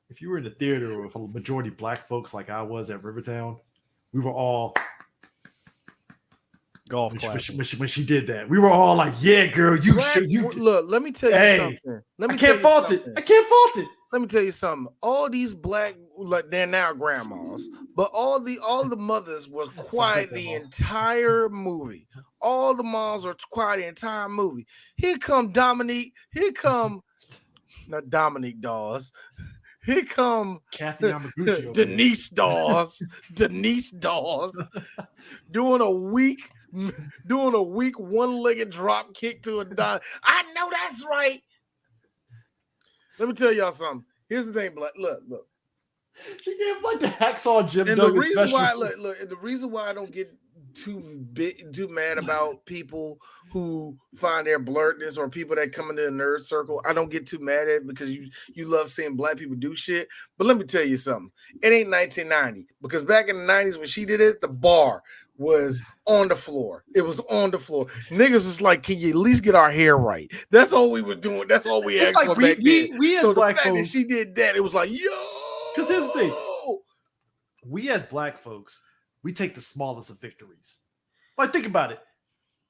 If you were in the theater with a majority black folks like I was at Rivertown, we were all golf when she did that. We were all like, "Yeah, girl, you should." Look, let me tell you something. I can't fault it. I can't fault it. Let me tell you something. All these black, like they're now grandmas, but all the mothers was quiet the entire movie. All the moms were quiet the entire movie. Here come Dominique. Here come not Dominique Dawes. Here come Kathy Yamaguchi. Denise Dawes. Denise Dawes doing a weak one-legged drop kick to a dime. I know that's right. Let me tell y'all something. Here's the thing, Black. Look. She gave like the hacksaw Jim And Duggan the reason special. why, and the reason why I don't get too mad about people who find their blurredness or people that come into the nerd circle, I don't get too mad at it because you love seeing black people do shit. But let me tell you something. It ain't 1990 because back in the 90s when she did it, the bar was on the floor. It was on the floor. Niggas was like, "Can you at least get our hair right?" That's all we were doing. That's all we asked for back then. We as so black the fact folks, that she did that, it was like, yo. Because here's the thing: we as black folks, we take the smallest of victories. Like, think about it.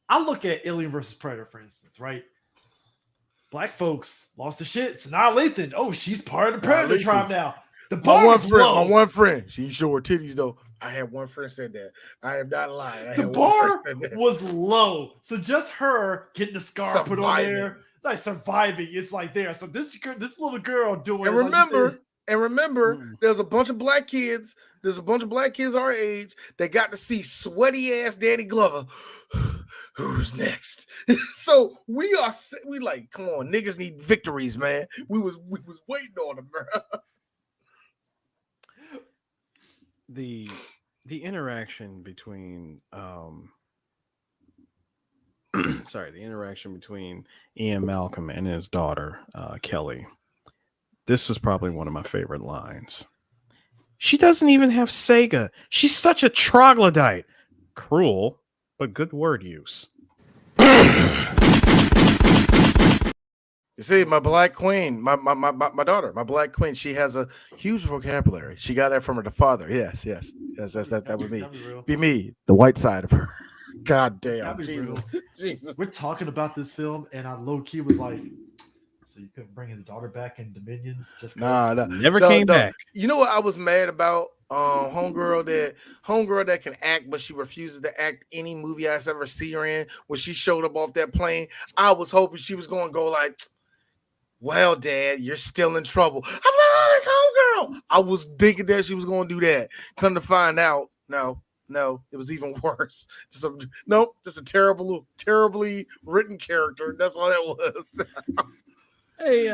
I look at Alien versus Predator, for instance, right? Black folks lost their shit. Sanaa Lathan, oh, she's part of the Predator tribe now. The bar is low. My one friend, she showed her titties though. I had one friend said that. I am not lying. The bar was low, so just her getting the scar put on there, like surviving, it's like there. So this little girl doing. And remember, there's a bunch of black kids. There's a bunch of black kids our age that got to see sweaty ass Danny Glover. Who's next? So we like, come on, niggas need victories, man. We was waiting on them, bro. The interaction between the interaction between Ian Malcolm and his daughter Kelly. This is probably one of my favorite lines. She doesn't even have Sega. She's such a troglodyte. Cruel, but good word use. You see, my black queen, my daughter, my black queen, she has a huge vocabulary. She got that from her father. Yes. That would be me, the white side of her. God damn, Jesus. We're talking about this film, and I low key was like, so you couldn't bring his daughter back in Dominion? Just never came back. You know what I was mad about? Homegirl that can act, but she refuses to act any movie I ever see her in. When she showed up off that plane, I was hoping she was going to go like, "Well, Dad, you're still in trouble." I'm like, "Oh, it's homegirl." I was thinking that she was going to do that. Come to find out, no, it was even worse. Just a terribly written character. That's all that was. Hey,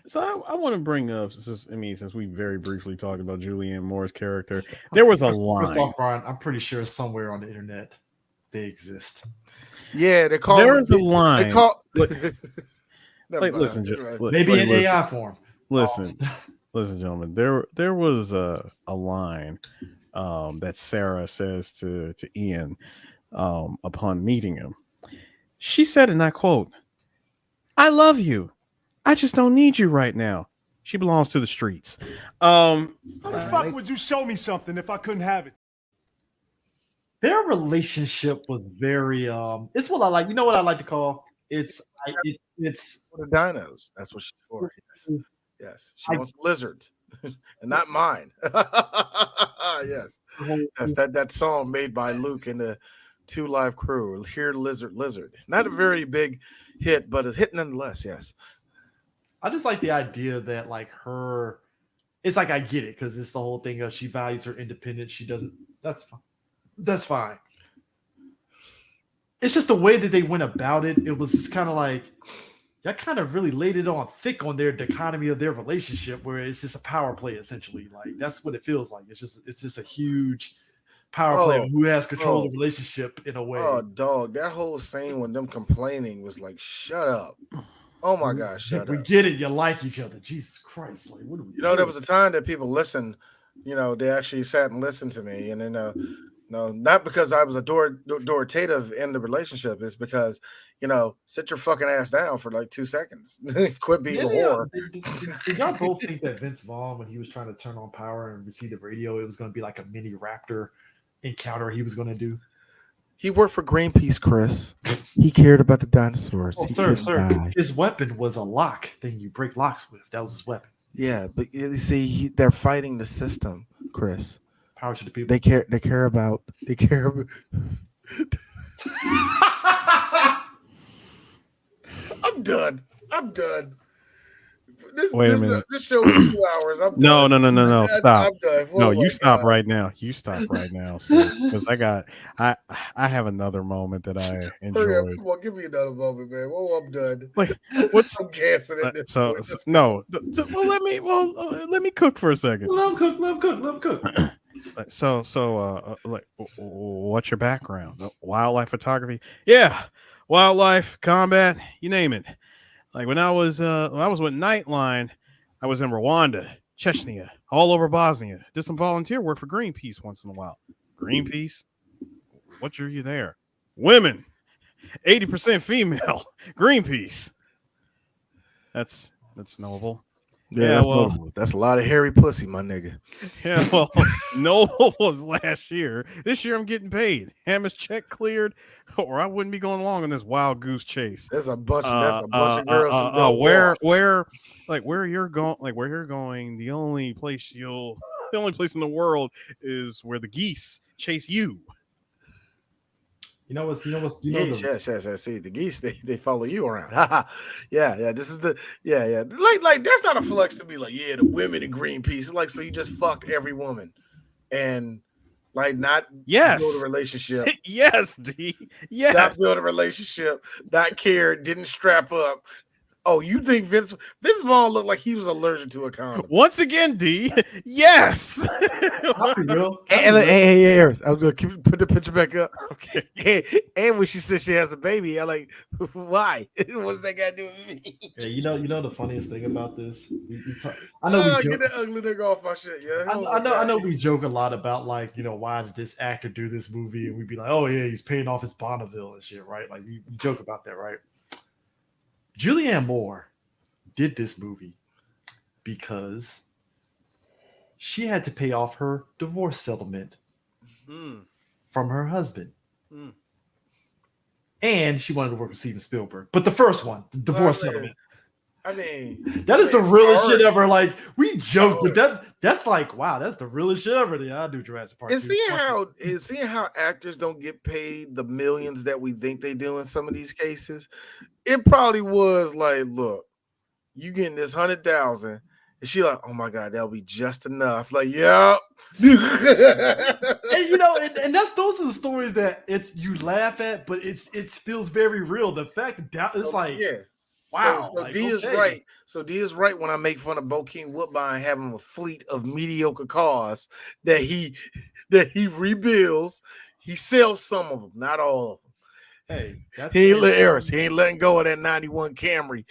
so I want to bring up, since we very briefly talked about Julianne Moore's character, there was a line. First off, Brian, I'm pretty sure somewhere on the internet they exist. Yeah, they call. There is a line. They call. Listen, maybe in AI form. Listen, gentlemen. There was a line that Sarah says to Ian upon meeting him. She said, and I quote, "I love you. I just don't need you right now." She belongs to the streets. How the fuck would you show me something if I couldn't have it? Their relationship was very it's what I like. You know what I like to call it's for the dinos. That's what she's for. Yes. She wants lizards and not mine. Yes. That song made by Luke and the Two Live Crew. Here, lizard. Not a very big hit, but a hit nonetheless. Yes. I just like the idea that like her, it's like I get it because it's the whole thing of she values her independence. She doesn't. That's fine. it's just the way that they went about it. It was just kind of like that kind of really laid it on thick on their dichotomy of their relationship, where it's just a power play essentially. Like that's what it feels like. It's just a huge power player who has control of the relationship in a way. Oh, dog, that whole scene when them complaining was like, shut up. Oh my gosh, shut we up. get it. You like each other. Jesus Christ! Like, what are we? You know, there was a time that people listened. You know, they actually sat and listened to me, and then no, not because I was authoritative in the relationship. It's because, sit your fucking ass down for like 2 seconds. Quit being a whore. Did y'all both think that Vince Vaughn, when he was trying to turn on power and receive the radio, it was going to be like a mini Raptor encounter he was going to do? He worked for Greenpeace, Chris. He cared about the dinosaurs. Oh, sir. His weapon was a lock thing you break locks with. That was his weapon. Yeah, but you see, they're fighting the system, Chris. Power to the people. They care about. I'm done. Wait a minute. This show is 2 hours. I'm No, done. no. Stop. I'm done. No, you stop right now. You stop right now, because I have another moment that I enjoyed. Come on, give me another moment, man. Well, I'm done. Like, what's I'm gassing at this. No. Let me cook for a second. Let him cook. Like, what's your background? Wildlife photography? Yeah, wildlife, combat, you name it. Like when I was with Nightline, I was in Rwanda, Chechnya, all over Bosnia. Did some volunteer work for Greenpeace once in a while. Greenpeace? What drew you there? Women, 80% female. Greenpeace. That's knowable. Yeah, well, that's a lot of hairy pussy, my nigga. Yeah, well, Noble was last year. This year I'm getting paid. Hammer's check cleared, or I wouldn't be going along on this wild goose chase. There's a bunch of girls. Where you're going, the only place in the world is where the geese chase you. You know what's yes. See, the geese they follow you around. yeah. This is like that's not a flex to be like, yeah, the women in Greenpeace. Like, so you just fucked every woman and like not build a relationship. Yes, D. Yes. Not build a relationship, not care, didn't strap up. Oh, you think Vince Vaughn looked like he was allergic to a condom? Once again, D. Yes. Hey, I was gonna put the picture back up. Okay. And when she said she has a baby, I'm like, why? What's that got to do with me? Yeah, you know the funniest thing about this. I know we get that ugly nigga off my shit. Yeah, I know we joke a lot about like why did this actor do this movie, and we'd be like, oh yeah, he's paying off his Bonneville and shit, right? Like we joke about that, right? Julianne Moore did this movie because she had to pay off her divorce settlement from her husband. And she wanted to work with Steven Spielberg. But the first one, the divorce settlement. I mean, that is the realest shit ever. Like, we joke, but that's like, wow, that's the realest shit ever. Yeah, I do Jurassic Park. And seeing how actors don't get paid the millions that we think they do in some of these cases, it probably was like, look, you getting this 100,000, and she like, oh my god, that'll be just enough. Like, yeah. And and those are the stories that you laugh at, but it feels very real. The fact that it's like, yeah. Wow. So D is right. So D is right when I make fun of Bokeem Woodbine having a fleet of mediocre cars that he rebuilds. He sells some of them, not all of them. Hey, he ain't letting go of that 91 Camry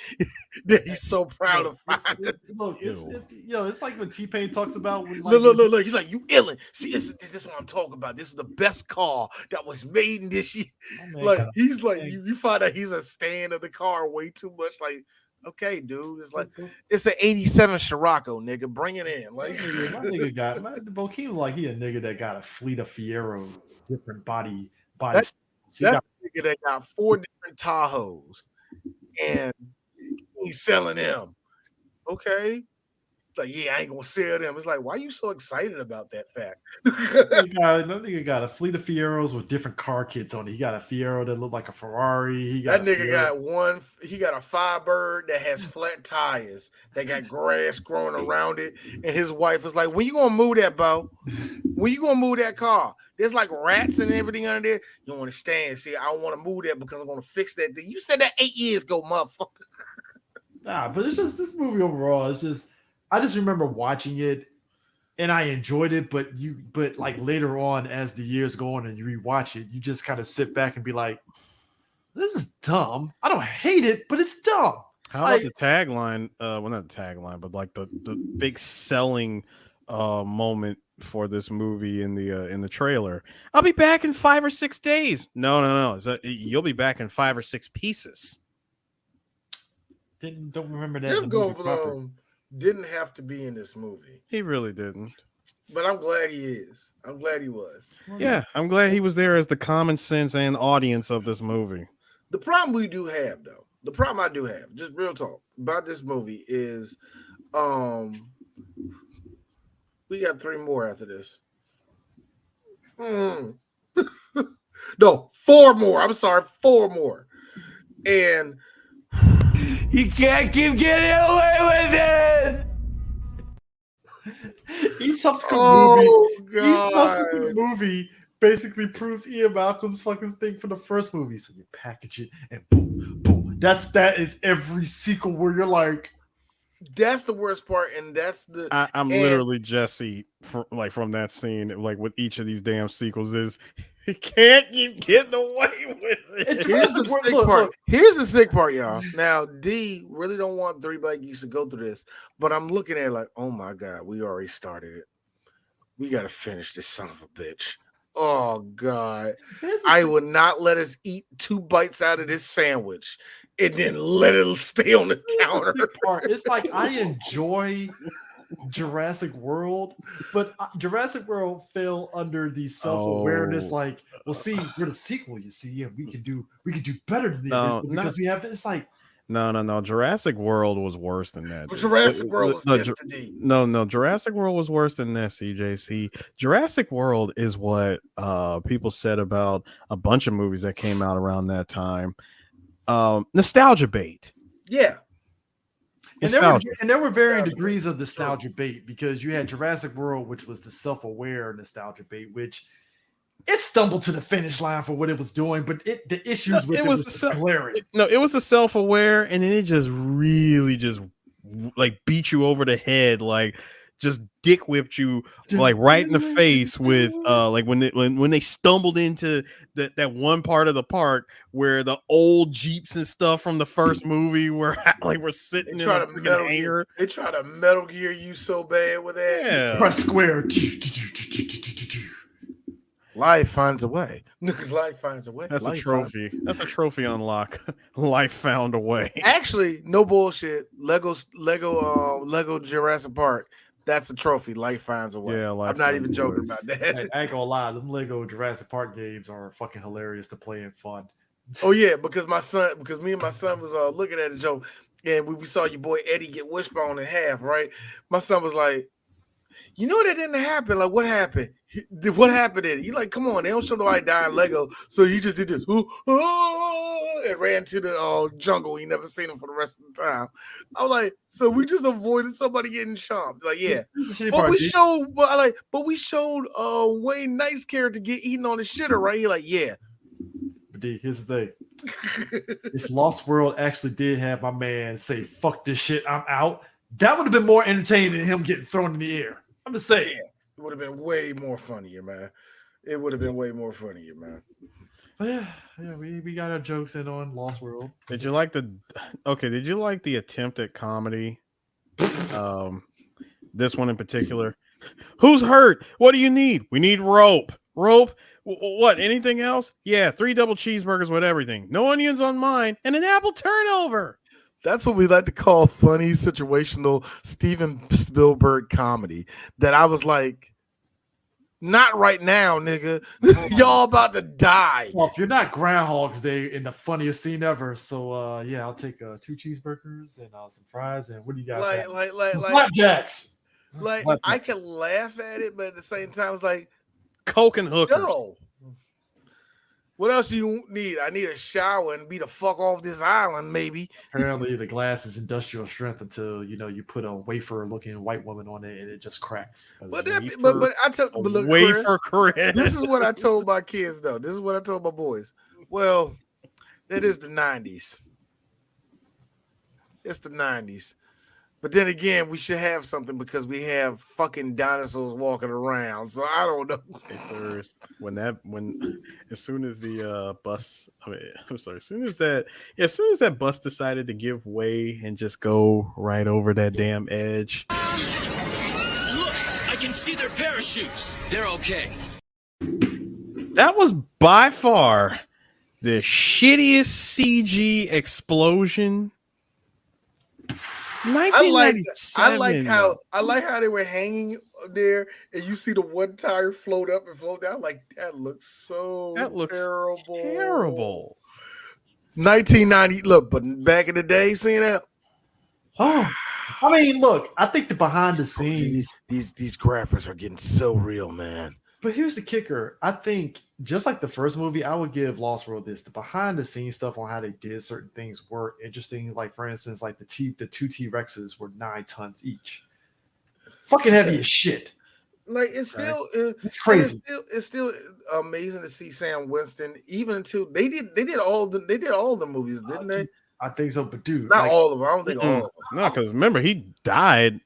that he's so proud of. It's like when T-Pain talks about when, like, look. He's like, you illin'. See, this is what I'm talking about. This is the best car that was made in this year. He's like, you find out he's a stand of the car way too much. Like, okay, dude, it's like it's an 87 Scirocco, nigga. Bring it in. Like, my nigga got Bokeem, like he a nigga that got a fleet of Fiero, different body. That nigga that got 4 different Tahoes and he's selling them. Okay. Like, yeah, I ain't gonna sell them. It's like, why are you so excited about that fact? That nigga got a fleet of Fieros with different car kits on it. He got a Fiero that looked like a Ferrari. He got That nigga got one. He got a Firebird that has flat tires. That got grass growing around it. And his wife was like, "When you gonna move that, Bo? When you gonna move that car? There's like rats and everything under there. You don't understand. See, I don't want to move that because I'm gonna fix that thing. You said that 8 years ago, motherfucker." Nah, but it's just this movie overall. It's just I just remember watching it and I enjoyed it, but like later on as the years go on and you rewatch it, you just kind of sit back and be like, this is dumb. I don't hate it, but it's dumb. How about the tagline? Well, not the tagline, but like the big selling moment for this movie in the trailer. I'll be back in 5 or 6 days. No. You'll be back in 5 or 6 pieces. Don't remember that. Jeff Goldblum didn't have to be in this movie. He really didn't. But I'm glad he is. I'm glad he was. Yeah, I'm glad he was there as the common sense and audience of this movie. The problem we do have, though, the problem I do have, just real talk about this movie is, we got 3 more after this. No, 4 more. I'm sorry, 4 more. And you can't keep getting away with it. Each subsequent movie basically proves Ian Malcolm's fucking thing from the first movie. So you package it and boom, boom. That is every sequel where you're like, that's the worst part, and that's the I'm literally Jesse from that scene, like with each of these damn sequels is he can't keep getting away with it. Here's the sick part. Here's the sick part, y'all. Now, D really don't want 3 Black Geeks to go through this, but I'm looking at it like, oh my God, we already started it. We got to finish this son of a bitch. Oh God, I will not let us eat 2 bites out of this sandwich and then let it stay on the counter. It's like I enjoy Jurassic World, but Jurassic World fell under the self-awareness. Like, well, see, we're the sequel, you see, and we can do better than the original because we have this. Like, no. Jurassic World was worse than that. Jurassic World was no. Jurassic World was worse than this. CJC. Jurassic World is what people said about a bunch of movies that came out around that time. Nostalgia bait. Yeah. And there were varying degrees of nostalgia bait because you had Jurassic World, which was the self-aware nostalgia bait, which it stumbled to the finish line for what it was doing, but the issues with it was hilarious. It was the self-aware, and then it just really just like beat you over the head, like just dick whipped you like right in the face with like when they stumbled into that one part of the park where the old Jeeps and stuff from the first movie were like we're sitting in a freaking hangar. They try to Metal Gear you so bad with that. Yeah. Press square. Life finds a way. Life finds a way. That's a trophy. That's a trophy unlock. Life found a way. Actually, no bullshit. Lego Jurassic Park. That's a trophy. Life finds a way. Yeah, I'm not even joking about that. Hey, I ain't gonna lie, them Lego Jurassic Park games are fucking hilarious to play and fun. Oh yeah, because me and my son was looking at it, Joe, and we saw your boy Eddie get wishbone in half, right? My son was like, you know that didn't happen. Like, what happened? What happened in it? You like, come on, they don't show nobody dying Lego. So he just did this and ran to the jungle. He never seen him for the rest of the time. I was like, so we just avoided somebody getting chomped. Like, yeah. But we showed Wayne Knight's character get eaten on the shitter, right? He like, yeah. But D, here's the thing. If Lost World actually did have my man say, fuck this shit, I'm out, that would have been more entertaining than him getting thrown in the air. I'm just saying. Yeah, it would have been way more funnier, man. It would have been way more funnier, man. But yeah, we got our jokes in on Lost World. Did you like the attempt at comedy? This one in particular. Who's hurt? What do you need? We need rope. Rope? What? Anything else? Yeah, 3 double cheeseburgers with everything. No onions on mine, and an apple turnover. That's what we like to call funny, situational Steven Spielberg comedy. That I was like, Not right now, nigga. Y'all about to die. Well, if you're not Groundhog's Day in the funniest scene ever, so yeah, I'll take 2 cheeseburgers and some fries. And what do you guys have? Like Flapjacks. I can laugh at it, but at the same time, it's like Coke and hookers. yo. What else do you need? I need a shower and be the fuck off this island, maybe. Apparently, the glass is industrial strength until you put a wafer-looking white woman on it and it just cracks. But I tell look, wafer Chris. This is what I told my kids though. This is what I told my boys. Well, that is the 90s. It's the 90s. But then again, we should have something because we have fucking dinosaurs walking around. So I don't know. Hey, sir, as soon as the bus, as soon as that bus decided to give way and just go right over that damn edge. Look, I can see their parachutes. They're okay. That was by far the shittiest CG explosion. 1997. I like how they were hanging there, and you see the one tire float up and float down. Like that looks terrible. 1990. Look, but back in the day, seeing that. Oh, I mean, look. I think the behind the scenes, these graphics are getting so real, man. But here's the kicker. I think just like the first movie, I would give Lost World this. The behind the scenes stuff on how they did certain things were interesting. Like for instance, like the 2 T-Rexes were 9 tons each. Fucking heavy as shit. Like it's still it's crazy. It's still amazing to see Sam Winston. Even until they did all the movies, didn't they? I think so, but dude, not all of them. I don't think all of them. No, because remember he died.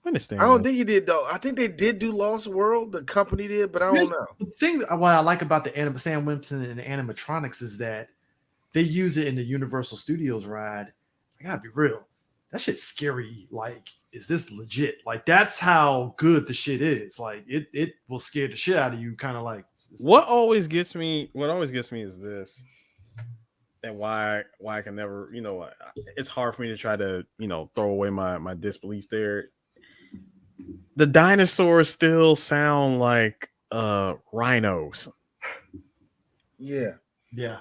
When I don't think he did though. I think they did do Lost World. The company did, but I don't know. The thing what I like about the Sam Winston and the animatronics is that they use it in the Universal Studios ride. I gotta be real. That shit's scary. Like, is this legit? Like, that's how good the shit is. Like, it will scare the shit out of you. Kind of like what always gets me is this. And why I can never, it's hard for me to try to, throw away my disbelief there. The dinosaurs still sound like rhinos. Yeah. And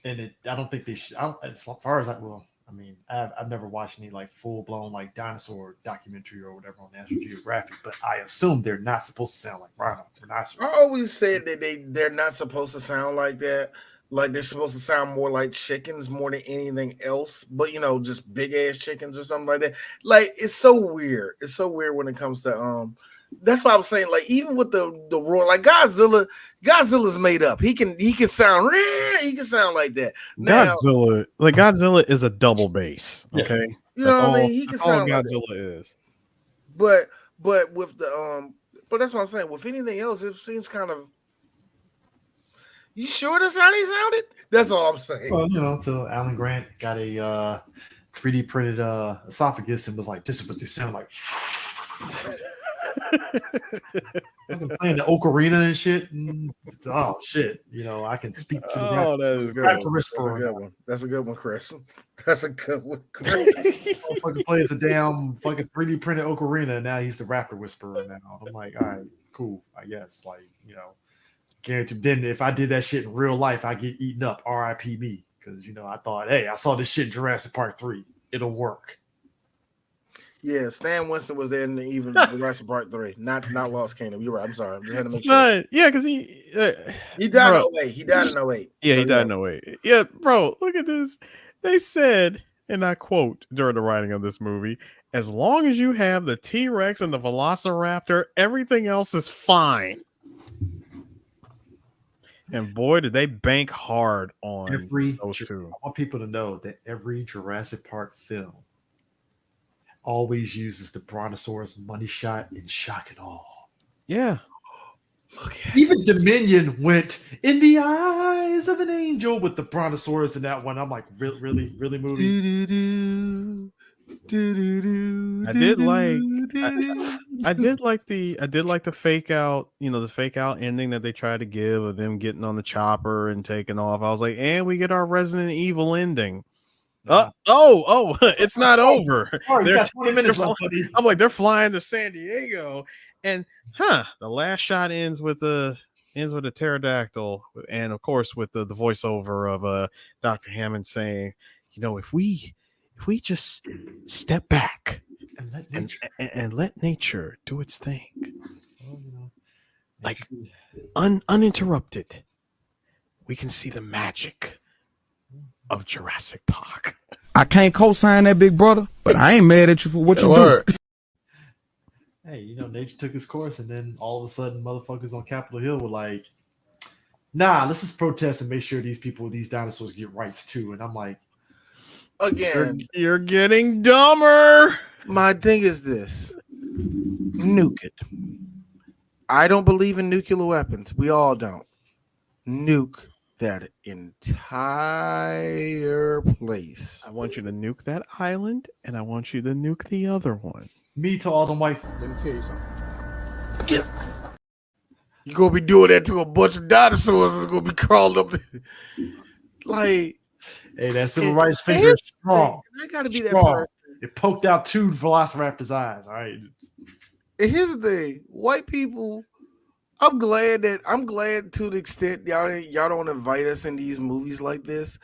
I don't think they should. As far as I've never watched any like full blown like dinosaur documentary or whatever on National Geographic, but I assume they're not supposed to sound like rhinoceros. I always said that they're not supposed to sound like that. Like they're supposed to sound more like chickens more than anything else, but just big ass chickens or something like that. Like it's so weird. It's so weird when it comes to That's why I was saying, like, even with the roar, like Godzilla's made up. He can sound like that. Now, Godzilla is a double bass. Okay, you know what I mean. He can sound all like Godzilla that. is. But with the but that's what I'm saying. With anything else, it seems kind of. You sure that's how they sounded? That's all I'm saying. Well, until Alan Grant got a 3D printed esophagus and was like, "This is what they sound like." I'm playing the ocarina and shit. Oh shit! I can speak to the that is good. That's a good one, Chris. That's a good one, Chris. Fucking plays a damn fucking 3D printed ocarina. And now he's the rapper whisperer. Now I'm like, all right, cool. I guess guaranteed. Then if I did that shit in real life, I get eaten up. R.I.P. me, because I thought, hey, I saw this shit in Jurassic Park 3. It'll work. Yeah, Stan Winston was there in even Jurassic Park 3, not Lost Kingdom. You're right. I'm sorry. I just had to make sure. Yeah, because he died in 08. He died in 08. Yeah, he died in 08. Yeah, bro, look at this. They said, and I quote during the writing of this movie, as long as you have the T-Rex and the Velociraptor, everything else is fine. And boy, did they bank hard on those two. I want people to know that every Jurassic Park film always uses the Brontosaurus money shot in shock and awe. Yeah. Even Dominion went in the eyes of an angel with the Brontosaurus in that one. I'm like, really, movie? I did like the fake out, the fake out ending that they tried to give of them getting on the chopper and taking off. I was like, and we get our Resident Evil ending. It's not over. You got 20 minutes left, buddy. I'm like, they're flying to San Diego, and the last shot ends with a pterodactyl, and of course with the voiceover of Dr. Hammond saying, if we just step back and let nature do its thing, like uninterrupted, we can see the magic of Jurassic Park. I can't co-sign that, big brother, but I ain't mad at you for what you do. Hey, nature took its course, and then all of a sudden, motherfuckers on Capitol Hill were like, "Nah, let's just protest and make sure these dinosaurs get rights too." And I'm like, again, you're getting dumber. My thing is this: nuke it. I don't believe in nuclear weapons. We all don't. Nuke that entire place. I want you to nuke that island, and I want you to nuke the other one. Me to all them white. Let me tell you something. You're gonna be doing that to a bunch of dinosaurs that's gonna be crawled up there. Like, hey, that civil rights figure is strong. I gotta be strong. that person. It poked out 2 velociraptors' eyes. All right. And here's the thing: white people. I'm glad to the extent y'all don't invite us in these movies like this.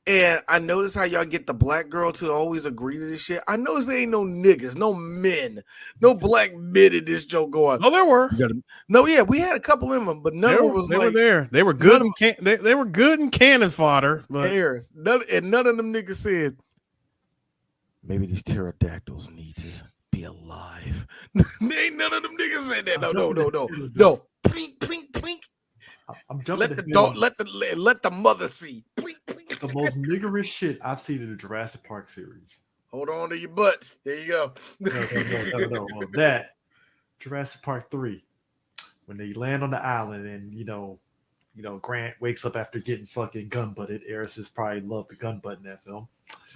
And I notice how y'all get the black girl to always agree to this shit. I notice there ain't no niggas, no men, no black men in this joke going. Oh, there were. We had a couple in them, but none of them was were there. They were good. They were good in cannon fodder. But none of them niggas said maybe these pterodactyls need to be alive. Ain't none of them niggas said that. No. Plink, plink, plink. I'm jumping. Let the dog, let the mother see. Plink, plink. The most niggerish shit I've seen in the Jurassic Park series. Hold on to your butts. There you go. No. Well, that Jurassic Park 3, when they land on the island and Grant wakes up after getting fucking gun butted. Eris has probably loved the gun butt in that film.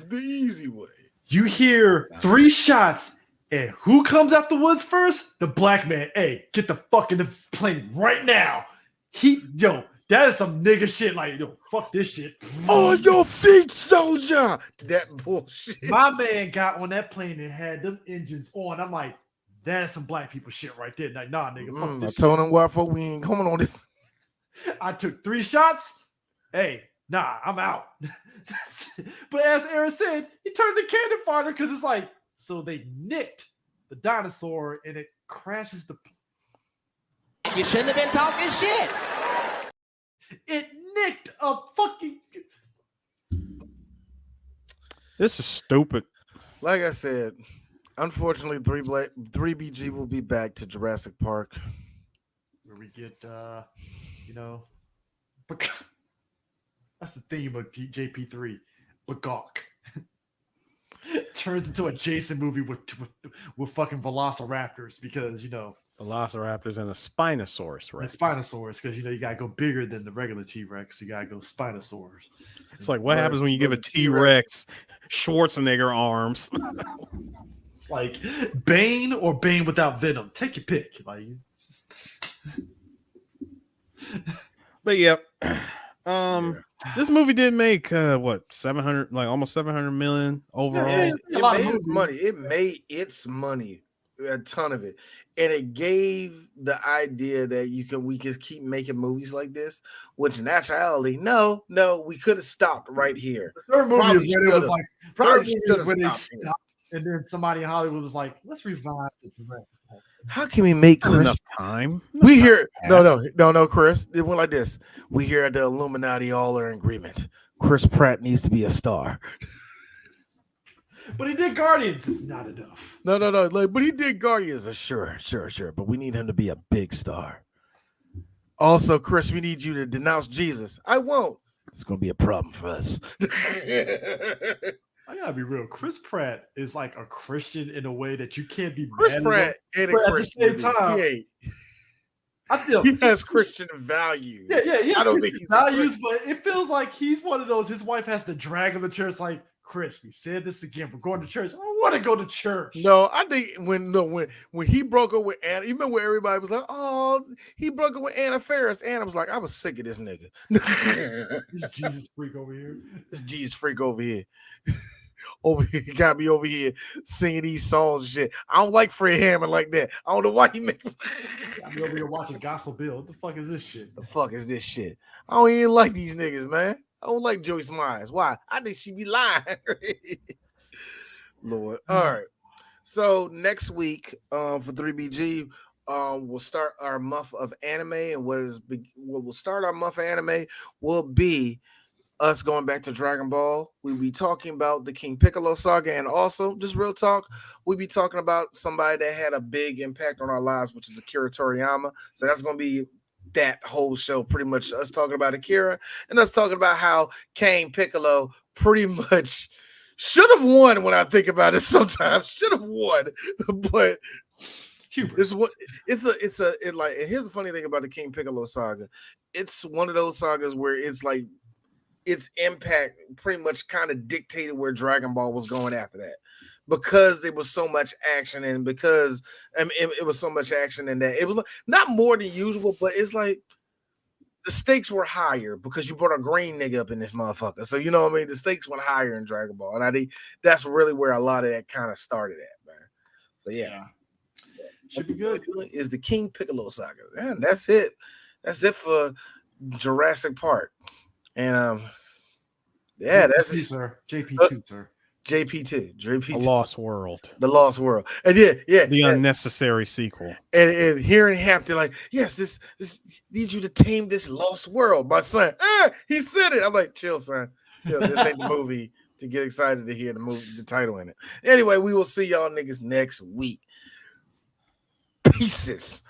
The easy way. You hear 3 shots. And who comes out the woods first? The black man. Hey, get the fuck in the plane right now. That is some nigga shit. Like, fuck this shit. On your feet, soldier. That bullshit. My man got on that plane and had them engines on. I'm like, that is some black people shit right there. Like, nah, nigga, fuck this shit. I told him why for we ain't coming on this. I took 3 shots. Hey, nah, I'm out. But as Aaron said, he turned the cannon fodder because it's like, so they nicked the dinosaur and it crashes the. You shouldn't have been talking shit. It nicked a fucking. This is stupid. Like I said, unfortunately, 3BG will be back to Jurassic Park, where we get, that's the theme of JP3, Bagok. Turns into a Jason movie with fucking velociraptors because velociraptors and a Spinosaurus, right? Spinosaurus because you gotta go bigger than the regular T-Rex. You gotta go Spinosaurus. It's like what happens when you give a T-Rex Schwarzenegger arms? It's like Bane or Bane without Venom. Take your pick. Like, but yeah. This movie did make 700, like almost 700 million overall. It made its money. It made its money, a ton of it, and it gave the idea that we could keep making movies like this. Which in actuality, no, we could have stopped right here. The third movie is when it was like probably when they stopped, and then somebody in Hollywood was like, "Let's revive the Jurassic Park." How can we make Chris enough time? We hear no, Chris. It went like this. We hear at the Illuminati all are in agreement. Chris Pratt needs to be a star. But he did Guardians. It's not enough. No. But he did Guardians. Sure. But we need him to be a big star. Also, Chris, we need you to denounce Jesus. I won't. It's gonna be a problem for us. I gotta be real. Chris Pratt is like a Christian in a way that you can't be Chris mad Pratt at him. At the same time, I feel he has Christian values. Yeah. I don't think he's values, but it feels like he's one of those. His wife has to drag him to church. Like, Chris, we said this again. We're going to church. I don't want to go to church. No, I think when he broke up with Anna, you remember where everybody was like, "Oh, he broke up with Anna Faris." Anna was like, "I was sick of this nigga." This Jesus freak over here. This Jesus freak over here. Over here, he got me over here singing these songs and shit. I don't like Fred Hammond like that. I don't know why he make. I'm over here watching Gospel Bill. What the fuck is this shit? The fuck is this shit? I don't even like these niggas, man. I don't like Joyce Myers. Why? I think she be lying. Lord. All right. So next week, for 3BG, we'll start our month of anime, and what will start our month of anime will be us going back to Dragon Ball. We'll be talking about the King Piccolo saga, and also just real talk, we'll be talking about somebody that had a big impact on our lives, which is Akira Toriyama. So that's going to be that whole show, pretty much us talking about Akira and us talking about how King Piccolo pretty much should have won. When I think about it, sometimes should have won, but it's what it's like. And here's the funny thing about the King Piccolo saga: it's one of those sagas where it's like its impact pretty much kind of dictated where Dragon Ball was going after that, because there was so much action, and because it was so much action in that it was not more than usual, but it's like the stakes were higher because you brought a green nigga up in this motherfucker. So you know what I mean? The stakes went higher in Dragon Ball, and I think that's really where a lot of that kind of started at, man. So yeah. Should be good. Is the King Piccolo saga, man? That's it. That's it for Jurassic Park. And yeah, that's it, sir. JP2, sir. JP2, The Lost World. The Lost World. And the unnecessary sequel. And hearing Hampton like, yes, this needs you to tame this lost world. My son, he said it. I'm like, chill, son. Chill. This ain't the movie to get excited to hear the title in it. Anyway, we will see y'all niggas next week. Pieces.